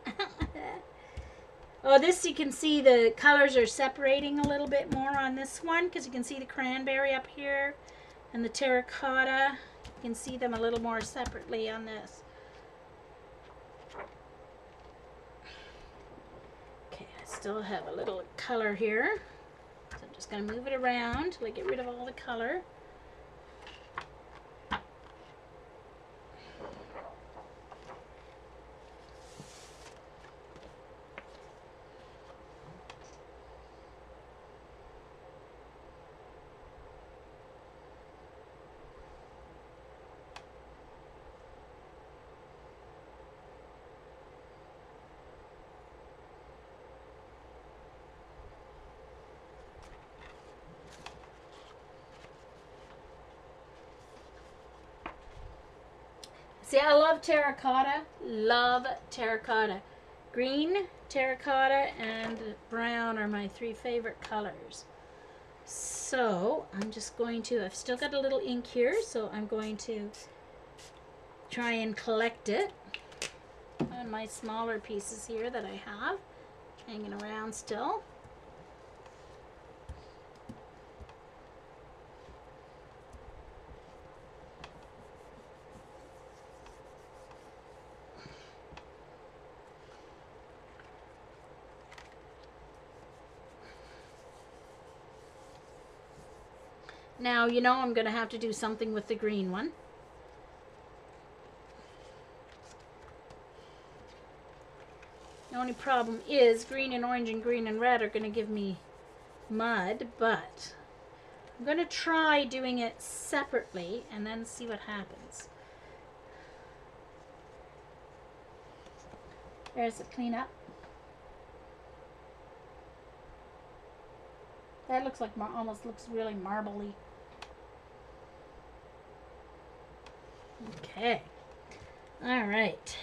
Oh, this you can see the colors are separating a little bit more on this one because you can see the cranberry up here and the terracotta. You can see them a little more separately on this. Okay, I still have a little color here. So I'm just going to move it around till I get rid of all the color. See, I love terracotta. Love terracotta. Green, terracotta, and brown are my 3 favorite colors. So I'm just going to, I've still got a little ink here, so I'm going to try and collect it on my smaller pieces here that I have hanging around still. Now, you know I'm going to have to do something with the green one. The only problem is green and orange and green and red are going to give me mud, but I'm going to try doing it separately and then see what happens. There's a cleanup. That looks like almost looks really marbly. Okay. All right.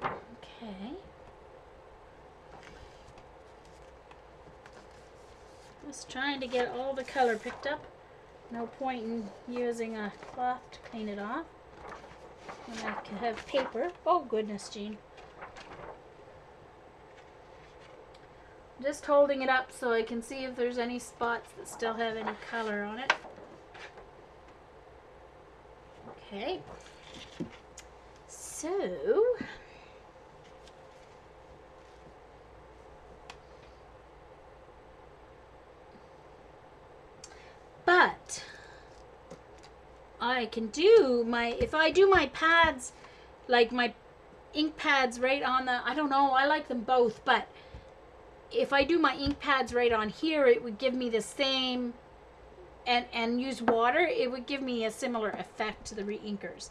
Okay. Just trying to get all the color picked up. No point in using a cloth to clean it off when I can have paper. Oh goodness, Jean. Just holding it up so I can see if there's any spots that still have any color on it. Okay. So but I can do if I do my pads, like my ink pads right on the, I don't know, I like them both, but if I do my ink pads right on here, it would give me the same, and use water, it would give me a similar effect to the re-inkers.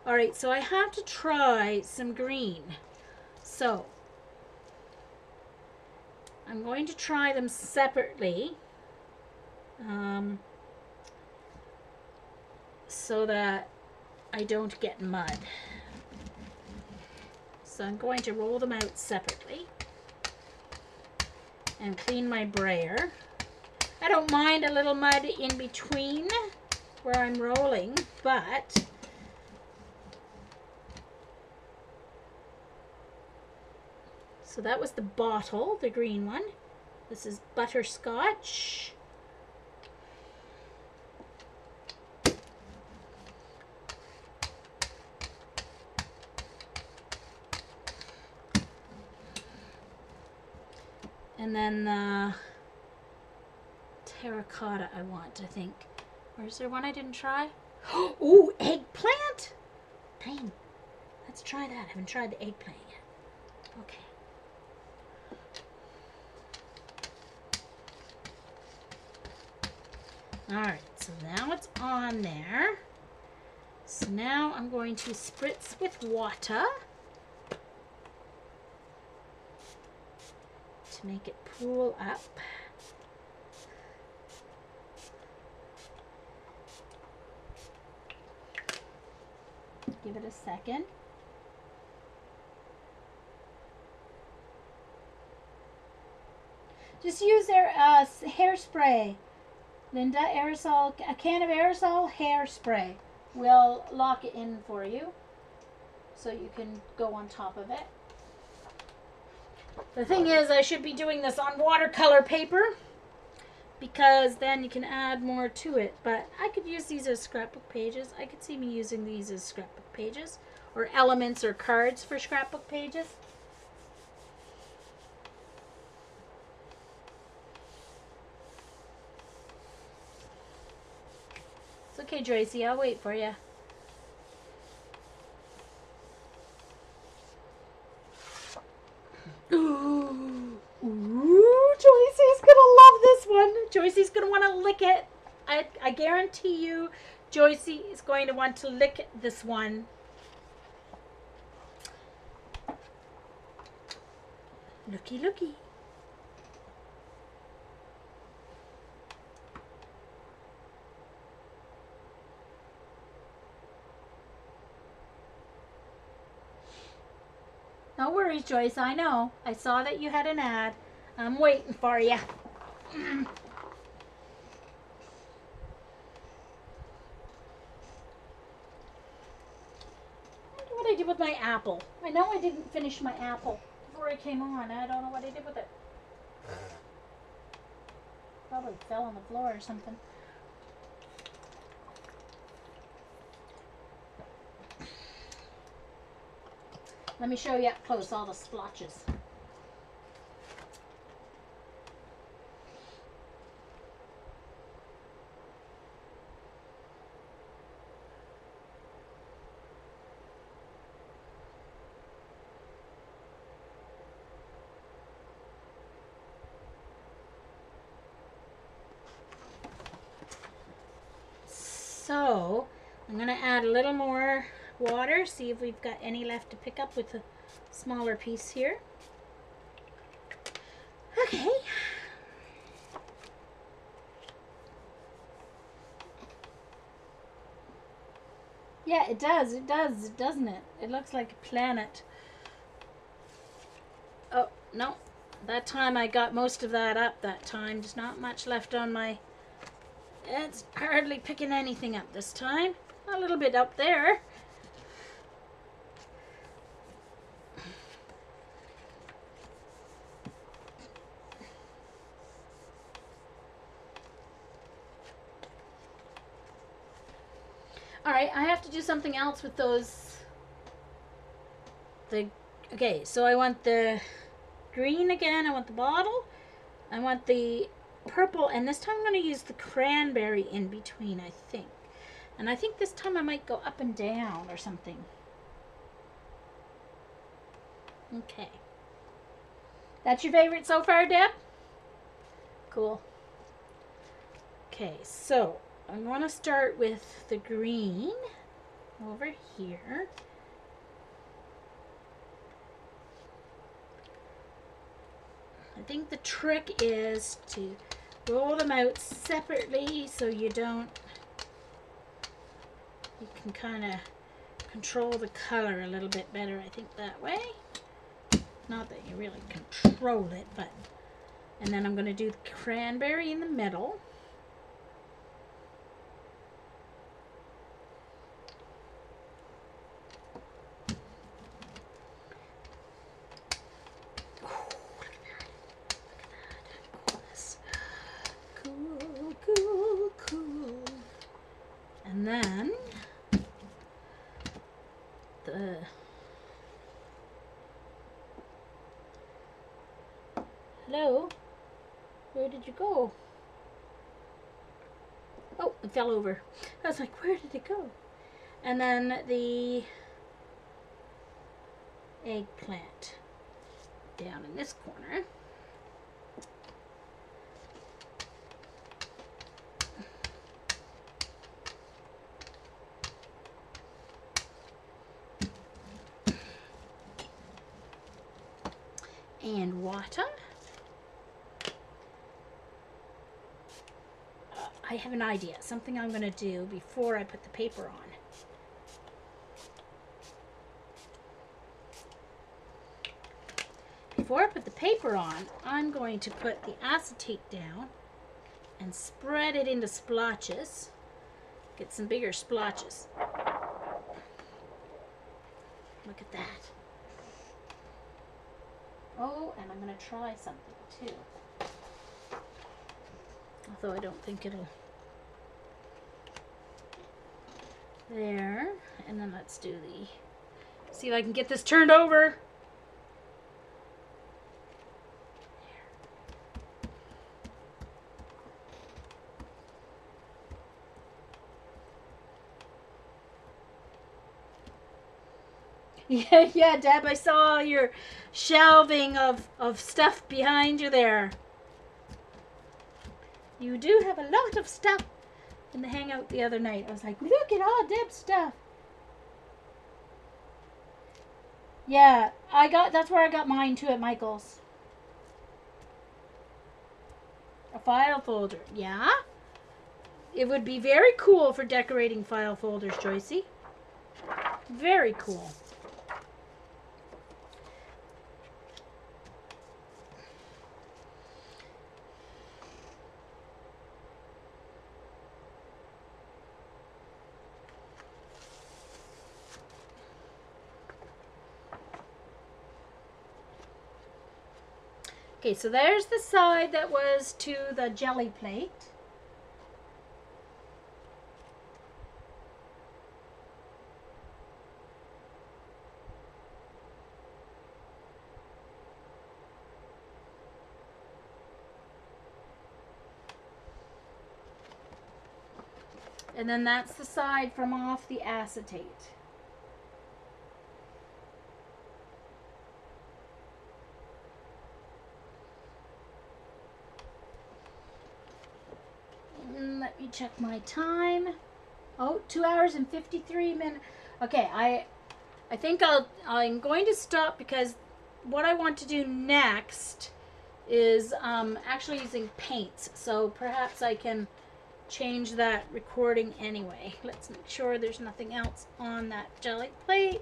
All right, so I have to try some green. So I'm going to try them separately. So that I don't get mud. So I'm going to roll them out separately and clean my brayer. I don't mind a little mud in between where I'm rolling, but so that was the bottle, the green one. This is butterscotch. And then the terracotta I want, I think. Or is there one I didn't try? Ooh, eggplant! Dang. Let's try that. I haven't tried the eggplant yet. Okay. Alright, so now it's on there. So now I'm going to spritz with water to make it pool up. Give it a second. Just use their hairspray. Linda, aerosol, a can of aerosol hairspray will lock it in for you so you can go on top of it. The thing is, I should be doing this on watercolor paper because then you can add more to it, but I could use these as scrapbook pages. I could see me using these as scrapbook pages or elements or cards for scrapbook pages. It's okay, Joycey, I'll wait for you. Ooh, Joycey's gonna love this one. Joycey's gonna want to lick it. I guarantee you, Joycey is going to want to lick this one. Looky, looky. No worries, Joyce. I know. I saw that you had an ad. I'm waiting for you. What I did with my apple. I know I didn't finish my apple before I came on. I don't know what I did with it. Probably fell on the floor or something. Let me show you up close all the splotches. So I'm going to add a little more water, see if we've got any left to pick up with a smaller piece here. Okay. Yeah, it does, doesn't it? It looks like a planet. Oh, no. That time I got most of that up that time. There's not much left on my... It's hardly picking anything up this time. A little bit up there. Alright, I have to do something else with those. Okay, so I want the green again. I want the bottle. I want the purple. And this time I'm going to use the cranberry in between, I think. And I think this time I might go up and down or something. Okay. That's your favorite so far, Deb? Cool. Okay, so I'm going to start with the green over here. I think the trick is to roll them out separately so you can kind of control the color a little bit better, I think, that way. Not that you really control it, but... And then I'm going to do the cranberry in the middle. And then hello? Where did you go? Oh, it fell over. I was like, where did it go? And then the eggplant down in this corner. And water. I have an idea. Something I'm going to do before I put the paper on. Before I put the paper on, I'm going to put the acetate down and spread it into splotches. Get some bigger splotches. Look at that. Oh, and I'm going to try something too. Although I don't think it'll... There. And then let's do the... See if I can get this turned over. Yeah, Deb, I saw your shelving of stuff behind you there. You do have a lot of stuff. In the hangout the other night, I was like, look at all Deb's stuff. Yeah, that's where I got mine too, at Michael's. A file folder, yeah? It would be very cool for decorating file folders, Joycey. Very cool. Okay, so there's the side that was to the jelly plate. And then that's the side from off the acetate. Let me check my time. Oh, 2 hours and 53 minutes. Okay, I think I'm going to stop because what I want to do next is actually using paints. So perhaps I can change that recording anyway. Let's make sure there's nothing else on that jelly plate.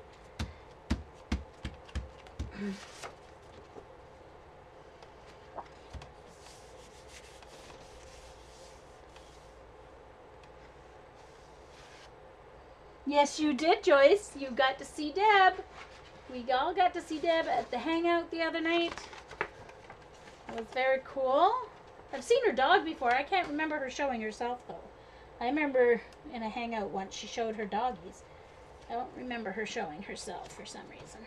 Yes, you did, Joyce. You got to see Deb. We all got to see Deb at the hangout the other night. It was very cool. I've seen her dog before. I can't remember her showing herself, though. I remember in a hangout once she showed her doggies. I don't remember her showing herself for some reason.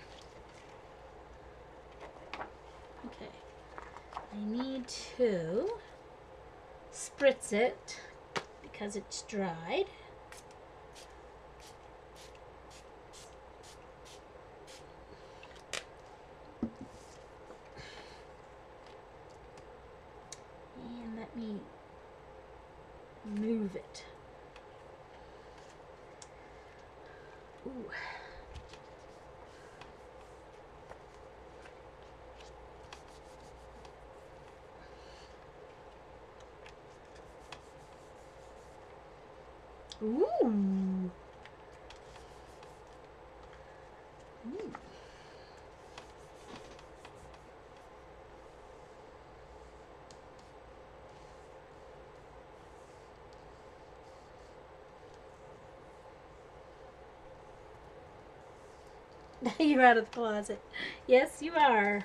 Okay. I need to spritz it because it's dried. And let me move it. Ooh. Ooh. Ooh. You're out of the closet. Yes, you are.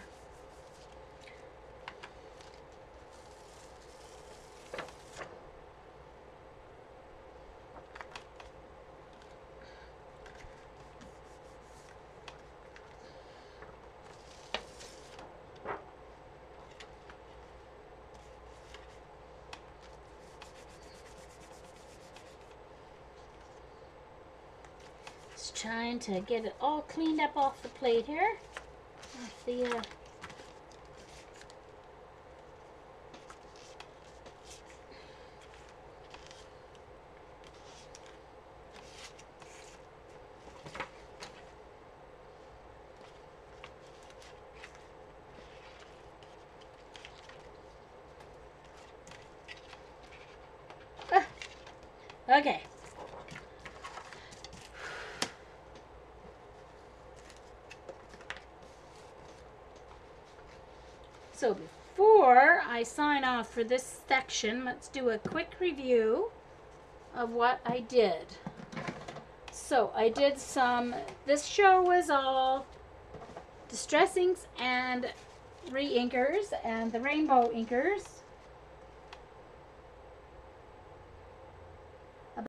Just trying to get it all cleaned up off the plate here. Off the Okay. So before I sign off for this section, let's do a quick review of what I did. So I did this show was all distress inks and re-inkers and the rainbow inkers.